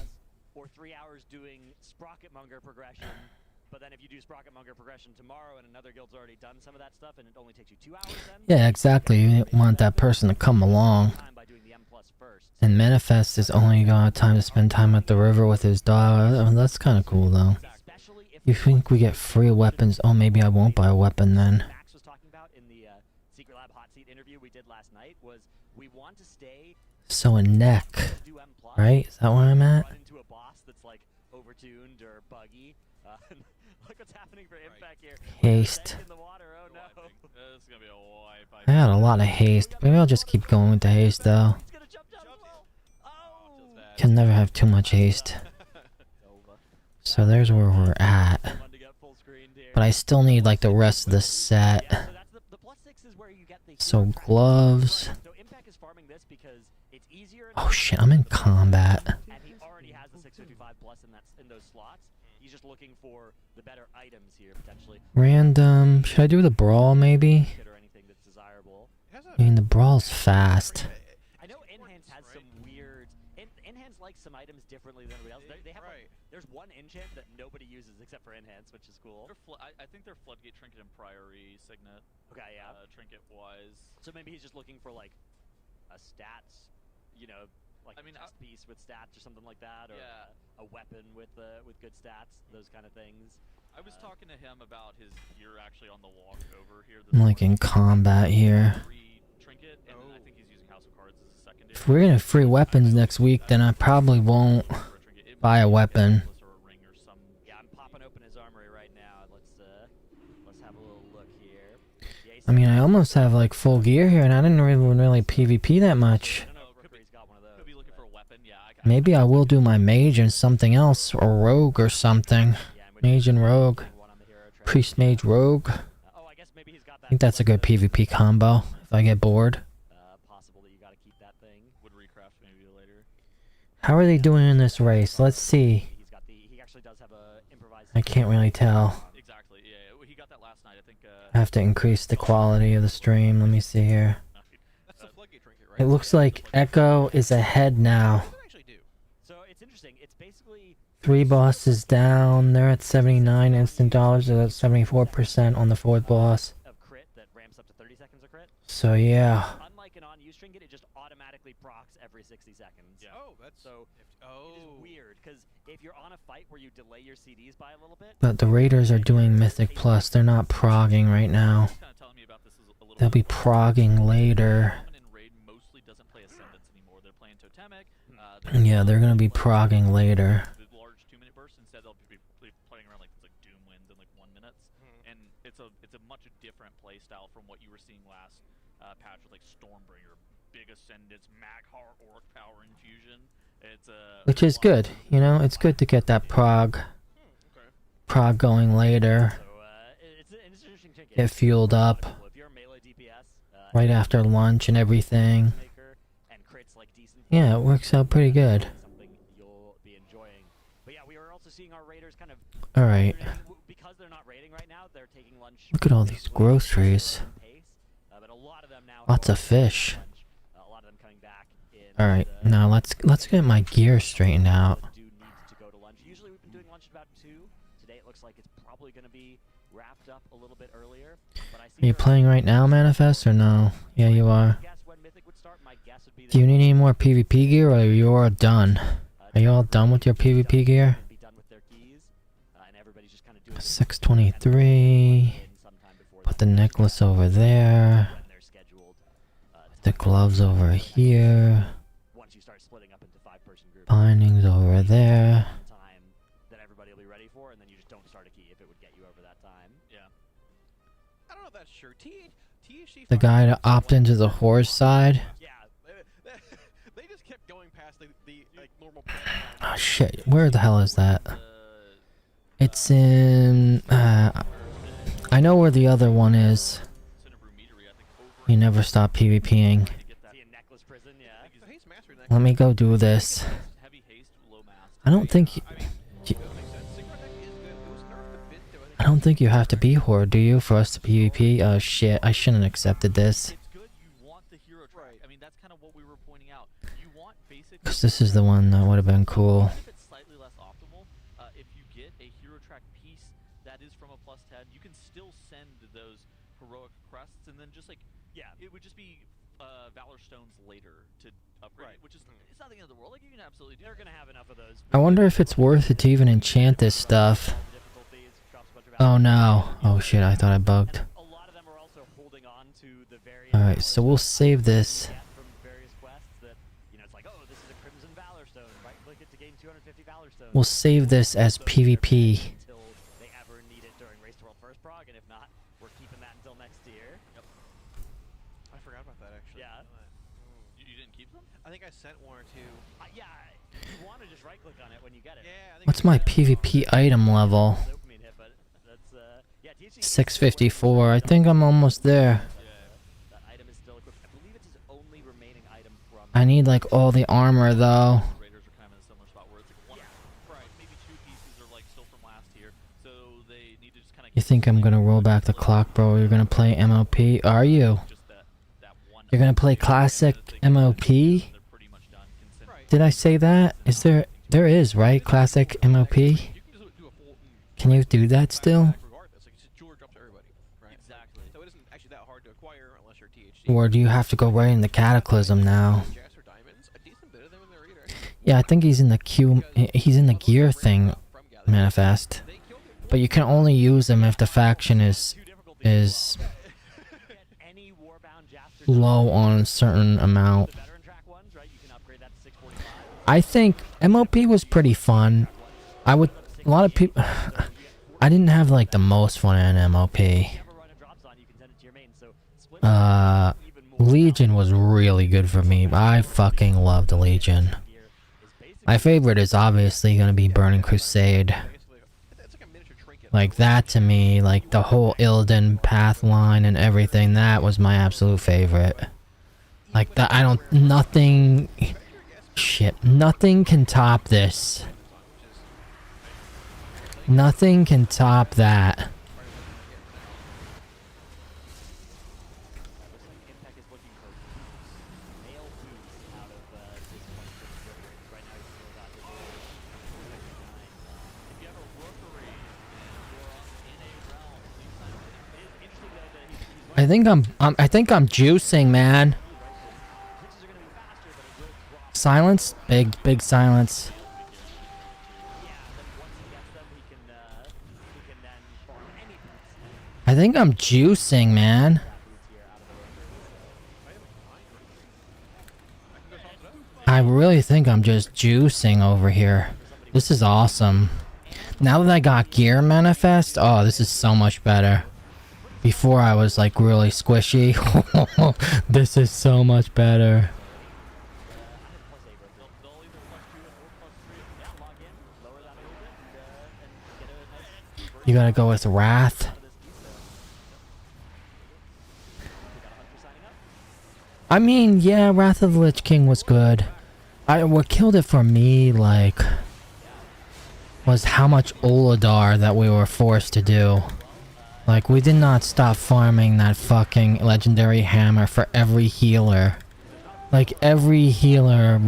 Or 3 hours doing Sprocketmonger progression, but But then if you do Sprocket Monger progression tomorrow and another guild's already done some of that stuff and it only takes you 2 hours then... Yeah, exactly. You want that person to come along. And Manifest is only got time to spend time at the river with his dog. Oh, that's kind of cool, though. You think we get free weapons? Oh, maybe I won't buy a weapon then. Max was talking about in the Secret Lab hot seat interview we did last night was we want to stay... So a neck, right? Is that where I'm at? Run into a boss that's like overtuned or buggy. Look what's happening for Impact here. Haste. In the water. Oh no. This is gonna be a wipe. I got a lot of haste. Maybe I'll just keep going with the haste, though. He's gonna jump down as well. Oh. Can never have too much haste. So there's where we're at. But I still need like the rest of the set. So gloves. Oh shit, I'm in combat. And he already has the 655 plus in those slots. He's just looking for the better items here potentially. Random. Should I do the brawl maybe? I mean the brawl's fast. I know Enhance has some weird... Enhance likes some items differently than everybody else. They have like, there's one enchant that nobody uses except for Enhance, which is cool. I think they're Floodgate Trinket and Priory Signet. Okay, yeah. Trinket-wise. So maybe he's just looking for like a stats, you know, like a chest piece with stats or something like that, or a weapon with good stats, those kind of things. I was talking to him about his gear actually on the walk over here. I'm like in combat here. Trinket, and I think he's using House of Cards as a secondary. If we're gonna have free weapons next week, then I probably won't buy a weapon. Yeah, I'm popping open his armory right now. Let's have a little look here. I mean, I almost have like full gear here, and I didn't really PvP that much. Maybe I will do my mage and something else, or rogue or something. Mage and rogue. Priest, mage, rogue. I think that's a good PvP combo if I get bored. How are they doing in this race? Let's see. I can't really tell. Exactly. Yeah, he got that last night. I think. I have to increase the quality of the stream. Let me see here. It looks like Echo is ahead now. So it's interesting. It's basically 3 bosses down. They're at 79 instant dollars. They're at 74% on the 4th boss. of crit that ramps up to 30 seconds of crit. So yeah. Unlike an on-use trinket, it just automatically procs every 60 seconds. Yeah. Oh, that's so. It is weird because if you're on a fight where you delay your CDs by a little bit. But the Raiders are doing Mythic Plus. They're not progging right now. They'll be progging later. Yeah, they're gonna be progging later. Large 2-minute bursts instead they'll be playing around like Doom wins in like 1 minute, and it's a much different play style from what you were seeing last patch with like Stormbringer, big ascendance, Maghar, Orc power infusion. It's which is good, you know. It's good to get that prog going later. Get fueled up right after lunch and everything. Yeah, it works out pretty good. Alright. Look at all these groceries. Lots of fish. Alright, now let's get my gear straightened out. Usually we've been doing lunch about 2. Today it looks like it's probably going to be wrapped up a little bit earlier. Are you playing right now, Manifest, or no? Yeah, you are. Do you need any more PvP gear, or are you all done? Are you all done with your PvP gear? 623. Put the necklace over there. Put the gloves over here. Bindings over there. The guy to opt into the horse side. They just kept going past the like normal. Oh shit! Where the hell is that? It's in. I know where the other one is. You never stop PvPing. Let me go do this. I don't think you have to be Horde, do you, for us to PvP? Oh shit, I shouldn't have accepted this. Because this is the one that would have been cool. that is from a +10, you can still send those heroic crests, and then just like, yeah, it would just be Valor Stones later to upgrade, which is it's not the end of the world. Like, you can absolutely do. They're gonna have enough of those. I wonder if it's worth it to even enchant this stuff. Oh no. Oh shit, I thought I bugged. A lot of them are also holding on to the various Alright, so we'll save this. from various quests that, you know, it's like, oh, this is a Crimson Valor Stone, right? Click it to gain 250 Valor Stones. We'll save this as PvP. Until they ever need it during Race to World First Prog, and if not, we're keeping that until next year. Yep. I forgot about that actually. Yeah. You didn't keep them? I think I sent one or two. Yeah, you want to just right-click on it when you get it. Yeah. I think What's my PvP item level? Dopamine hit, but that's, yeah, THC 654. I think I'm almost there. that item is still equipped. I believe it's his only remaining item from. I need like all the armor though. Raiders are kind of in a similar spot where it's like right, maybe 2 pieces are like still from last year, so they need to just kind of. You think I'm gonna roll back the clock, bro? You're gonna play MOP? Are you? You're gonna play classic MOP? Did I say that? Is there is, right? Classic MOP? Can you do that still? regardless, like it's jewelry drop to everybody, right? Exactly. So it isn't actually that hard to acquire unless you're THC. Or do you have to go right in the Cataclysm now? Jazz or diamonds, a decent bit of them in the reader. Yeah, I think he's in the he's in the gear thing manifest. But you can only use them if the faction is low on a certain amount. I think MOP was pretty fun. A lot of people I didn't have like the most fun in MOP. Legion was really good for me. I fucking loved Legion. My favorite is obviously gonna be Burning Crusade. Like that to me, like the whole Illidan path line and everything, that was my absolute favorite. Like that, nothing can top this. Nothing can top that. I think I'm juicing, man. Silence? Big silence. I think I'm juicing, man. I really think I'm just juicing over here. This is awesome. Now that I got gear manifest, oh, this is so much better. Before I was like really squishy. This is so much better. You gotta go with Wrath. I mean, yeah, Wrath of the Lich King was good. What killed it for me, like, was how much Oladar that we were forced to do. Like, we did not stop farming that fucking legendary hammer for every healer. Like, every healer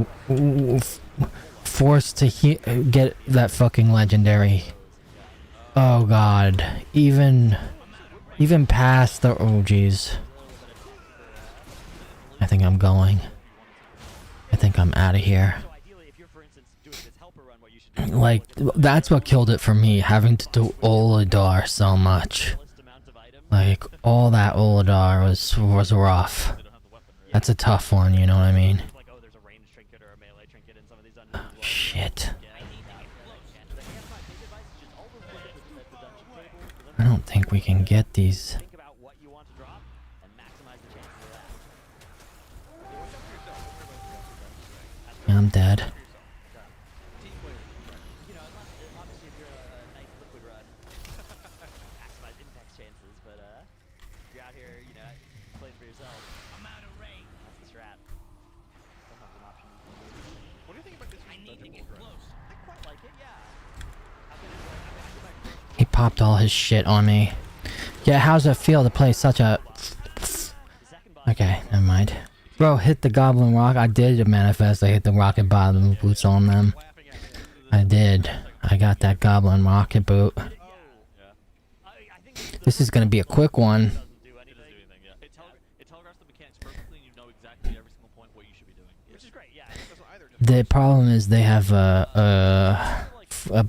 forced to get that fucking legendary. Oh god. Even past the... Oh jeez. I think I'm going. I think I'm out of here. Like, that's what killed it for me, having to do Oladar so much. Like, all that Oladar was rough. That's a tough one, you know what I mean? Oh, shit. I don't think we can get these. Yeah, I'm dead. He popped all his shit on me. Yeah, how's it feel to play such a... Okay, never mind. Bro, hit the Goblin Rock. I did manifest. I hit the rocket bottom boots on them. I did. I got that Goblin Rocket boot. This is gonna be a quick one. doesn't do anything. Yeah. It telegraphs the mechanics perfectly, and you know exactly every single point what you should be doing. Which is great, yeah. The problem is they have a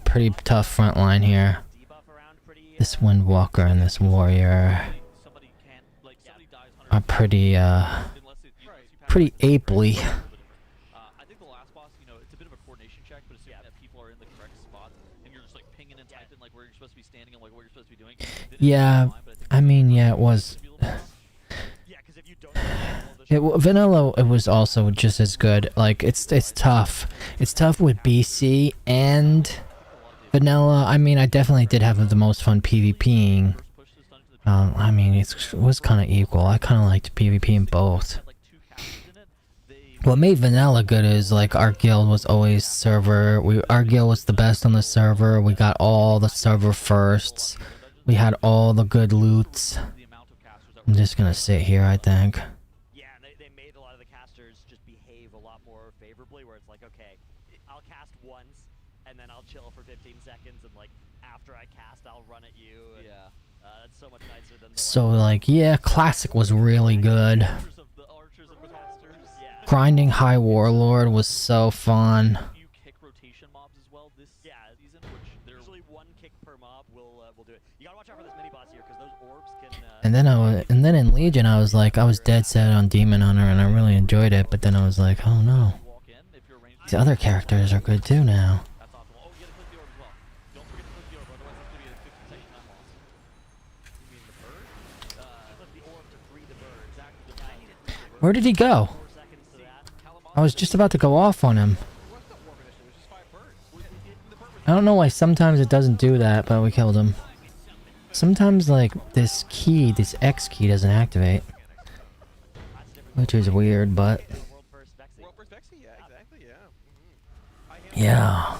pretty tough front line here. Debuff around pretty, This Windwalker and this Warrior Somebody can't, like, somebody dies 100 are pretty unless you pass pretty apely. I think the last boss, you know, it's a bit of a coordination check, but assuming that people are in the correct spots, and you're just like pinging and typing like where you're supposed to be standing and like what you're supposed to be doing. then it's Yeah, fine, but I mean, yeah, it was. yeah, because if you don't have Vanilla, it was also just as good. Like it's tough. It's tough with BC and Vanilla. I mean, I definitely did have the most fun PvPing. I mean, it was kind of equal. I kind of liked PvP in both. What made Vanilla good is like our guild was always server. Our guild was the best on the server. We got all the server firsts. We had all the good loots. I'm just gonna sit here, I think. Yeah, and they made a lot of the casters just behave a lot more favorably, where it's like, okay, I'll cast once, and then I'll chill for 15 seconds, and like after I cast, I'll run at you. And, Yeah. that's so much nicer than the, So like, yeah, Classic was really good. The archers of the casters. yeah. Grinding High Warlord was so fun. You kick rotation mobs as well this season, which they're Usually one kick per mob will do it. You gotta watch out for this mini boss here, because those orbs can. And then in Legion, I was dead set on Demon Hunter, and I really enjoyed it. But then I was like, oh no, walk in if you're ranged. these other characters are good too now. That's awesome. Oh, you gotta click the orb as well. Don't forget to click the orb, otherwise it's gonna be a 15-second time loss. You mean the bird? Click the orb to free the bird. Exactly. Yeah, I need it. Free the bird. Where did he go? 4 seconds to that. I was just about to go off on him. I don't know why sometimes it doesn't do that, but we killed him. Sometimes like this X key doesn't activate. Which is weird, but World first Vexy, yeah, exactly, yeah. yeah.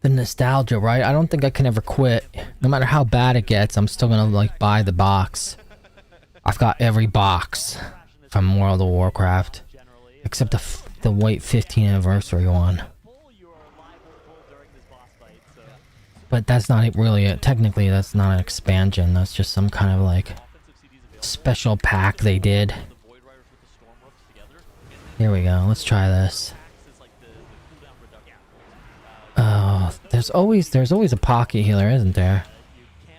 The nostalgia, right? I don't think I can ever quit. No matter how bad it gets, I'm still gonna like buy the box. I've got every box from World of Warcraft. Except the white 15th anniversary one. But that's not really technically that's not an expansion. That's just some kind of like special pack they did. Here we go. Let's try this. Oh, there's always a pocket healer, isn't there?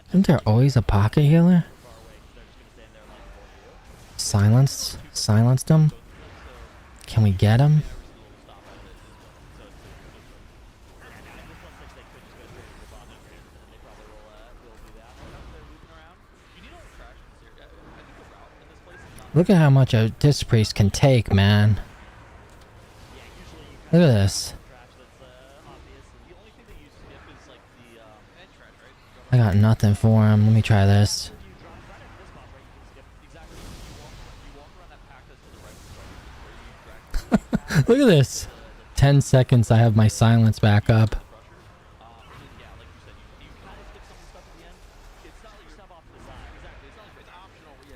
Isn't there always a pocket healer? Silenced him. Can we get him? Look at how much a Disc Priest can take, man. Look at this. I got nothing for him. Let me try this. Look at this. 10 seconds, I have my silence back up.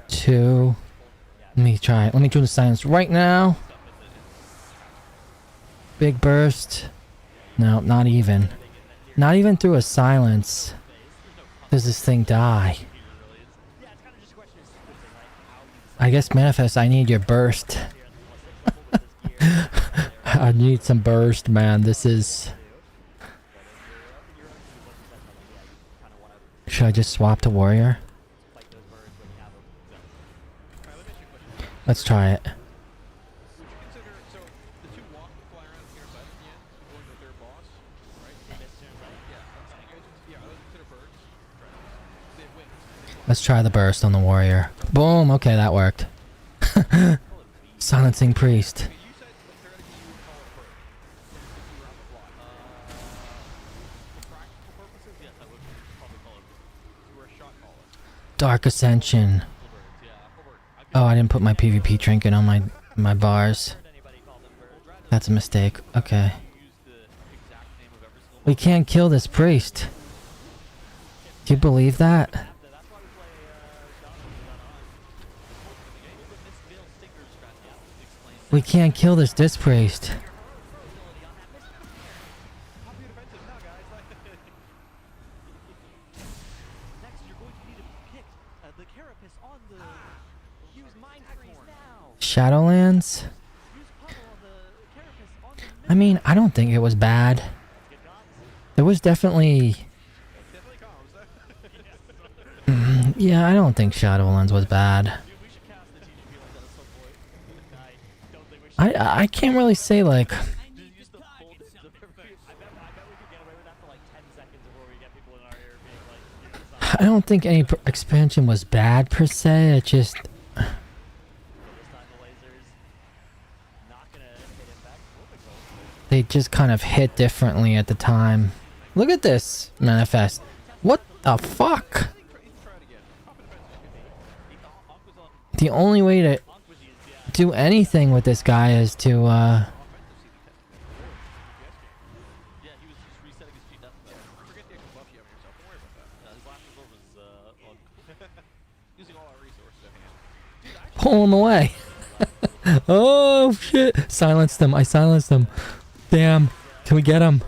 2. Let me try. Let me do the silence right now. Big burst. No, not even. Not even through a silence does this thing die. I guess Manifest, I need your burst. I need some burst, man. This is... Should I just swap to Warrior? Let's try it. Let's try the burst on the Warrior. Boom! Okay, that worked. Silencing Priest. Dark Ascension. Oh, I didn't put my PvP trinket on my bars. That's a mistake. Okay. We can't kill this priest. Do you believe that? We can't kill this Disc Priest. Shadowlands? I mean, I don't think it was bad. There was definitely... yeah, I don't think Shadowlands was bad. I can't really say, like... I don't think any expansion was bad per se, it just... they just kind of hit differently at the time. Look at this manifest. What the fuck? The only way to do anything with this guy is to pull him away. Oh shit! Silenced them. I silenced them. Damn. Can we get him?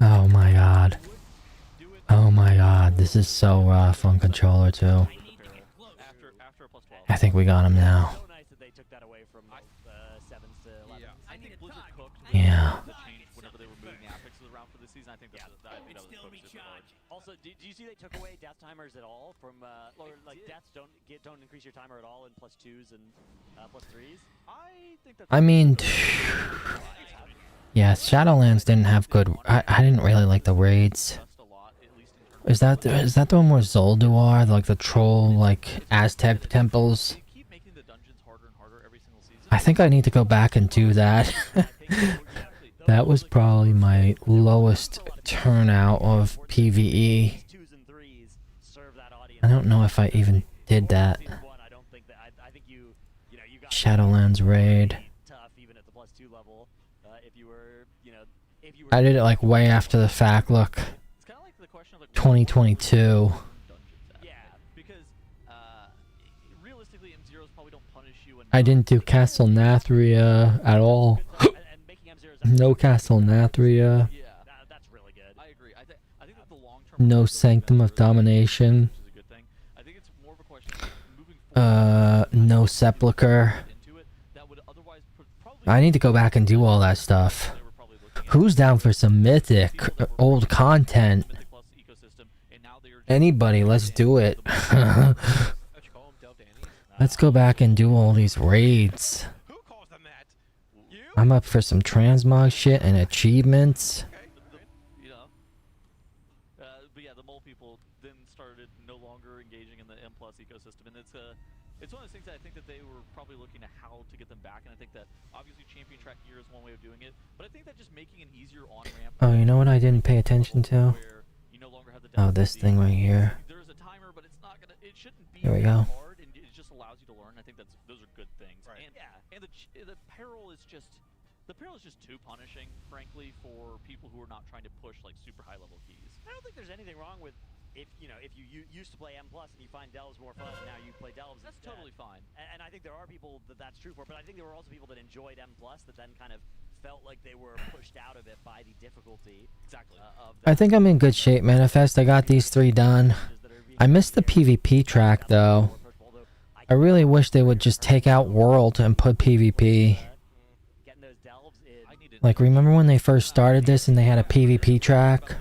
Oh my god. Oh my god. This is so rough on controller too. I think we got him now. Yeah. Also, do you see they took away death timers at all from, or like deaths don't increase your timer at all in +2s and +3s? I think that's... I mean, yeah, Shadowlands didn't have good... I didn't really like the raids. Is that the one where Zolduar, like the troll, like Aztec temples? I think I need to go back and do that. That was probably my lowest turnout of PvE. I don't know if I even did that. Shadowlands raid. I did it like way after the fact, look. 2022. I didn't do Castle Nathria at all. No Castle Nathria. No Sanctum of Domination. No Sepulcher. I need to go back and do all that stuff. Who's down for some mythic, old content? Anybody, let's do it. Let's go back and do all these raids. I'm up for some transmog shit and achievements. But yeah, the mole people then started no longer engaging in the M+ ecosystem, and it's one of those things that I think that they were probably looking at how to get them back, and I think that obviously champion track gear is one way of doing it, but I think that just making an easier on-ramp... Oh, you know what I didn't pay attention to? Oh, this thing right here. There's a timer, but it's not gonna... It shouldn't be Here we go. hard, and it just allows you to learn. I think those are good things. Right. And the peril is just... The peril is just too punishing, frankly, for people who are not trying to push like super high level keys. I don't think there's anything wrong with if you used to play M+ and you find delves more fun, and now you play delves. That's totally fine. And I think there are people that's true for, but I think there were also people that enjoyed M+ that then kind of felt like they were pushed out of it by the difficulty. Exactly. I think I'm in good shape, Manifest. I got these 3 done. I missed the PvP track though. I really wish they would just take out World and put PvP. Like, remember when they first started this and they had a PvP track?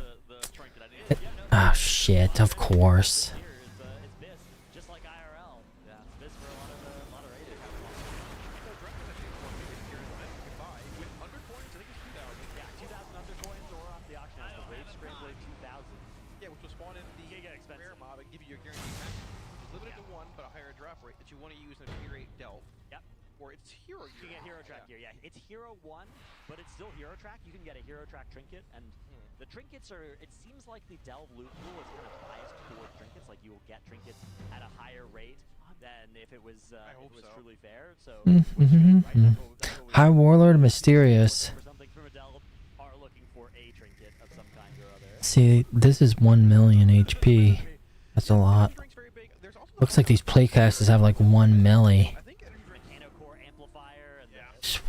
Oh shit, of course. It's Hero 1, but it's still Hero Track. You can get a Hero Track trinket, and the trinkets are... It seems like the Delve loot pool is kind of biased toward trinkets. Like, you will get trinkets at a higher rate than if it was, truly fair. So, High Warlord Mysterious. See, this is 1 million HP. That's a lot. Looks like these playcasters have like 1 milli.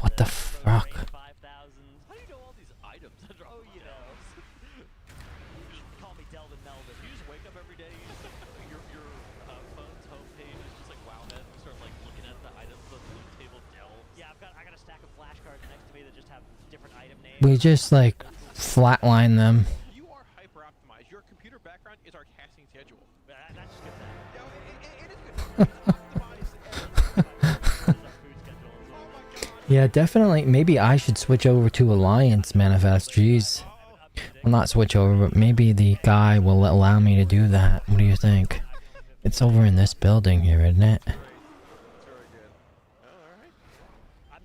What the fuck? How do you know all these items? Oh, you know. Call me Delvin Melvin. You just wake up every day, your to me that just have different item names. We just like flatline them. You are hyper optimized. Your computer background is our casting schedule. That's just good. It is good. It's optimized. Yeah, definitely. Maybe I should switch over to Alliance Manifest. Jeez. Well, not switch over, but maybe the guy will allow me to do that. What do you think? It's over in this building here, isn't it?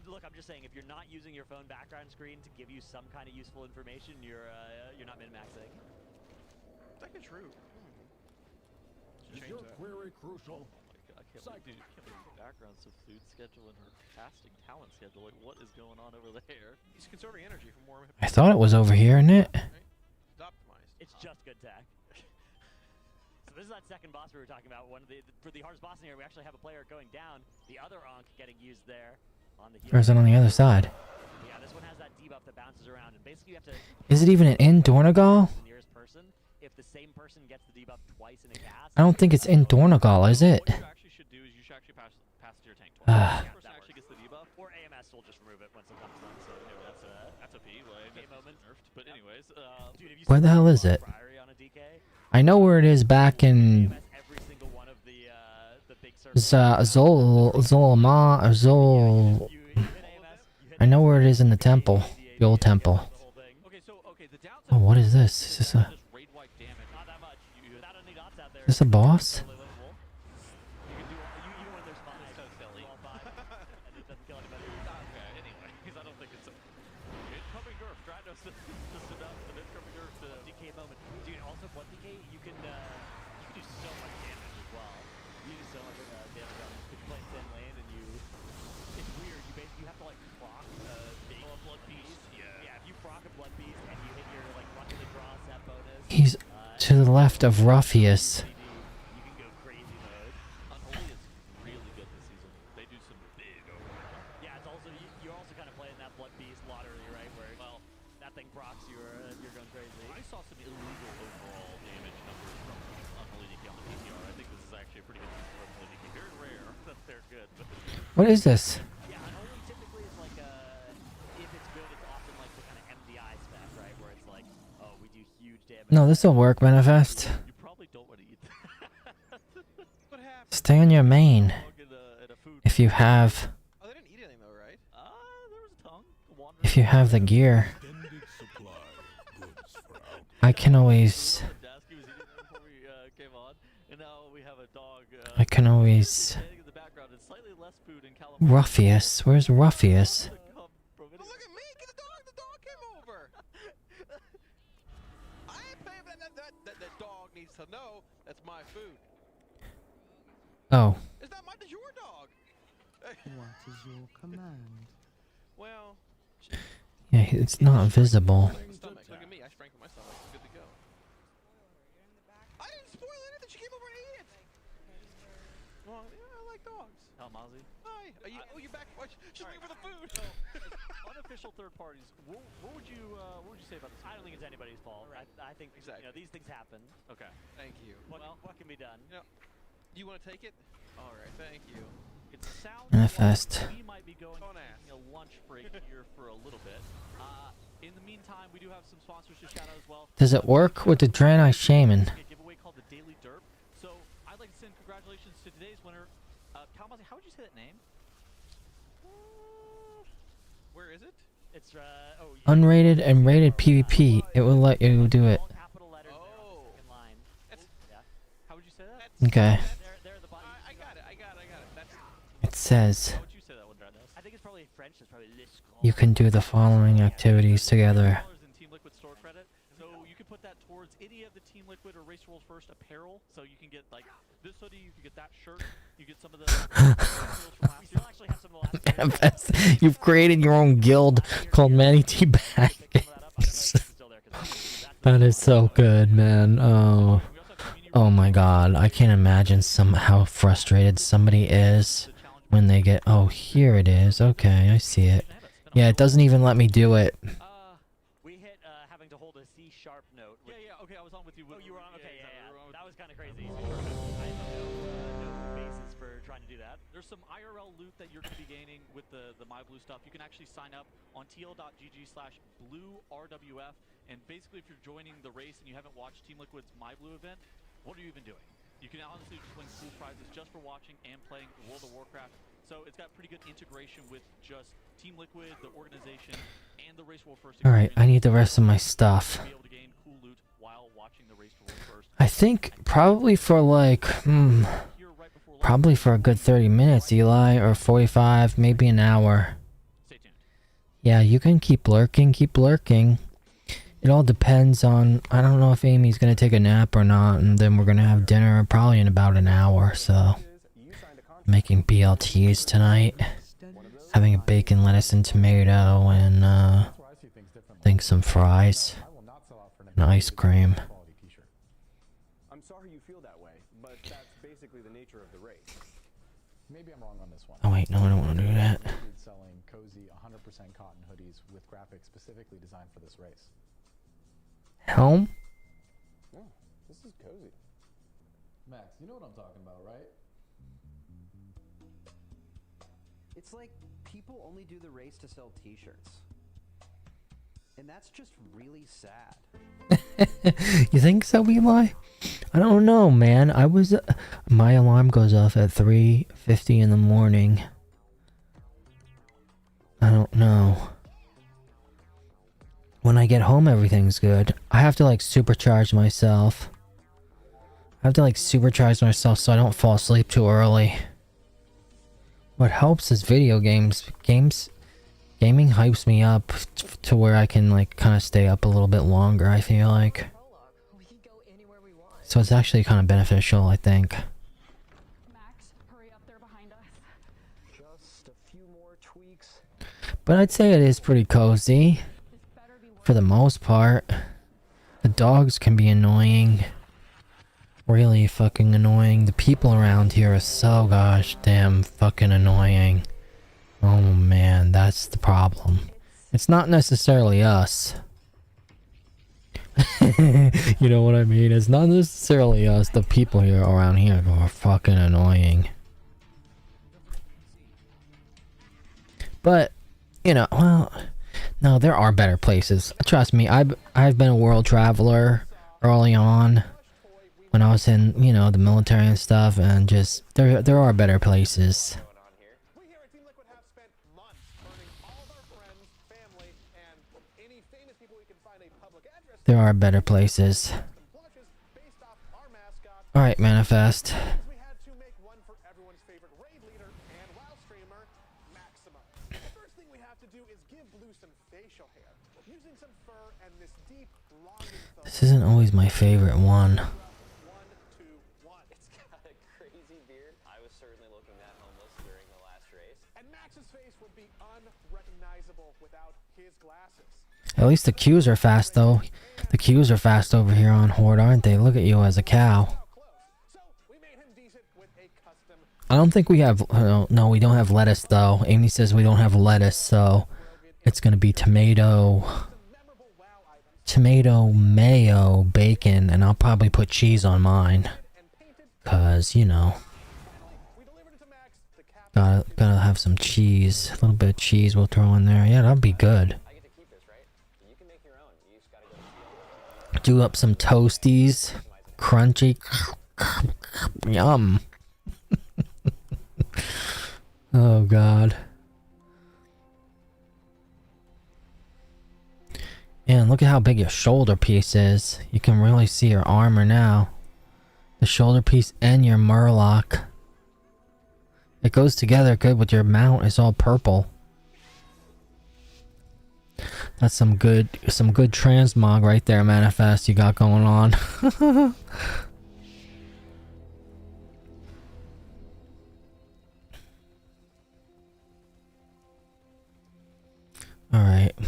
Look, I'm just saying, if you're not using your phone background screen to give you some kind of useful information, you're not min-maxing. It's actually true. Is your query crucial? I can't believe the backgrounds of food schedule and her casting talent schedule. Like, what is going on over there? He's conserving energy for more. I thought it was over here, isn't it? It's optimized. It's just good tech. So this is that second boss we were talking about. For the hardest boss in here, we actually have a player going down. The other Ankh getting used there on the. Or is it on the other side? Yeah, this one has that debuff that bounces around, and basically you have to. Is it even in Dornagal? The nearest person. If the same person gets the debuff twice in a cast. I don't think it's in Dornagal, is it? What you actually should do is you should actually pass it to your tank twice. Ah. The person actually gets the debuff. Or AMS will just remove it once it comes done. So That's a P. Like, okay, moment. Nerfed. But anyways, dude, have you Where the hell is it? I know where it is back in Zol. I know where it is in the temple, the old temple. Oh, what is this? Is this a? Is this a boss? He's to the left of Ruffius. Yeah, it's also you're also kind of playing that Blood Beast lottery, right? Where that thing procs you, you're going crazy. I saw some illegal overall damage numbers from Unholy Nikki on the PTR. I think this is actually a pretty good season for Unholy Nikki. Very rare that they're good. But What is this? Yeah, Unholy typically is like if it's good, it's often like the kind of MDI spec, right? Where it's like, oh, we do huge damage. No, this will work, Manifest. you probably don't want to eat that. What happened? Stay on your main. If you have. Oh, they didn't eat anything though, right? There was a tongue. If you have the gear. I can always. I can always. Ruffius. Where's Ruffius? Oh, look at me! Get the dog! The dog came over! I ain't paying for that dog needs to know that's my food. Oh. Is that that's your dog? What is your command? Well... Yeah, it's not visible. Stomach. Look at me, I strengthened my stomach. Good to go. I didn't spoil anything! She came over and ate it! Well, yeah, I like dogs. Hell, Mozzie. Hi! You're back. She's looking for the food! So, unofficial third parties, what would you say about this? I don't think it's anybody's fault. I think Exactly. these things happen. Okay. Thank you. What can be done? You know, do you want to take it? Alright, thank you. It sounds Manifest. like we might be going a lunch break here for a little bit. In the meantime, we do have some sponsors to shout out as well. Does it work with the Draenei Shaman? A giveaway called the Daily Derp. So I'd like to send congratulations to today's winner. Kalmazi, how would you say that name? Where is it? It's Unrated and rated PvP. It will let you do it. Oh. How would you say that? Okay. I got it. That's... It says How would you say that one, Drados? I think it's probably French. It's probably Les you can do the following activities together. In Team Liquid store credit, so you can put that towards any of the Team Liquid or Race Rules First apparel. So you can get like this hoodie, you can get that shirt, you get some of the. We still actually have some of the last. Manifest. You've created your own guild called Manny T Bag. That is so good, man. Oh. Oh my god. I can't imagine how frustrated somebody is when they get. Oh, here it is. Okay, I see it. Yeah, it doesn't even let me do it. We hit having to hold a C sharp note. Yeah. Okay, I was on with you. Oh, you were on. Okay, yeah. That was kind of crazy. I have no basis for trying to do that. There's some IRL loot that you're going to be gaining with the My Blue stuff. You can actually sign up on tl.gg/bluerwf, and basically if you're joining the race and you haven't watched Team Liquid's My Blue event, what are you even doing? You can honestly just win cool prizes just for watching and playing World of Warcraft. So it's got pretty good integration with just Team Liquid, the organization, and the Race World First. Alright, I need the rest of my stuff. Be able to gain cool loot while watching the Race to World First. I think probably for like, probably for a good 30 minutes, Eli, or 45, maybe an hour. Stay tuned. Yeah, you can keep lurking, keep lurking. It all depends on, I don't know if Amy's gonna take a nap or not, and then we're gonna have dinner probably in about an hour, so. Making BLTs tonight. Having a bacon, lettuce, and tomato, and I think some fries. And ice cream. I'm sorry you feel that way, but that's basically the nature of the race. Maybe I'm wrong on this one. Oh wait, no, I don't want to do that. Selling cozy 100% cotton hoodies with graphics specifically designed for this race. Helm? Oh, this is cozy. Max, you know what I'm talking about, right? It's like people only do the race to sell t-shirts. And that's just really sad. You think so, Eli? I don't know, man. My alarm goes off at 3:50 in the morning. I don't know. When I get home, everything's good. I have to like supercharge myself. I have to like supercharge myself so I don't fall asleep too early. What helps is video games. Gaming hypes me up to where I can like kind of stay up a little bit longer, I feel like. So it's actually kind of beneficial, I think. Max, hurry up, they're behind us. Just a few more tweaks. But I'd say it is pretty cozy. For the most part. The dogs can be annoying. Really fucking annoying. The people around here are so gosh damn fucking annoying. Oh man, that's the problem. It's not necessarily us. You know what I mean? It's not necessarily us. The people here around here are fucking annoying. But, you know, well, no, there are better places. Trust me, I've been a world traveler early on. When I was in, you know, the military and stuff, and just, there are better places. There are better places. Alright, Manifest. This isn't always my favorite one. It's got a crazy beard. I was certainly looking that homeless during the last race. And Max's face would be unrecognizable without his glasses. At least the queues are fast, though. The queues are fast over here on Horde, aren't they? Look at you as a cow. I don't think we have... no, we don't have lettuce, though. Amy says we don't have lettuce, so... It's gonna be tomato, mayo, bacon, and I'll probably put cheese on mine. Cause, you know... Gotta have some cheese. A little bit of cheese we'll throw in there. Yeah, that'll be good. Do up some toasties. Crunchy. Yum. Oh god. And look at how big your shoulder piece is. You can really see your armor now. The shoulder piece and your murloc. It goes together good with your mount. It's all purple. That's some good transmog right there, Manifest, you got going on. Alright.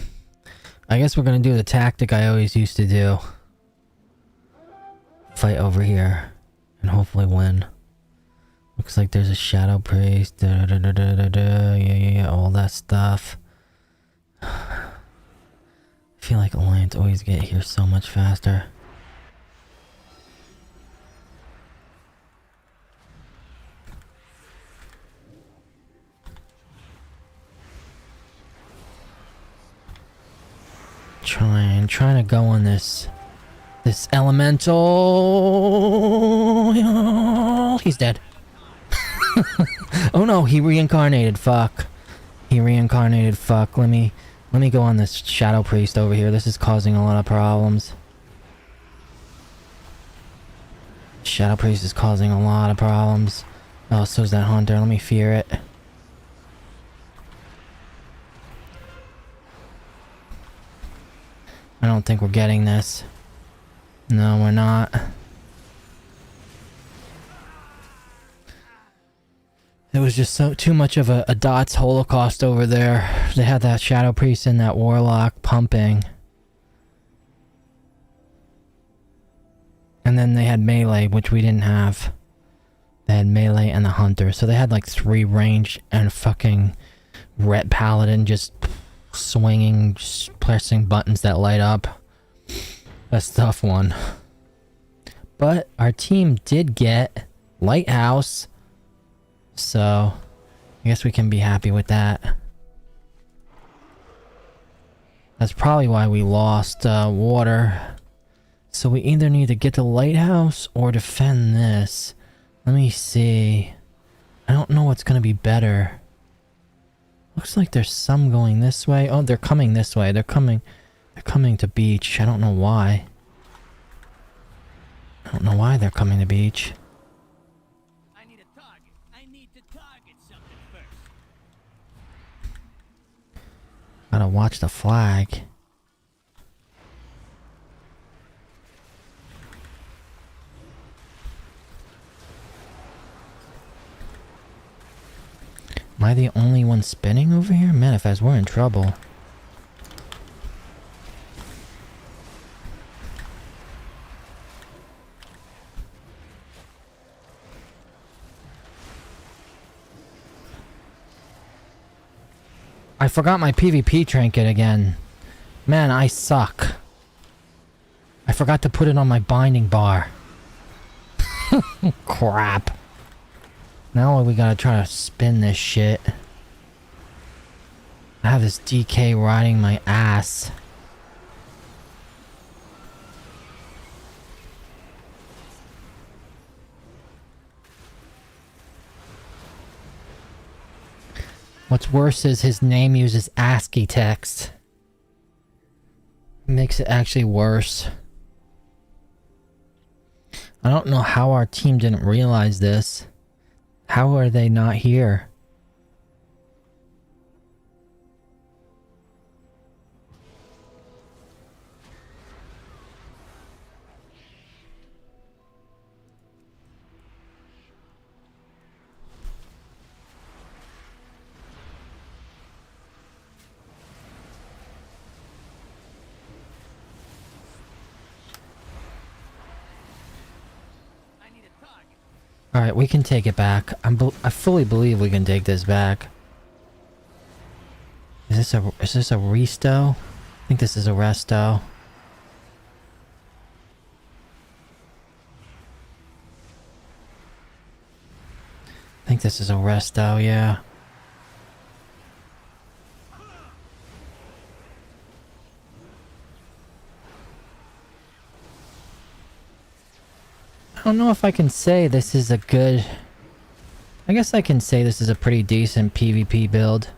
I guess we're gonna do the tactic I always used to do. Fight over here. And hopefully win. Looks like there's a Shadow Priest. Yeah, all that stuff. I feel like Alliance always get here so much faster. Trying to go on this elemental. He's dead. Oh no, he reincarnated. Fuck. He reincarnated. Fuck. Let me go on this Shadow Priest over here. This is causing a lot of problems. Shadow Priest is causing a lot of problems. Oh, so's that Hunter. Let me fear it. I don't think we're getting this. No, we're not. It was just too much of a Dots Holocaust over there. They had that Shadow Priest and that Warlock pumping. And then they had melee, which we didn't have. They had melee and the Hunter. So they had like 3 range and a fucking Ret Paladin just swinging, just pressing buttons that light up. That's a tough one. But our team did get Lighthouse. So I guess we can be happy with that. That's probably why we lost water. So we either need to get the lighthouse or defend this. Let me see. I don't know what's gonna be better. Looks like there's some going this way. Oh, they're coming this way. They're coming to beach. I don't know why. I don't know why they're coming to beach. I need a target. I need to target something first. Gotta watch the flag. Am I the only one spinning over here? Manifest, we're in trouble. I forgot my PvP trinket again. Man, I suck. I forgot to put it on my binding bar. Crap. Now we gotta try to spin this shit. I have this DK riding my ass. What's worse is his name uses ASCII text. Makes it actually worse. I don't know how our team didn't realize this. How are they not here? Alright, we can take it back. I fully believe we can take this back. Is this a resto? I think this is a resto. I think this is a resto, yeah. I don't know if I can say this is a good... I guess I can say this is a pretty decent PvP build.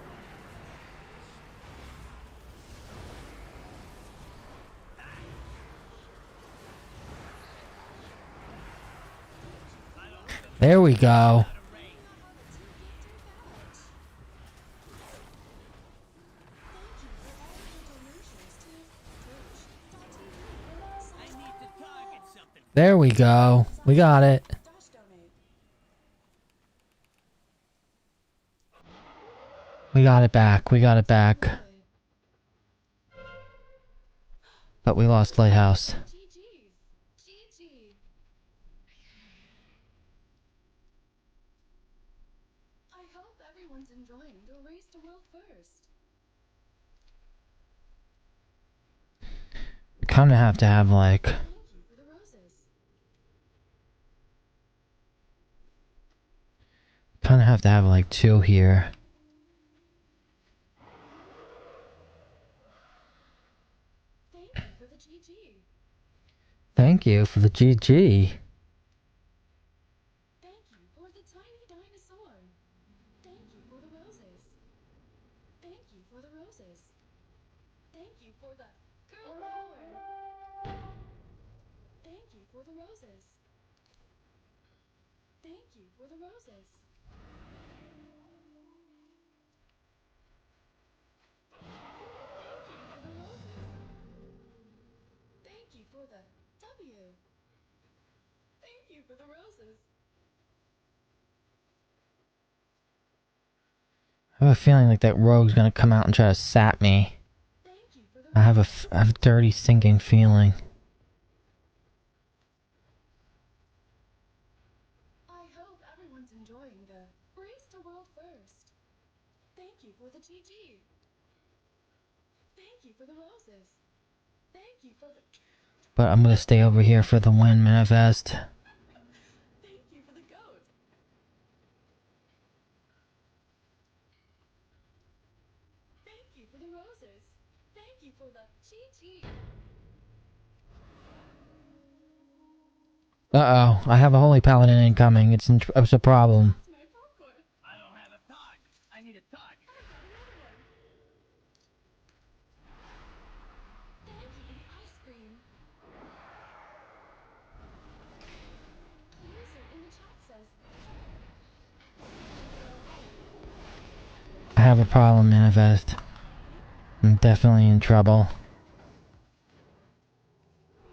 There we go. There we go. We got it. We got it back. We got it back. But we lost Lighthouse. I hope everyone's enjoying the race to world first. Kinda have to have like... Kinda have to have like 2 here. the GG. Thank you for the GG. Thank you for the tiny dinosaur. Thank you for the roses. Thank you for the roses. Thank you for the girl power. Thank you for the roses. Thank you for the roses. Thank you for the roses. Thank you for the W. Thank you for the roses. I have a feeling like that rogue's gonna come out and try to sap me. I have a dirty, sinking feeling. I hope everyone's enjoying the Race to World First. Thank you for the GG. Thank you for the roses. Thank you for the... But I'm gonna stay over here for the win, Manifest. Thank you for the goat. Thank you for the roses. Thank you for the GG. Uh-oh, I have a Holy Paladin incoming. It's a problem. I don't have a target. I need a target. I got another one. Thank you for the ice cream. A user in the chat says, I have a problem, Manifest. I'm definitely in trouble.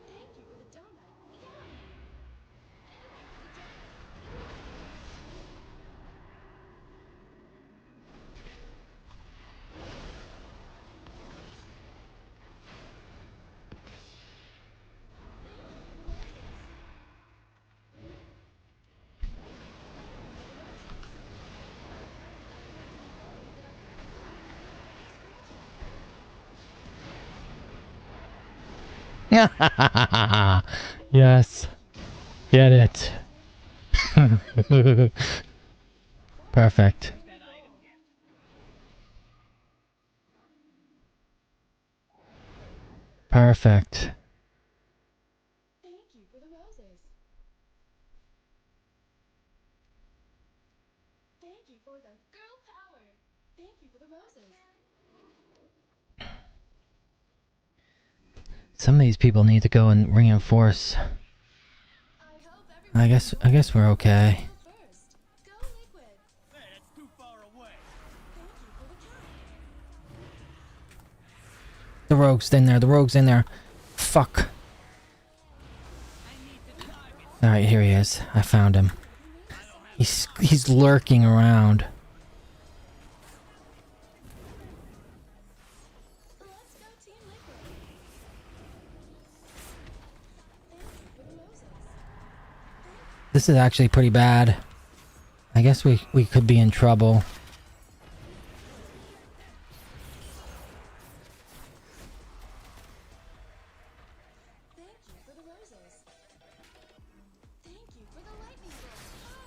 thank you for the donut. Yum. Thank you for the donut. Thank you for the roses. Thank you for the roses. Everyone's enjoying the Yes. Get it. Perfect. Perfect. Thank you for the roses. Thank you for the girl power. Thank you for the roses. Some of these people need to go and reinforce. I guess we're okay. First, go liquid. Hey, that's too far away. Thank you for the cat. The rogue's in there. The rogue's in there. Fuck. Alright, here he is. I found him. He's lurking around. Let's go Team Liquid. Thank you for the roses. This is actually pretty bad. I guess we could be in trouble. Thank you for the roses. Thank you for the lightning bolt.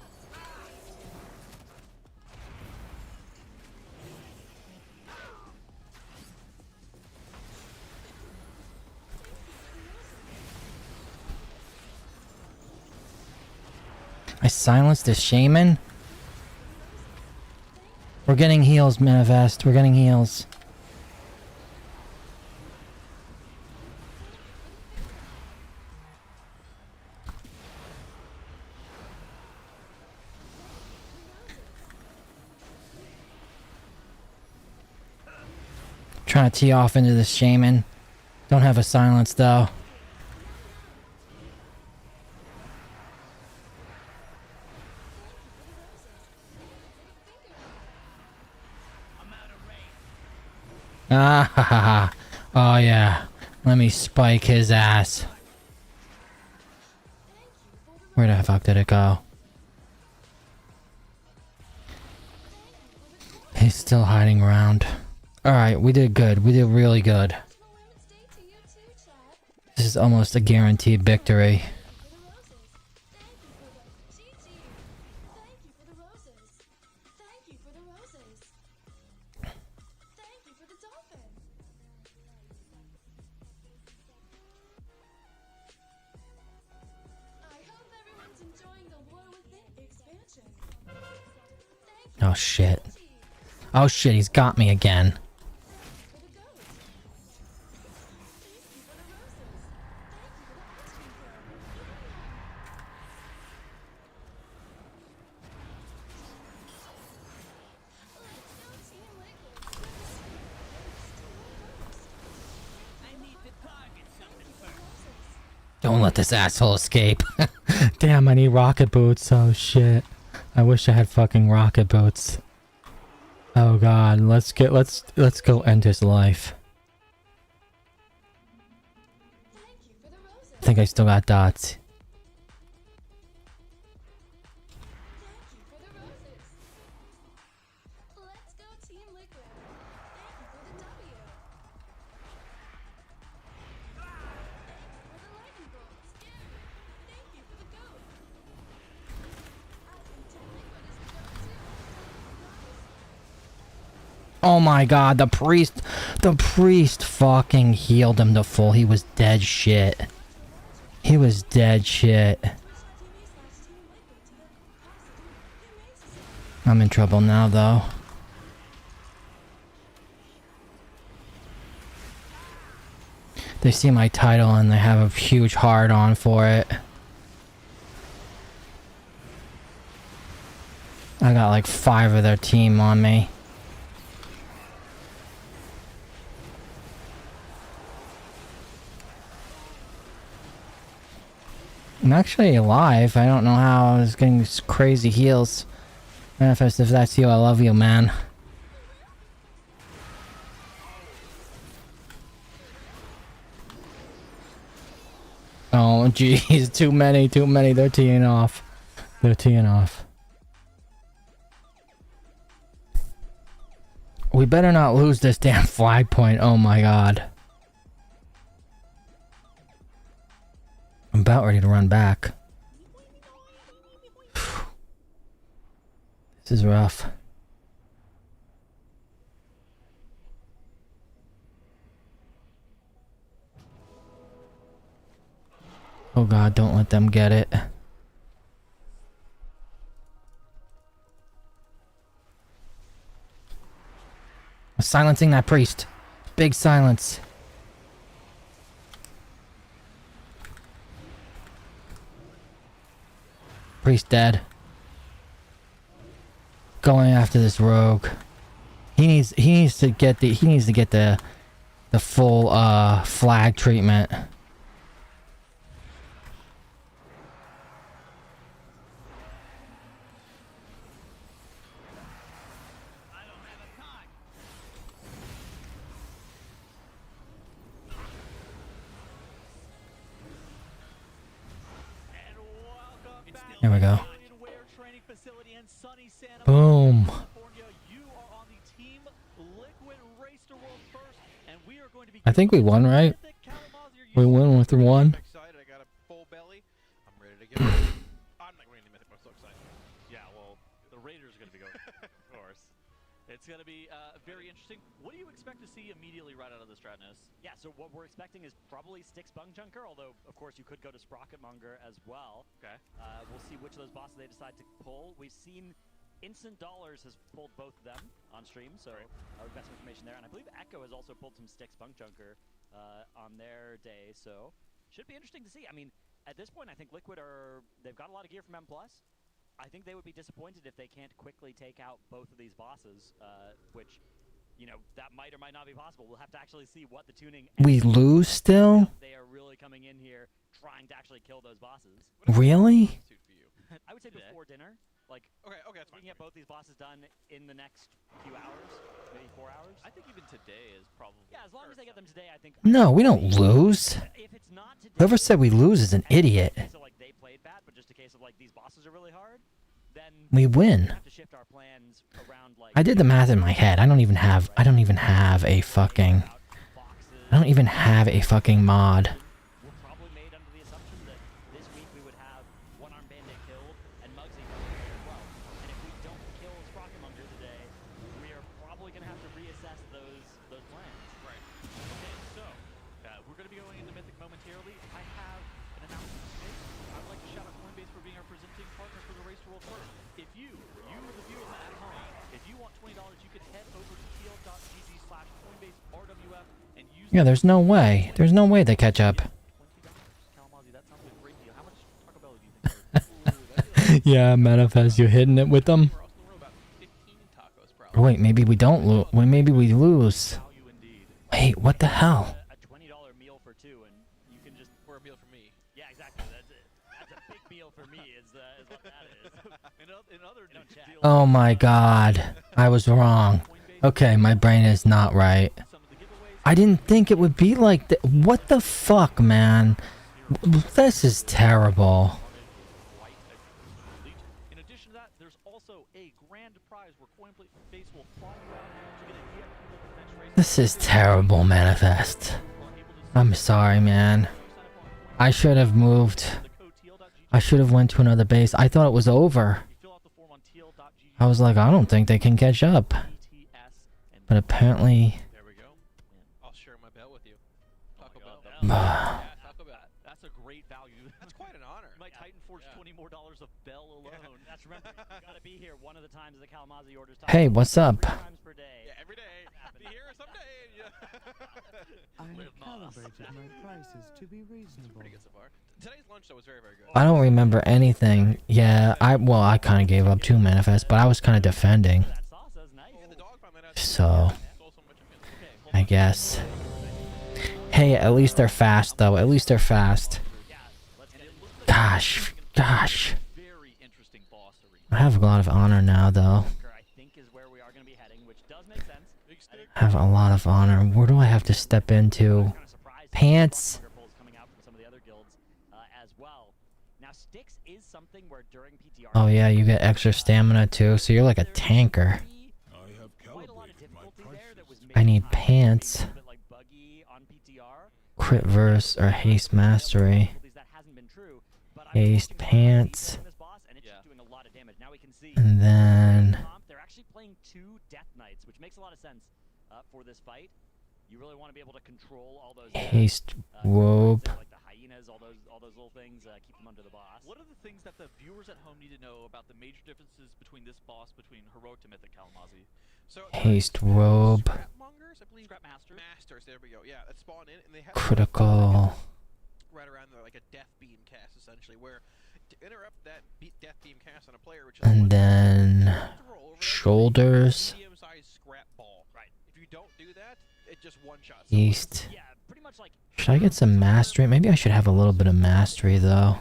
I silenced the shaman? We're getting heals, Manifest. We're getting heals. Trying to tee off into the shaman. Don't have a silence though. Ah ha ha ha. Oh yeah. Let me spike his ass. Where the fuck did it go? He's still hiding around. Alright, we did good. We did really good. This is almost a guaranteed victory. Oh shit. Oh shit, he's got me again. Don't let this asshole escape. Damn, I need rocket boots. Oh shit. I wish I had fucking rocket boots. Oh god, let's go end his life. I think I still got dots. Oh my god, the priest fucking healed him to full. He was dead shit. He was dead shit. I'm in trouble now though. They see my title and they have a huge hard on for it. I got like 5 of their team on me. I'm actually alive. I don't know how I was getting these crazy heals. Manifest, if that's you, I love you, man. Oh, jeez. Too many. They're teeing off. We better not lose this damn flag point. Oh my god. I'm about ready to run back. This is rough. Oh god, don't let them get it. I'm silencing that priest. Big silence. Priest dead. Going after this rogue. He needs to get the full flag treatment. Here we go. Boom. I think we won, right? We won with 1. Excited, I got a full belly. I'm ready to go. I'm not going to admit it, but I'm so excited. Yeah, well, the Raiders are going to be going, of course. It's going to be very interesting. What do you expect to see immediately right out of the Stratness? Yeah, so what we're expecting is probably Styx Bungjunker, although, of course, you could go to Sprocketmonger as well. Okay. We'll see which of those bosses they decide to pull. We've seen Instant Dollars has pulled both of them on stream, so we've got some information there. And I believe Echo has also pulled some Styx Bungjunker on their day, so should be interesting to see. I mean, at this point, I think Liquid they've got a lot of gear from M+. I think they would be disappointed if they can't quickly take out both of these bosses, which, you know, that might or might not be possible. We'll have to actually see what the tuning... We lose still? They are really coming in here trying to actually kill those bosses. Really? I would say before dinner. Like, okay, that's fine. We can get both these bosses done in the next few hours, maybe 4 hours. I think even today is probably... Yeah, as long as they get them today, I think... No, we don't lose. If it's not today, Whoever said we lose is an idiot. so like they played bad, but just a case of like these bosses are really hard, then We win. have to shift our plans around like... I did the math in my head. I don't even have a fucking mod. We're probably made under the assumption that this week we would have One-Armed Bandit killed and Muggsy coming here as well. And if we don't kill Sprocketmonger today, we are probably going to have to reassess those plans. Right. Okay, so we're going to be going into Mythic momentarily. I have an announcement to make. I would like to shout out Coinbase for being our presenting partner for the Race to World First. If you, the viewer at home, Yeah, there's no way. There's no way they catch up. Kalamazoo, that sounds like a great deal. How much Taco Bell do you think? Yeah, Manifest, you hitting it with them? Or wait, maybe we don't lose. Wait, maybe we lose. Wait, what the hell? A $20 meal for two, and you can just For a meal for me. yeah, exactly. That's a big meal for me. Is what that is. In other deals, Oh my god. I was wrong. Okay, my brain is not right. I didn't think it would be like that. What the fuck, man? This is terrible. in addition to that, there's also a grand prize where Coin Face will fly you out to get a VIP next race. This is terrible, Manifest. I'm sorry, man. I should have moved. I should have went to another base. I thought it was over. I was like, I don't think they can catch up. But apparently... There we go. I'll share my belt with you. Taco Bell. Yeah, Taco Bell. That's a great value. That's quite an honor. My Titan Forge $20 more of Bell alone. That's remember. You gotta be here one of the times the Kalamazoo orders. Hey, what's up? 3 times per day. Yeah, every day. Be here someday. I have calibrated my prices to be reasonable. Pretty good so far. Today's lunch though was very, very good. I don't remember anything. Yeah, I kind of gave up too, Manifest, but I was kind of defending. So, I guess. Hey, at least they're fast, though. At least they're fast. Gosh. I have a lot of honor now, though. I have a lot of honor. Where do I have to step into? Pants? Oh yeah, you get extra stamina too, so you're like a tanker. I need pants. Crit verse or haste mastery. Haste pants. And then They're actually playing 2 Death Knights, which makes a lot of sense for this fight. You really want to be able to control all those haste robe. like the hyenas, all those little things, keep them under the boss. What are the things that the viewers at home need to know about the major differences between this boss between Heroic to Mythic Kalamazoo? So haste robe. Mongers, I believe. Scrap Masters. There we go. Yeah, that spawn in, and they have Critical. Right around there, like a death beam cast, essentially, where to interrupt that death beam cast on a player, which is And then shoulders. Medium-sized scrap ball. Right. If you don't do that, it just one-shots. East. Yeah, pretty much like. Should I get some mastery? Maybe I should have a little bit of mastery though.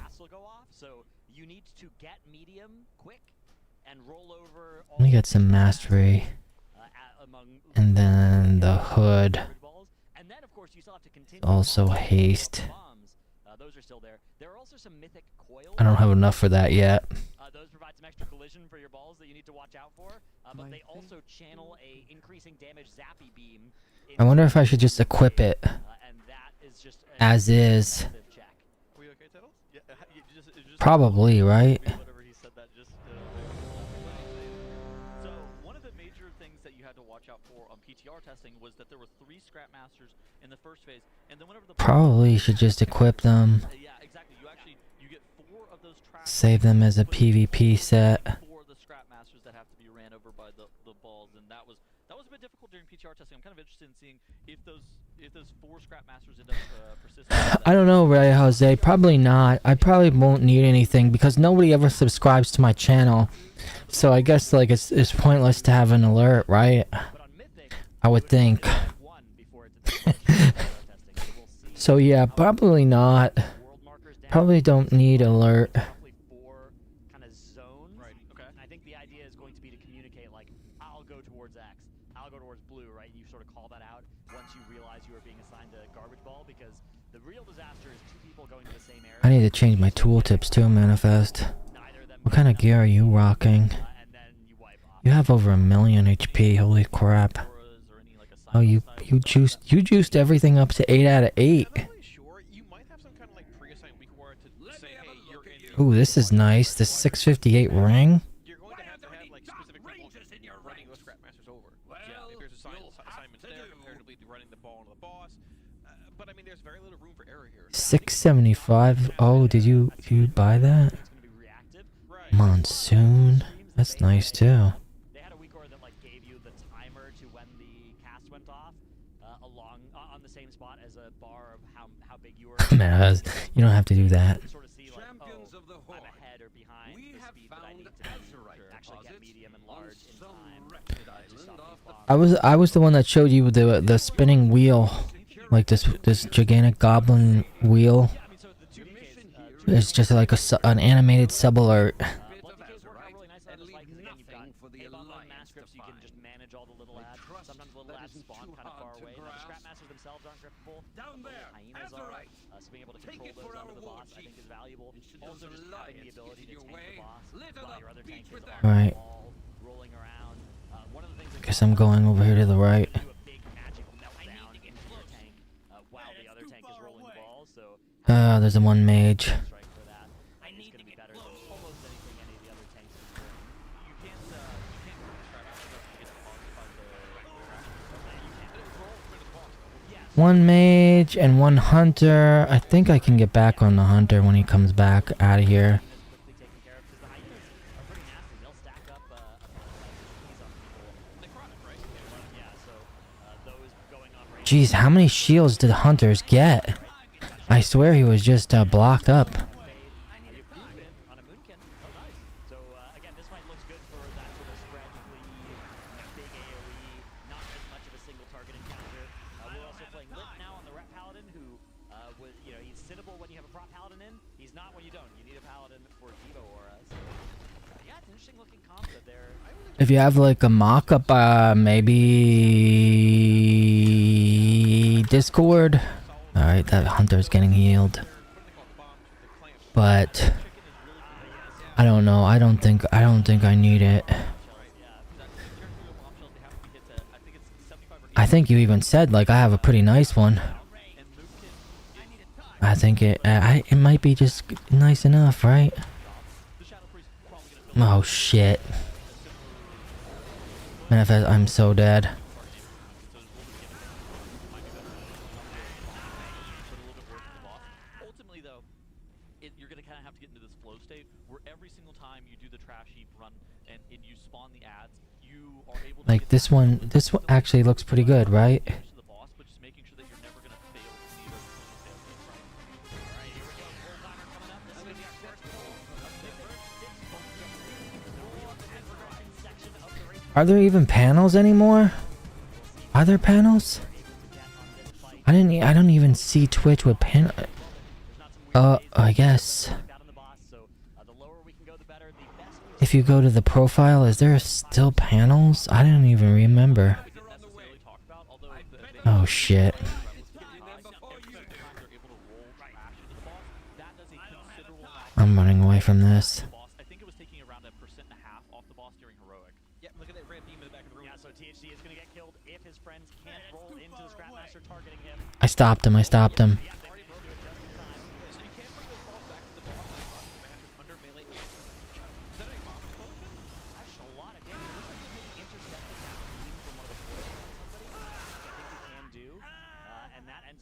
So you need to get medium quick and roll over. Let me get some mastery. And then the hood. And then of course you still have to continue. Also haste. Those are still there. There are also some mythic coils. I don't have enough for that yet. Those provide some extra collision for your balls that you need to watch out for. But they also channel a increasing damage zappy beam. I wonder if I should just equip it And that is just as is. Were you okay, Tiddles? Yeah, just Probably, right? whatever he said that just So one of the major things that you had to watch out for on PTR testing was that there were 3 Scrap Masters in the first phase, and then whenever the Probably should just equip them. yeah, exactly. You get 4 of those tracks. Save them as a PvP set. 4 of the Scrap Masters that have to be ran over by the balls, and that was a bit difficult during PTR testing. I'm kind of interested in seeing if those 4 Scrap Masters end up persisting. I don't know, Ray Jose. Probably not. I probably won't need anything because nobody ever subscribes to my channel. So I guess like it's pointless to have an alert, right? I would think. So yeah, probably not. Probably don't need alert. Kind of zones. Right. Okay. I think the idea is going to be to communicate like I'll go towards X, I'll go towards blue, right? You sort of call that out once you realize you are being assigned a garbage ball, because the real disaster is 2 people going to the same area. I need to change my tooltips too, Manifest. What kind of gear are you rocking? You have over 1 million HP. Holy crap! Oh, you juiced everything up to 8 out of 8. Ooh, this is nice. The 658 ring. You're going to have like specific people running those Scrap Masters over. Yeah, if there's assignments there comparatively to running the ball into the boss. But I mean, there's very little room for error here. 675. Oh, did you buy that? Monsoon. That's nice too. They had a weak order that like gave you the timer to when the cast went off on the same spot. a bar of how big you are. Manifest, you don't have to do that. Sort of see like, oh, I'm ahead or behind the speed that I need to actually get medium and large in time to stop these bombs. I was the one that showed you the spinning wheel, like this gigantic goblin wheel. It's just like an animated sub alert. Sometimes little ads spawn kind of far away. Now, the Scrap Masters themselves aren't grippable. Down there, hyenas are. So being able to control those onto the boss, I think, is valuable. Also, just having the ability to tank the boss while your other tankers are Right. all rolling around. One of the things Guess I'm going over here to the right. do a big magic meltdown into your tank while the other tank is rolling the balls. So There's a one mage. strike for that is going to be better than almost anything any of the other tanks can do. You can't One mage and one hunter. I think I can get back on the hunter when he comes back out of here. Jeez, how many shields did hunters get? I swear he was just blocked up. So again, this fight looks good for that sort of spread bleed, big AoE, not as much of a single target encounter. We're also playing Lit now on the Rep Paladin, who was, he's sittable when you have a prop Paladin in. He's not when you don't. You need a Paladin for Devo auras. Yeah, it's an interesting looking combo there. If you have like a mock-up, maybe Discord. All right, that hunter's getting healed. But I don't know. I don't think I need it. I think you even said like I have a pretty nice one. I think it might be just nice enough, right? Oh shit. Manifest, I'm so dead. Ultimately, though, you're going to kind of have to get into this flow state where every single time you do the trash heap run and you spawn the ads, you are able to Like this one actually looks pretty good, right? the boss, but just making sure that you're never going to fail to see those fail games, right? All right, here we go. Full timer coming up. This is going to be our first goal of the first 6 the real progression section of the race. Are there even panels anymore? Are there panels? I don't even see Twitch with pan. I guess. If you go to the profile, is there still panels? I don't even remember. Oh shit. I'm running away from this. I think it was taking around 1.5% off the boss during heroic. Yeah, look at that red beam in the back of the room. Yeah, so THD is going to get killed if his friends can't roll into the Scrapmaster targeting him. I stopped him.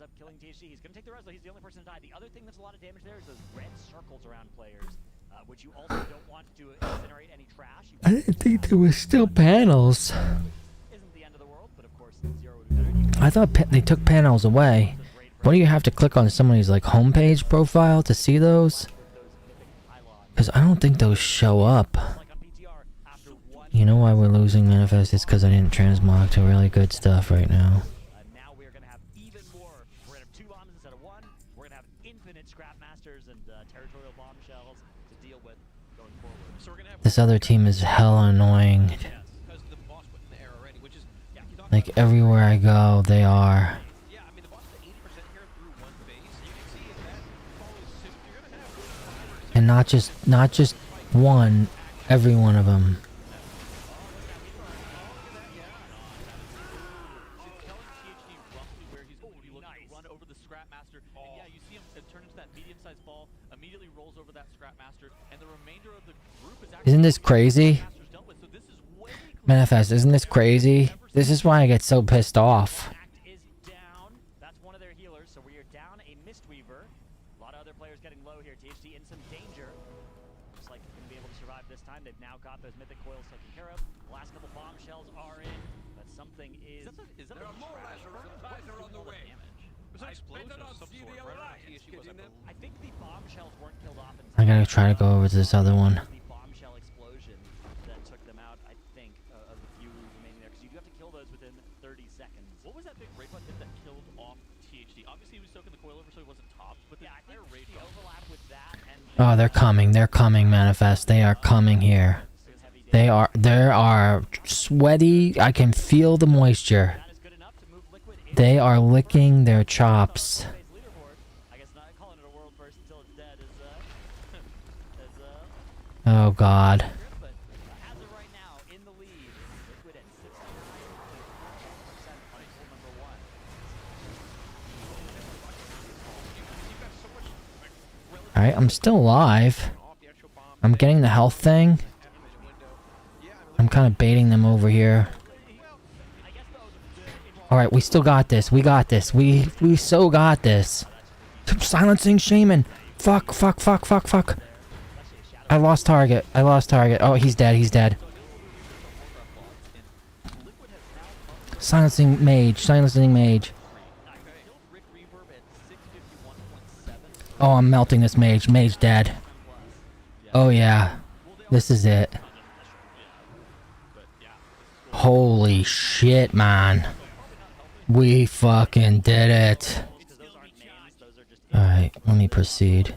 Up killing THD. He's going to take the res, though. He's the only person to die. The other thing that's a lot of damage there is those red circles around players, which you also don't want to incinerate any trash. I didn't think there was still panels. Isn't the end of the world, but of course, Zero would be better. I thought they took panels away. What do you have to click on somebody's like homepage profile to see those? Because I don't think those show up. You know why we're losing Manifest? It's because I didn't transmog to really good stuff right now. Now we're going to have even more. We're going to have 2 bombs instead of 1. We're going to have infinite Scrapmasters and territorial bombshells to deal with going forward. So we're going to have This other team is hella annoying. Like everywhere I go, they are. And not just one, every one of them. Isn't this crazy? Manifest, isn't this crazy? This is why I get so pissed off. That's one of their healers, so we are down a Mistweaver. A lot of other players getting low here. THD in some danger. Looks like they're going to be able to survive this time. They've now got those mythic coils taken care of. The last couple bombshells are in, but something is... There are more Lazarus on the way. was no explosion of some sort, right? I don't know what the issue was. I think the bombshells weren't killed off in I gotta try to go over to this other one. the bombshell explosion that took them out, I think, of the few remaining there, because you do have to kill those within 30 seconds. What was that big raid button that killed off THD? Obviously, he was soaking the coil over, so he wasn't topped. But yeah, I think the overlap with that and Oh, they're coming. They're coming, Manifest. They are they are sweaty. I can feel the moisture. They are licking their chops. Oh, God. Alright, I'm still alive. I'm getting the health thing. I'm kind of baiting them over here. Alright, we still got this. We got this. We so got this. Silencing Shaman. Fuck. I lost target. Oh, he's dead. Silencing mage. Oh, I'm melting this mage. Mage dead. Oh, yeah. This is it. Holy shit, man. We fucking did it. Alright, let me proceed.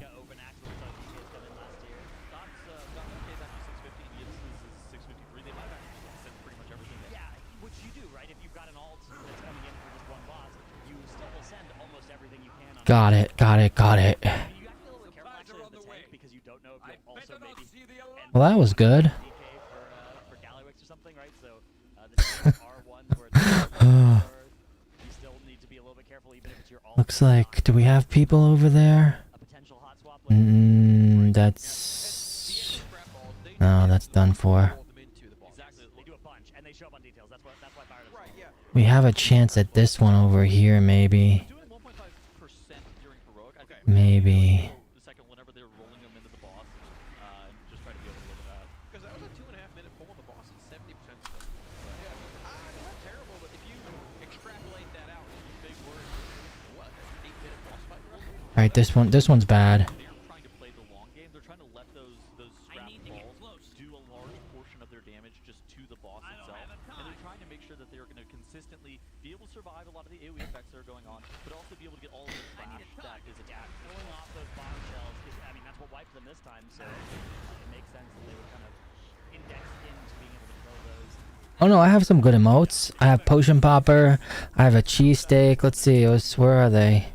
Got it. Well, that was good. Looks like, do we have people over there? That's... No, that's done for. We have a chance at this one over here, maybe. Maybe. Alright, this one's bad. Oh no, I have some good emotes. I have Potion Popper. I have a cheesesteak. Let's see, where are they?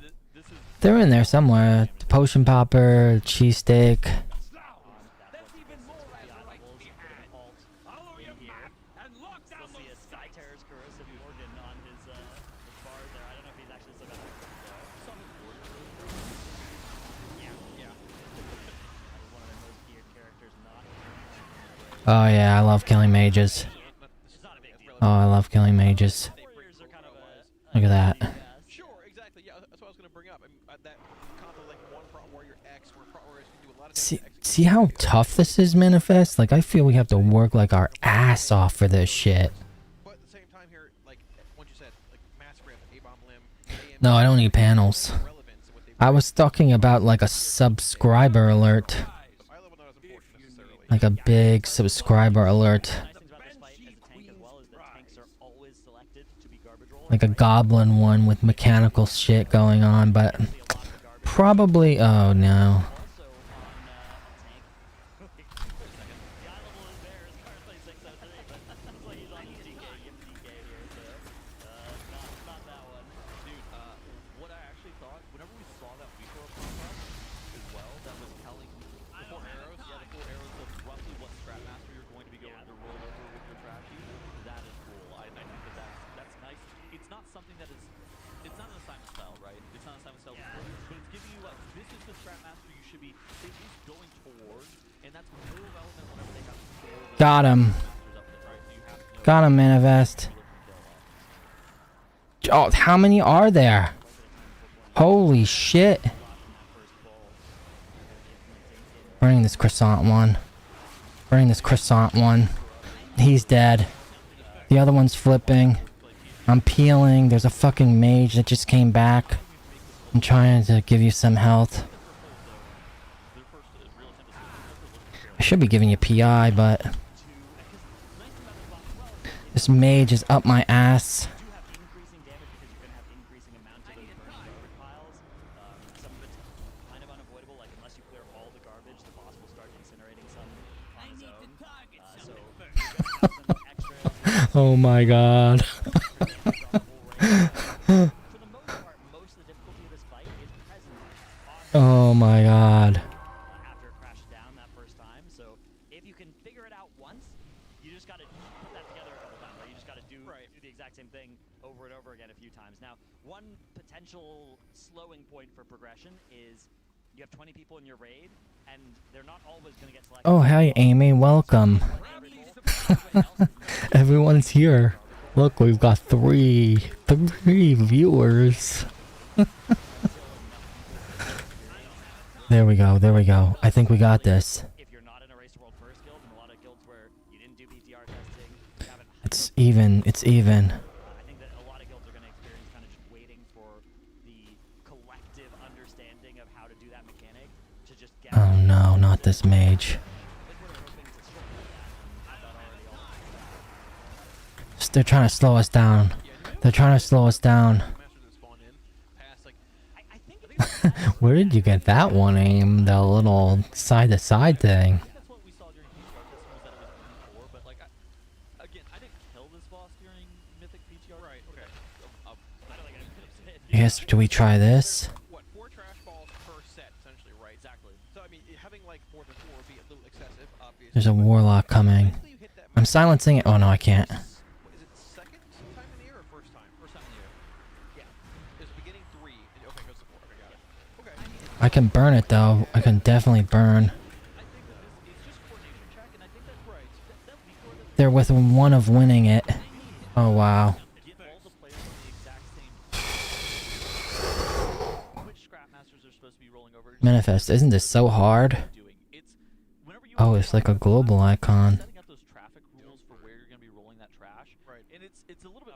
They're in there somewhere. The Potion Popper, cheesesteak. Oh yeah, I love killing mages. Oh, I love killing mages. Look at that. Sure, exactly. Yeah, that's what I was going to bring up. I mean, that combo like one Front Warrior X, where Front Warriors can do a lot of See how tough this is, Manifest? Like, I feel we have to work like our ass off for this shit. But at the same time here, like, what you said, like, Mass Grip, A-Bomb Limb, No, I don't need panels. I was talking about like a subscriber alert. Like a big subscriber alert. Like a goblin one with mechanical shit going on, but probably, oh no. Got him. Got him, Manifest. Oh, how many are there? Holy shit. Burning this croissant one. Burning this croissant one. He's dead. The other one's flipping. I'm peeling. There's a fucking mage that just came back. I'm trying to give you some health. I should be giving you PI, but this mage is up my ass. Oh my god. Oh my god. After it crashed down that first time. So if you can figure it out once, you just got to put that together a couple times. Right? You just got to do the exact same thing over and over again a few times. Now, one potential slowing point for progression is you have 20 people in your raid, and they're not always going to get selected. Oh, hey, Amy, welcome. Everyone's here. Look, we've got three viewers. There we go, there we go. I think we got this. If you're not in a Race to World First guild, and a lot of guilds where you didn't do BTR testing, you haven't... It's even, it's even. I think that a lot of guilds are going to experience kind of just waiting for the collective understanding of how to do that mechanic to just get... Oh no, not this mage. They're trying to slow us down. They're trying to slow us down. Where did you get that one aim? The little side-to-side thing. Yes, do we try this? What, 4 trash balls per set, essentially, right? Exactly. So, I mean, having like more than 4 would be a little excessive, obviously. There's a warlock coming. I'm silencing it. Oh no, I can't. Is it second time in the year or first time? First time in the year. Yeah. It's beginning 3. And, okay, goes to 4. Okay, got it. Okay. I can burn it though. I can definitely burn. They're within one of winning it. Oh wow. Manifest, isn't this so hard? Oh, it's like a global icon. It's a little bit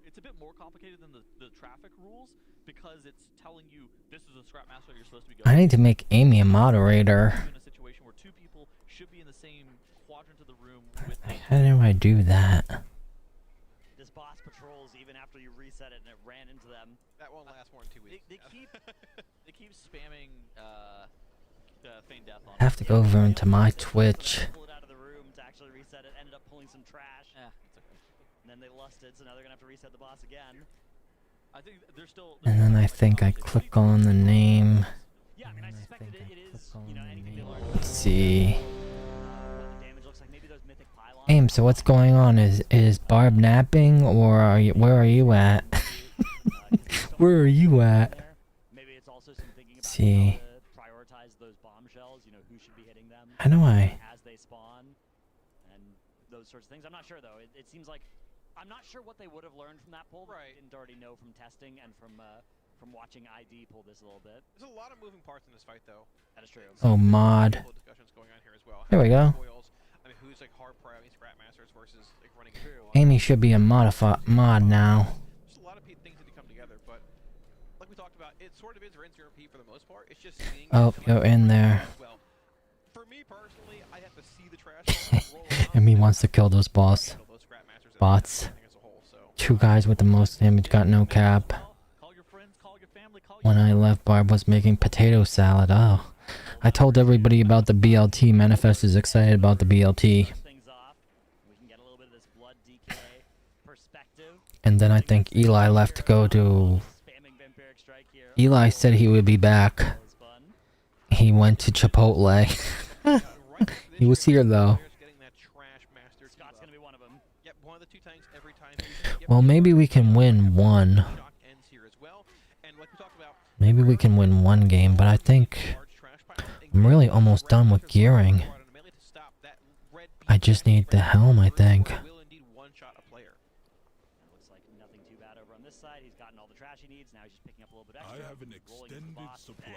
it's a bit more complicated than the traffic rules because it's telling you this is a scrap master you're supposed to be going. I need to make Amy a moderator. In a situation where 2 people should be in the same quadrant of the room with How do I do that? This boss patrols even after you reset it and it ran into them. That won't last more than 2 weeks. They keep spamming feign death on I have to go over into my Twitch. Pull it out of the room to actually reset it. Ended up pulling some trash. It's okay. And then they lusted, so now they're gonna have to reset the boss again. I think they're still. And then I think I click on the name. Yeah, I mean, I suspect it is, you know, anything they learned. Let's see. What the damage looks like. Maybe those mythic pylons. Aim, so what's going on? Is Barb napping or are you, where are you at? Where are you at? Maybe it's also some thinking about See. how to prioritize those bombshells, you know, who should be hitting them. How do I? As they spawn and those sorts of things. I'm not sure though. It seems like I'm not sure what they would have learned from that pull. Right. Didn't already know from testing and from watching ID pull this a little bit. There's a lot of moving parts in this fight, though. That is true. Oh, mod. Discussions going on here as well. There we go. I mean, who's like hard priority scrap masters versus like running through. Amy should be a mod now. There's a lot of things that come together, but like we talked about, it sort of is rinse and repeat for the most part. It's just seeing. Oh, you're in there. Well, for me personally, I have to see the trash. Amy wants to kill those bots. 2 guys with the most damage got no cap. When I left, Barb was making potato salad. Oh. I told everybody about the BLT. Manifest is excited about the BLT. And then I think Eli left to go to... Eli said he would be back. He went to Chipotle. He was here though. Well, maybe we can win one. Maybe we can win one game, but I think I'm really almost done with gearing. I just need the helm, I think. I have an extended supply.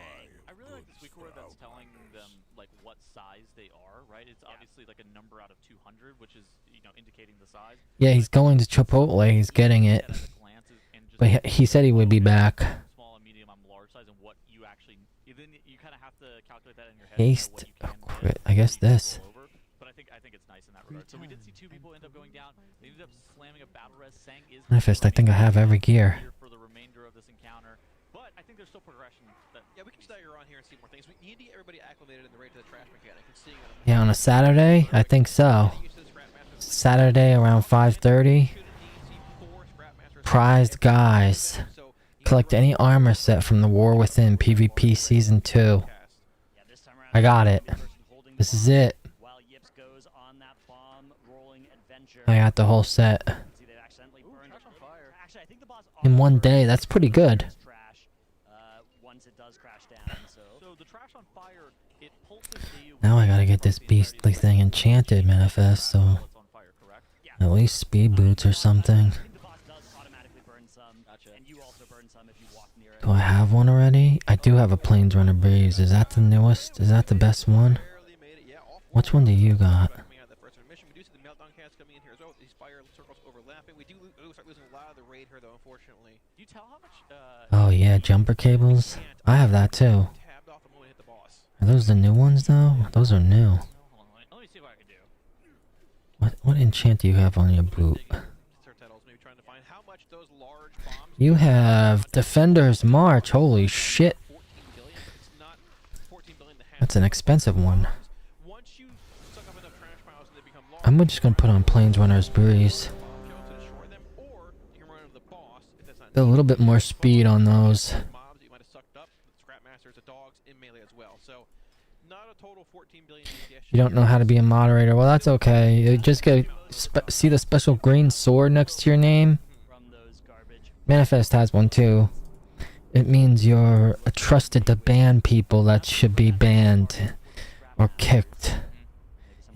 I really like this weak word that's telling them like what size they are, right? It's obviously like a number out of 200, which is, you know, indicating the size. Yeah, he's going to Chipotle. He's getting it. But he said he would be back. medium, I'm large size, and what you actually then you kind of have to calculate that in your head. Haste. Oh, quit. I guess this. But I think it's nice in that regard. So we did see 2 people end up going down. They ended up slamming a battle res. Sang is Manifest. I think I have every gear. for the remainder of this encounter. But I think there's still progression. Yeah, we can stagger on here and see more things. We need to get everybody acclimated in the rate to the trash mechanic and seeing it. Yeah, on a Saturday, I think so. Saturday around 5:30. Prized guys. Collect any armor set from the War Within PvP Season 2. I got it. This is it. I got the whole set. In one day, that's pretty good. Now I gotta get this beastly thing enchanted, Manifest, so at least speed boots or something. Do I have one already? I do have a Plains Runner Breeze. Is that the newest? Is that the best one? Which one do you got? Oh yeah, jumper cables. I have that too. Are those the new ones though? Those are new. What enchant do you have on your boot? You have Defender's March. Holy shit. That's an expensive one. I'm just gonna put on Plains Runner's Breeze. Get a little bit more speed on those. You don't know how to be a moderator. Well, that's okay. You just get see the special green sword next to your name. Manifest has one too. It means you're trusted to ban people that should be banned or kicked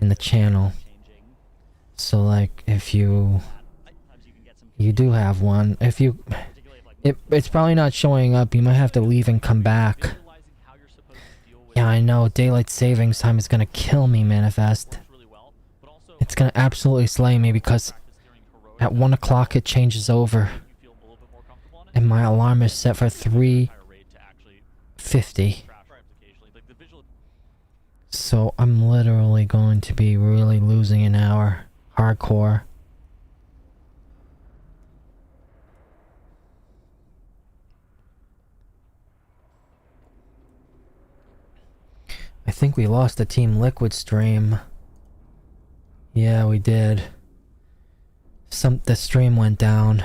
in the channel. So like if you do have one, if you it's probably not showing up, you might have to leave and come back. Yeah, I know, daylight savings time is gonna kill me, Manifest. It's gonna absolutely slay me because at 1 o'clock it changes over. And my alarm is set for 3:50. So I'm literally going to be really losing an hour. Hardcore. I think we lost the Team Liquid stream. Yeah, we did. The stream went down.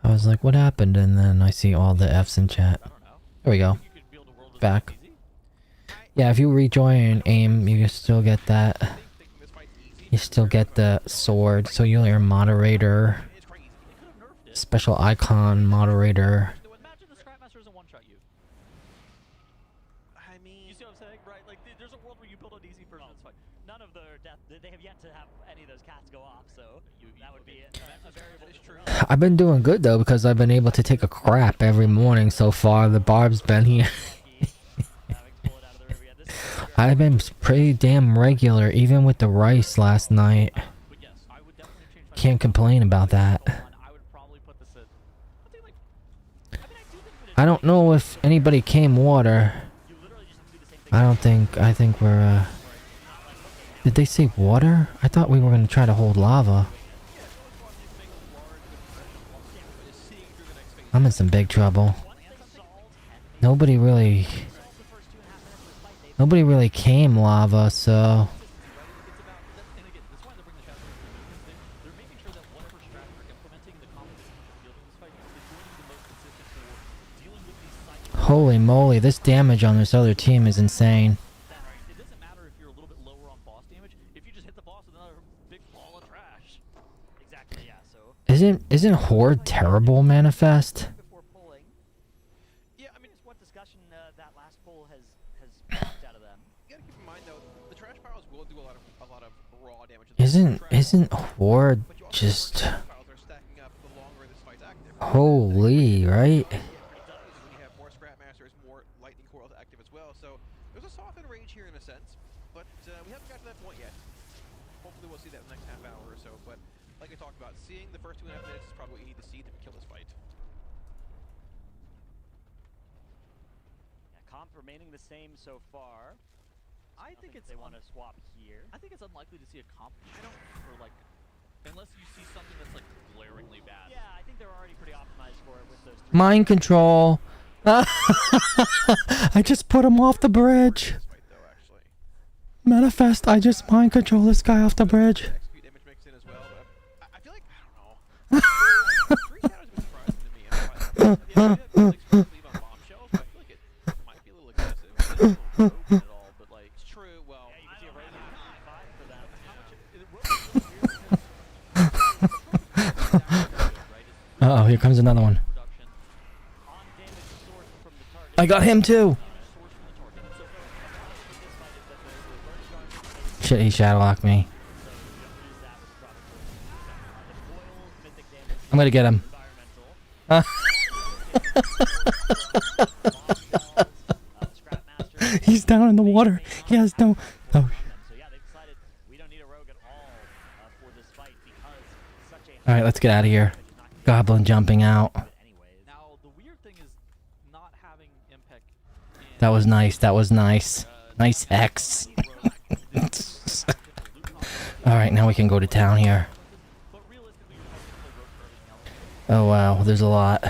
I was like, what happened? And then I see all the F's in chat. There we go. Back. Yeah, if you rejoin AIM, you can still get that. You still get the sword, so you're a moderator. Special icon moderator. I've been doing good though because I've been able to take a crap every morning so far. The barb's been here. I've been pretty damn regular, even with the rice last night. Can't complain about that. I don't know if anybody came water. I think we're, Did they say water? I thought we were gonna try to hold lava. I'm in some big trouble. Nobody really came lava, so holy moly, this damage on this other team is insane. Isn't Horde terrible, Manifest? Isn't Horde just holy, right? stage here in a sense, but we haven't got to that point yet. Hopefully we'll see that in the next half hour or so, but like I talked about, seeing the first 2.5 minutes is probably what you need to see to kill this fight. Yeah, comp remaining the same so far. I think they want to swap here. I think it's unlikely to see a comp. Or like, unless you see something that's like glaringly bad. Yeah, I think they're already pretty optimized for it with those 3. Mind control. I just put him off the bridge. Manifest, I just mind control this guy off the bridge. Execute image mix in as well, but I feel like, I don't know. 3 shadows have been surprising to me. I don't know, like, leave on bombshells, but I feel like it might be a little excessive. It's not a little broken at all, but like, it's true, well. Yeah, you can see a raise on 5 for them. Uh oh, here comes another one. I got him too. Shit, he shadow locked me. I'm gonna get him. He's down in the water. He has no. Oh. Alright, let's get out of here. Goblin jumping out. Now the weird thing is not having Impact. That was nice. That was nice. Nice hex. Alright, now we can go to town here. Oh wow, there's a lot.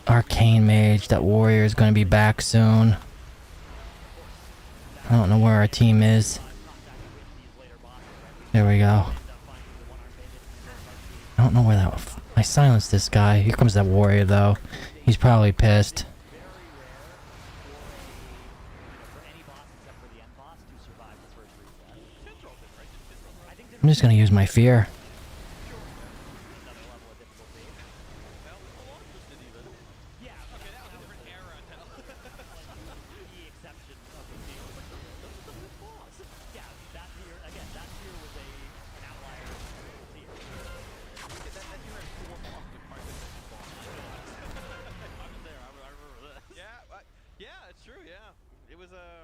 Arcane Mage, that warrior is going to be back soon. I don't know where our team is. There we go. I don't know where that... I silenced this guy. Here comes that warrior though. He's probably pissed. I'm just gonna use my fear.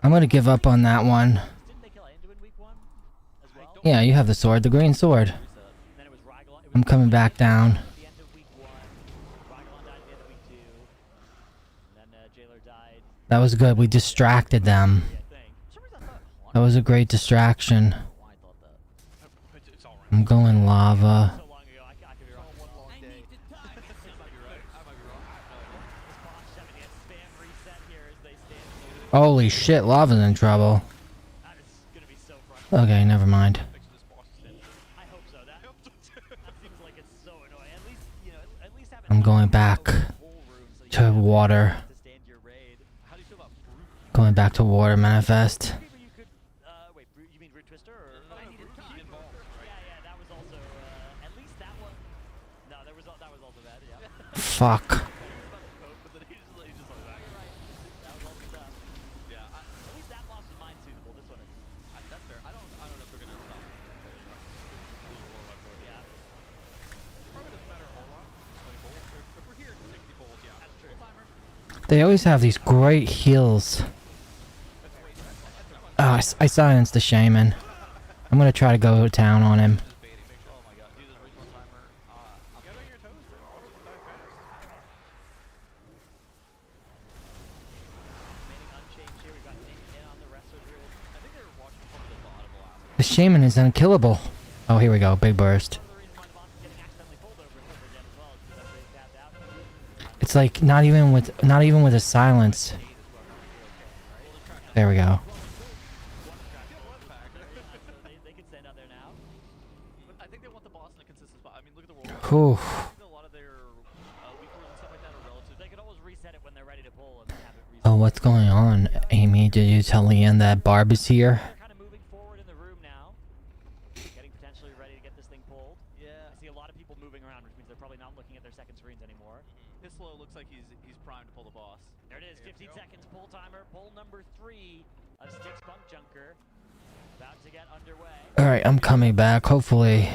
I'm gonna give up on that one. Yeah, you have the sword, the green sword. I'm coming back down. That was good. We distracted them. That was a great distraction. I'm going lava. Holy shit, lava's in trouble. Okay, never mind. I'm going back to water. Going back to water, manifest. Fuck. They always have these great heals. Oh, I silenced the shaman. I'm gonna try to go to town on him. The shaman is unkillable. Oh, here we go. Big burst. It's like not even with a silence. There we go. Whew. Oh, what's going on, Amy? Did you tell Leanne that Barb is here? Alright, I'm coming back, hopefully.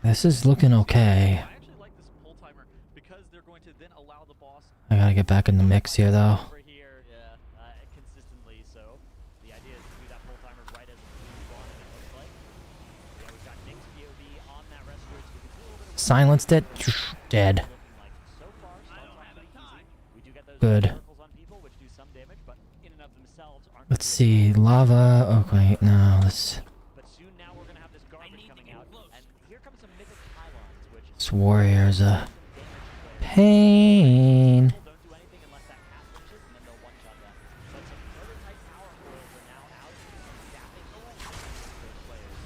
This is looking okay. I gotta get back in the mix here, though. The idea is to do that full timer right as the spawn, and it looks like. Yeah, we've got Nick's POV on that rescue. So we can see a little bit of Silenced it. Dead. so far, starts off pretty easy. We do get those Good. circles on people, which do some damage, but in and of themselves aren't. Let's see. Lava. Okay, no. Let's. But soon now we're gonna have this garbage coming out, and here comes some mythic pylons, which This warrior's a pain. don't do anything unless that cat finishes, and then they'll one-shot them. But some prototype power coils are now out, staffing those players.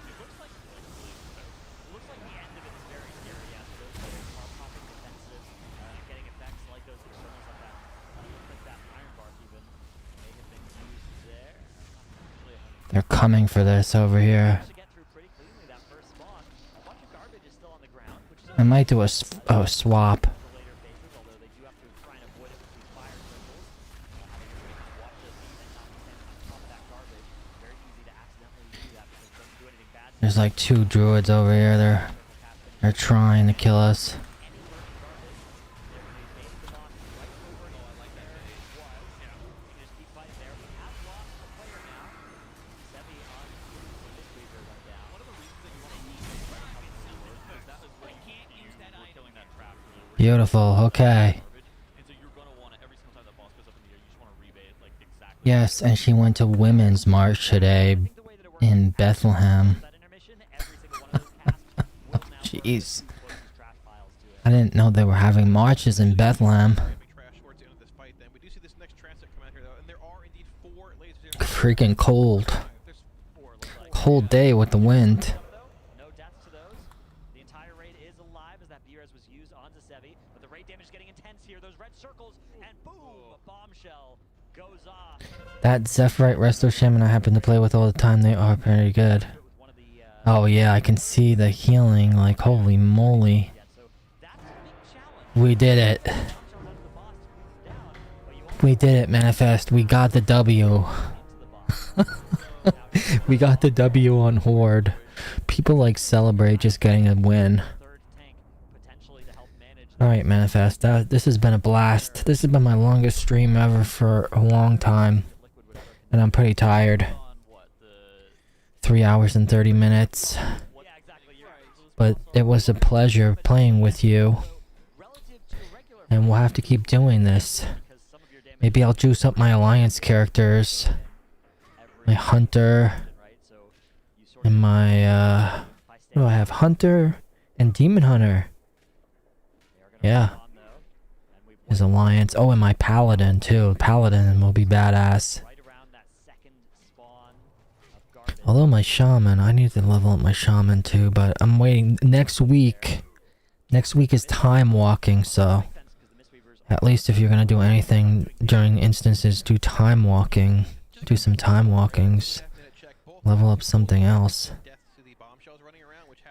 It looks like the end of it is very scary, as those players are popping defensive, getting effects like those externals like that iron bark even may have been used there. They're coming for this over here. I might do a swap. There's like 2 druids over here. They're trying to kill us. Beautiful. Okay. Yes, and she went to Women's March today in Bethlehem. Jeez. I didn't know they were having marches in Bethlehem. Freaking cold. Cold day with the wind. No deaths to those. The entire raid is alive as that B-res was used onto Sevi, but the raid damage is getting intense here. Those red circles, and boom, a bombshell goes off. That Zephyrite Resto Shaman I happen to play with all the time, they are pretty good. Oh yeah, I can see the healing, like holy moly. We did it. We did it, Manifest. We got the W. We got the W on Horde. People like celebrate just getting a win. Alright, Manifest. This has been a blast. This has been my longest stream ever for a long time. And I'm pretty tired. 3 hours and 30 minutes. But it was a pleasure playing with you. And we'll have to keep doing this. Maybe I'll juice up my Alliance characters. My Hunter. And my, what do I have? Hunter and Demon Hunter. Yeah. His Alliance. Oh, and my Paladin too. Paladin will be badass. Although my Shaman, I need to level up my Shaman too, but I'm waiting. Next week is time walking, so at least if you're gonna do anything during instances, do time walking. Do some time walkings. Level up something else.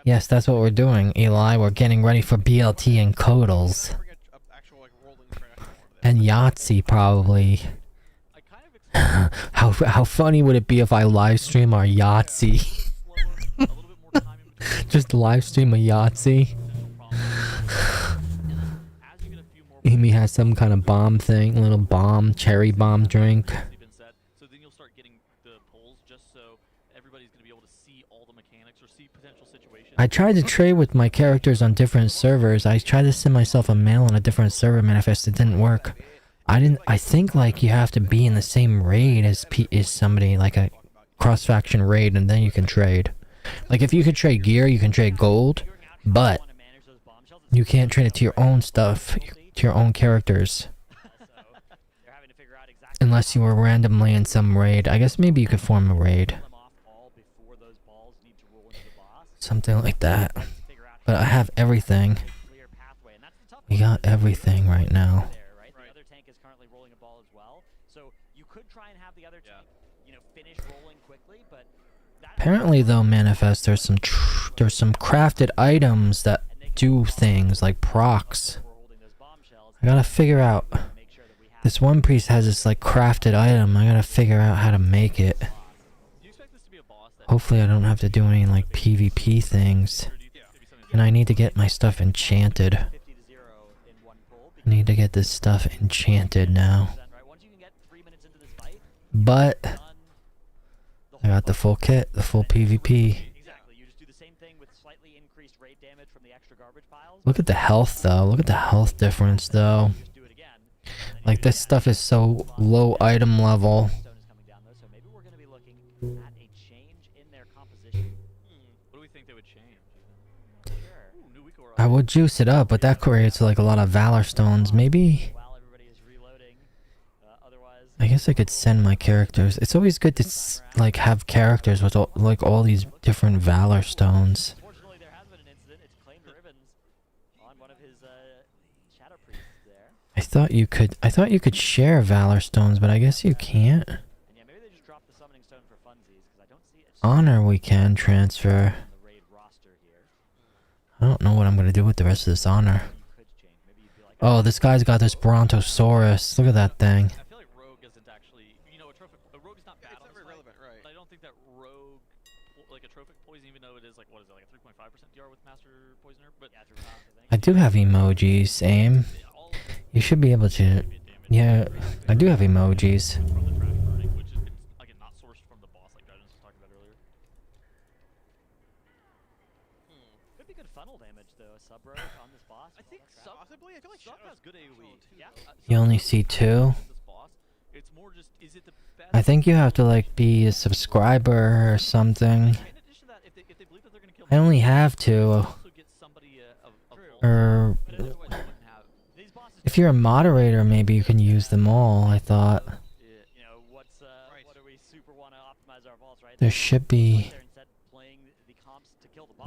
Yes, that's what we're doing, Eli. We're getting ready for BLT and Codals. And Yahtzee, probably. How funny would it be if I live stream our Yahtzee? Just live stream a Yahtzee. Amy has some kind of bomb thing, little bomb, cherry bomb drink. So then you'll start getting the polls just so everybody's going to be able to see all the mechanics or see potential situations. I tried to trade with my characters on different servers. I tried to send myself a mail on a different server, Manifest. It didn't work. I think like you have to be in the same raid as somebody, like a cross-faction raid, and then you can trade. Like if you could trade gear, you can trade gold, but you can't trade it to your own stuff, to your own characters. Unless you were randomly in some raid. I guess maybe you could form a raid. Something like that. But I have everything. We got everything right now. Apparently though, Manifest, there's some crafted items that do things like procs. I gotta figure out. This one priest has this like crafted item. I gotta figure out how to make it. Hopefully I don't have to do any like PvP things. And I need to get my stuff enchanted. I need to get this stuff enchanted now. But I got the full kit, the full PvP. Exactly. You just do the same thing with slightly increased raid damage from the extra garbage piles. Look at the health though. Look at the health difference though. Like this stuff is so low item level. So maybe we're going to be looking at a change in their composition. What do we think they would change? I would juice it up, but that creates like a lot of Valor Stones. Maybe. I guess I could send my characters. It's always good to like have characters with all these different Valor Stones. Unfortunately, there has been an incident. It's claimed ribbons on one of his shadow priests there. I thought you could share Valor Stones, but I guess you can't. And yeah, maybe they just dropped the summoning stone for funsies because I don't see it. Honor we can transfer. I don't know what I'm gonna do with the rest of this honor. Oh, this guy's got this Brontosaurus. Look at that thing. I feel like Rogue isn't actually, you know, a Rogue is not bad on this fight, right? But I don't think that Rogue, like a trophic poison, even though it is like, what is it, like a 3.5% DR with Master Poisoner? But I do have emojis, aim. You should be able to. Yeah, I do have emojis. from the trash burning, which is, again, not sourced from the boss like Guidance was talking about earlier. Could be good funnel damage though. A sub rogue on this boss. I think Possibly. I feel like Sub has good AoE. Yeah. You only see 2. It's more just, is it the best? I think you have to like be a subscriber or something. I only have 2. Or if you're a moderator, maybe you can use them all. I thought You know, what do we super want to optimize our vaults, right? there should be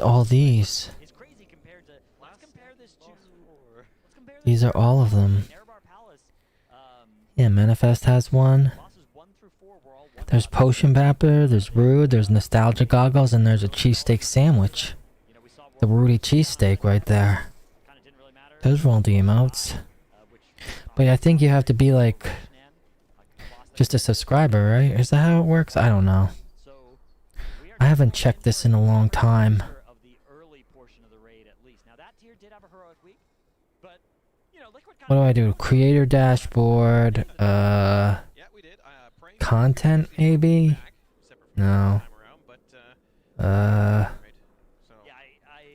all these. It's crazy compared to. Let's compare this to. These are all of them. Yeah, Manifest has one. There's Potion Pepper, there's Rude, there's Nostalgia Goggles, and there's a cheesesteak sandwich. The Rhoody cheesesteak right there. Those were all the emotes. But I think you have to be like just a subscriber, right? Is that how it works? I don't know. I haven't checked this in a long time. What do I do? Creator dashboard, content maybe? No.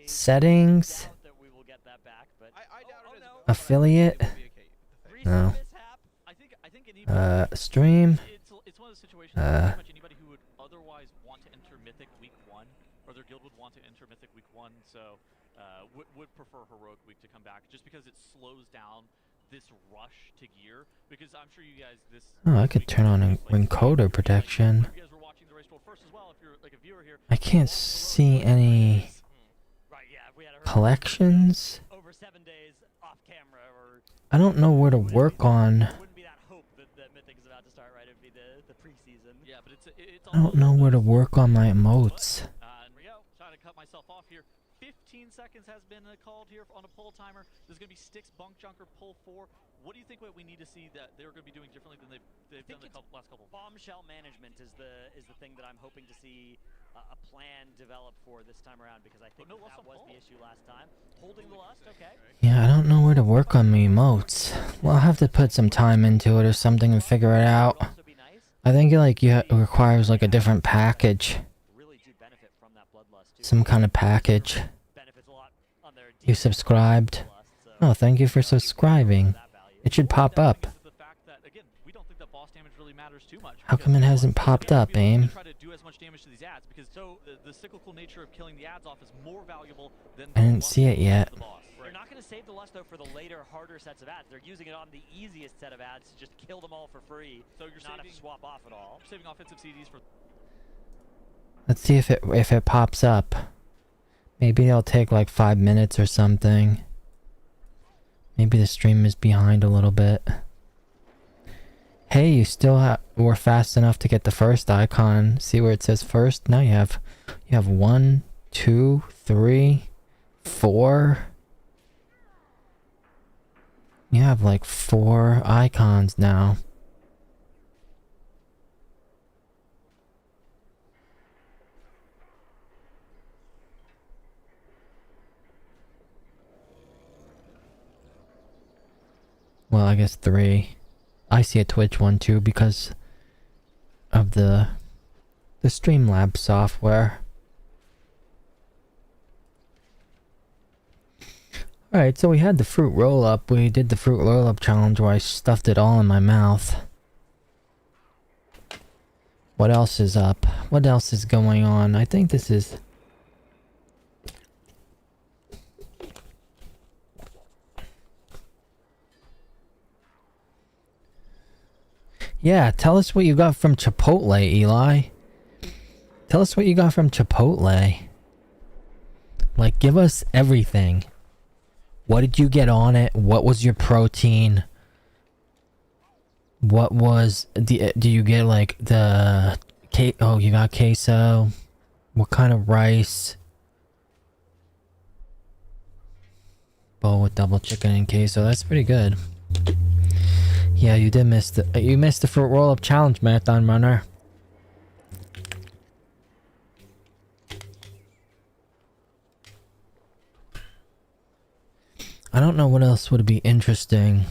Settings? Affiliate? No. Stream? It's one of those situations where pretty much anybody who would otherwise want to enter Mythic Week 1, or their guild would want to enter Mythic Week 1, so would prefer Heroic Week to come back, just because it slows down this rush to gear. Because I'm sure you guys Oh, I could turn on encoder protection. I can't see any collections. I don't know where to work on. I don't know where to work on my emotes. Trying to cut myself off here. 15 seconds has been called here on a pull timer. There's going to be Sticks, Bunk Junker, pull 4. What do you think what we need to see that they're going to be doing differently than they've done the last couple? Bombshell management is the thing that I'm hoping to see a plan develop for this time around, because I think that was the issue last time. Holding the lust, okay. Yeah, I don't know where to work on my emotes. Well, I'll have to put some time into it or something and figure it out. I think it requires like a different package. Some kind of package. You subscribed? Oh, thank you for subscribing. It should pop up. How come it hasn't popped up, AIM? I didn't see it yet. They're not going to save the lust though for the later, harder sets of ads. They're using it on the easiest set of ads to just kill them all for free. So you're not have to swap off at all. Saving offensive CDs for. Let's see if it pops up. Maybe it'll take like 5 minutes or something. Maybe the stream is behind a little bit. Hey, you still were fast enough to get the first icon. See where it says first? Now you have 1, 2, 3, 4. You have like 4 icons now. Well, I guess 3. I see a Twitch one too because of the Streamlabs software. Alright, so we had the fruit roll-up. We did the fruit roll-up challenge where I stuffed it all in my mouth. What else is up? What else is going on? I think this is... Yeah, tell us what you got from Chipotle, Eli. Tell us what you got from Chipotle. Like, give us everything. What did you get on it? What was your protein? What was the... Do you get, like, the... Oh, you got queso. What kind of rice? Bowl with double chicken and queso. That's pretty good. Yeah, you did miss the... You missed the fruit roll-up challenge, Marathon Runner. I don't know what else would be interesting.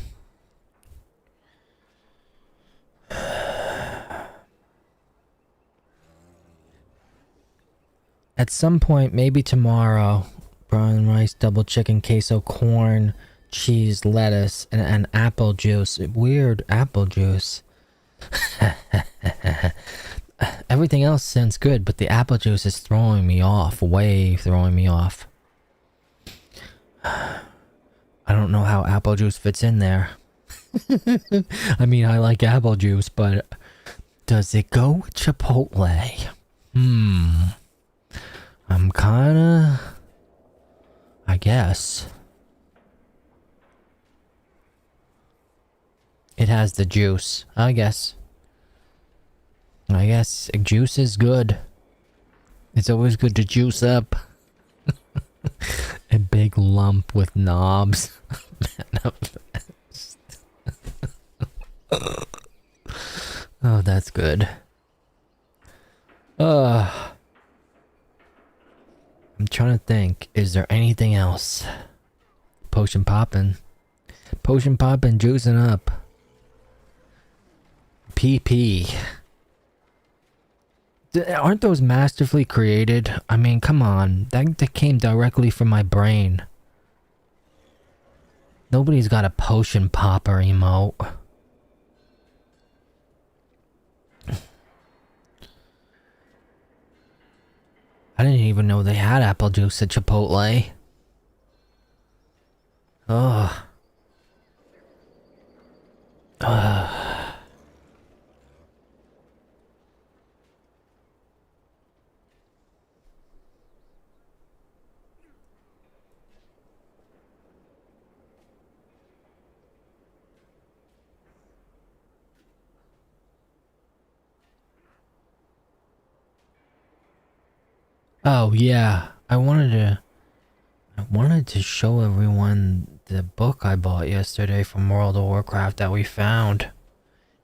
At some point, maybe tomorrow, brown rice, double chicken, queso, corn, cheese, lettuce, and apple juice. Weird apple juice. Everything else sounds good, but the apple juice is throwing me off. Way throwing me off. I don't know how apple juice fits in there. I mean, I like apple juice, but does it go with Chipotle? I'm kinda... I guess. It has the juice. I guess juice is good. It's always good to juice up. A big lump with knobs. Oh, that's good. I'm trying to think. Is there anything else? Potion poppin'. Potion poppin', juicing up. PP. Aren't those masterfully created? I mean, come on. That came directly from my brain. Nobody's got a potion popper emote. I didn't even know they had apple juice at Chipotle. Ugh. Oh yeah, I wanted to show everyone the book I bought yesterday from World of Warcraft that we found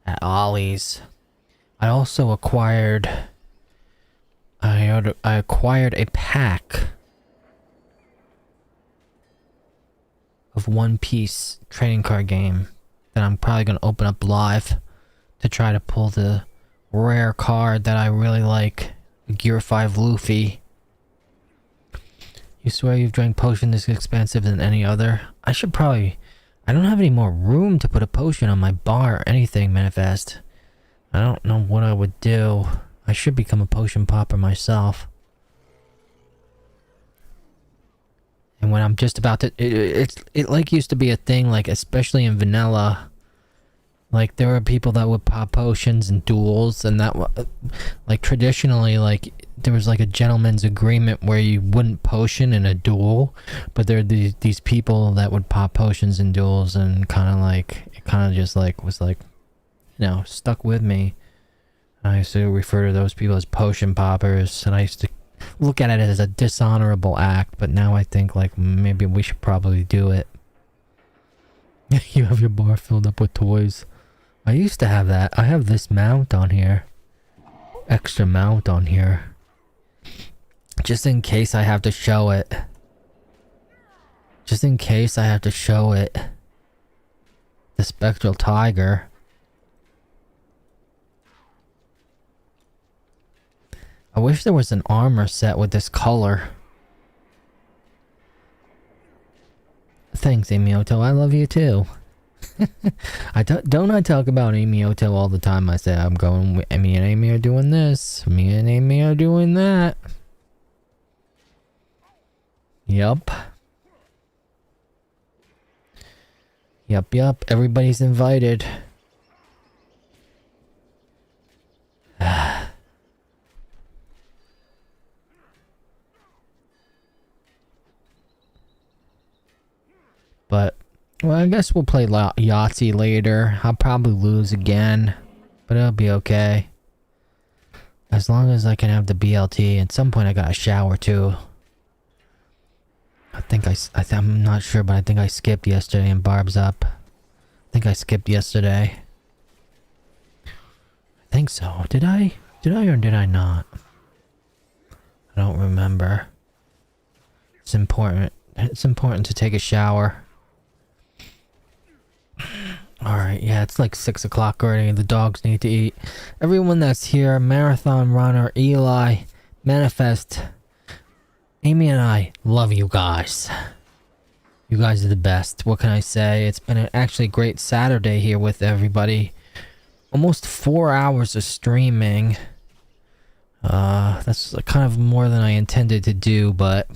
at Ollie's. I also acquired I acquired a pack of One Piece trading card game that I'm probably gonna open up live to try to pull the rare card that I really like, Gear 5 Luffy. You swear you've drank potion this expensive than any other? I don't have any more room to put a potion on my bar or anything, Manifest. I don't know what I would do. I should become a potion popper myself. And when I'm just about to... It like used to be a thing, like, especially in vanilla. Like, there were people that would pop potions in duels, and that... Like, traditionally, like... There was like a gentleman's agreement where you wouldn't potion in a duel, but there are these people that would pop potions in duels, and it kind of just like was like, you know, stuck with me. I used to refer to those people as potion poppers, and I used to look at it as a dishonorable act, but now I think like maybe we should probably do it. You have your bar filled up with toys. I used to have that. I have this mount on here. Extra mount on here. Just in case I have to show it. Just in case I have to show it. The Spectral Tiger. I wish there was an armor set with this color. Thanks, Amioto. I love you too. Don't I talk about Amioto all the time? I say I'm going. Me and Amy are doing this. Me and Amy are doing that. Yup. Yup. Everybody's invited. But, well, I guess we'll play Yahtzee later. I'll probably lose again, but it'll be okay. As long as I can have the BLT. At some point I got a shower too. I'm not sure, but I think I skipped yesterday and Barb's up. I think I skipped yesterday. I think so. Did I or did I not? I don't remember. It's important. It's important to take a shower. Alright, yeah, it's like 6 o'clock already. The dogs need to eat. Everyone that's here, Marathon Runner, Eli, Manifest, Amy and I love you guys. You guys are the best. What can I say? It's been an actually great Saturday here with everybody. Almost 4 hours of streaming. That's kind of more than I intended to do, but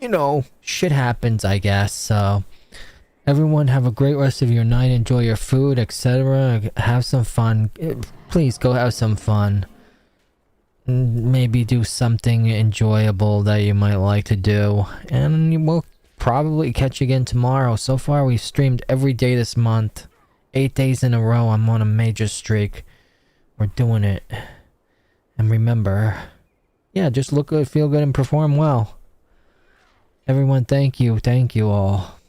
you know, shit happens, I guess. So everyone have a great rest of your night. Enjoy your food, etc. Have some fun. Please go have some fun. Maybe do something enjoyable that you might like to do. And we'll probably catch you again tomorrow. So far we've streamed every day this month. 8 days in a row. I'm on a major streak. We're doing it. And remember, yeah, just look good, feel good, and perform well. Everyone, thank you. Thank you all.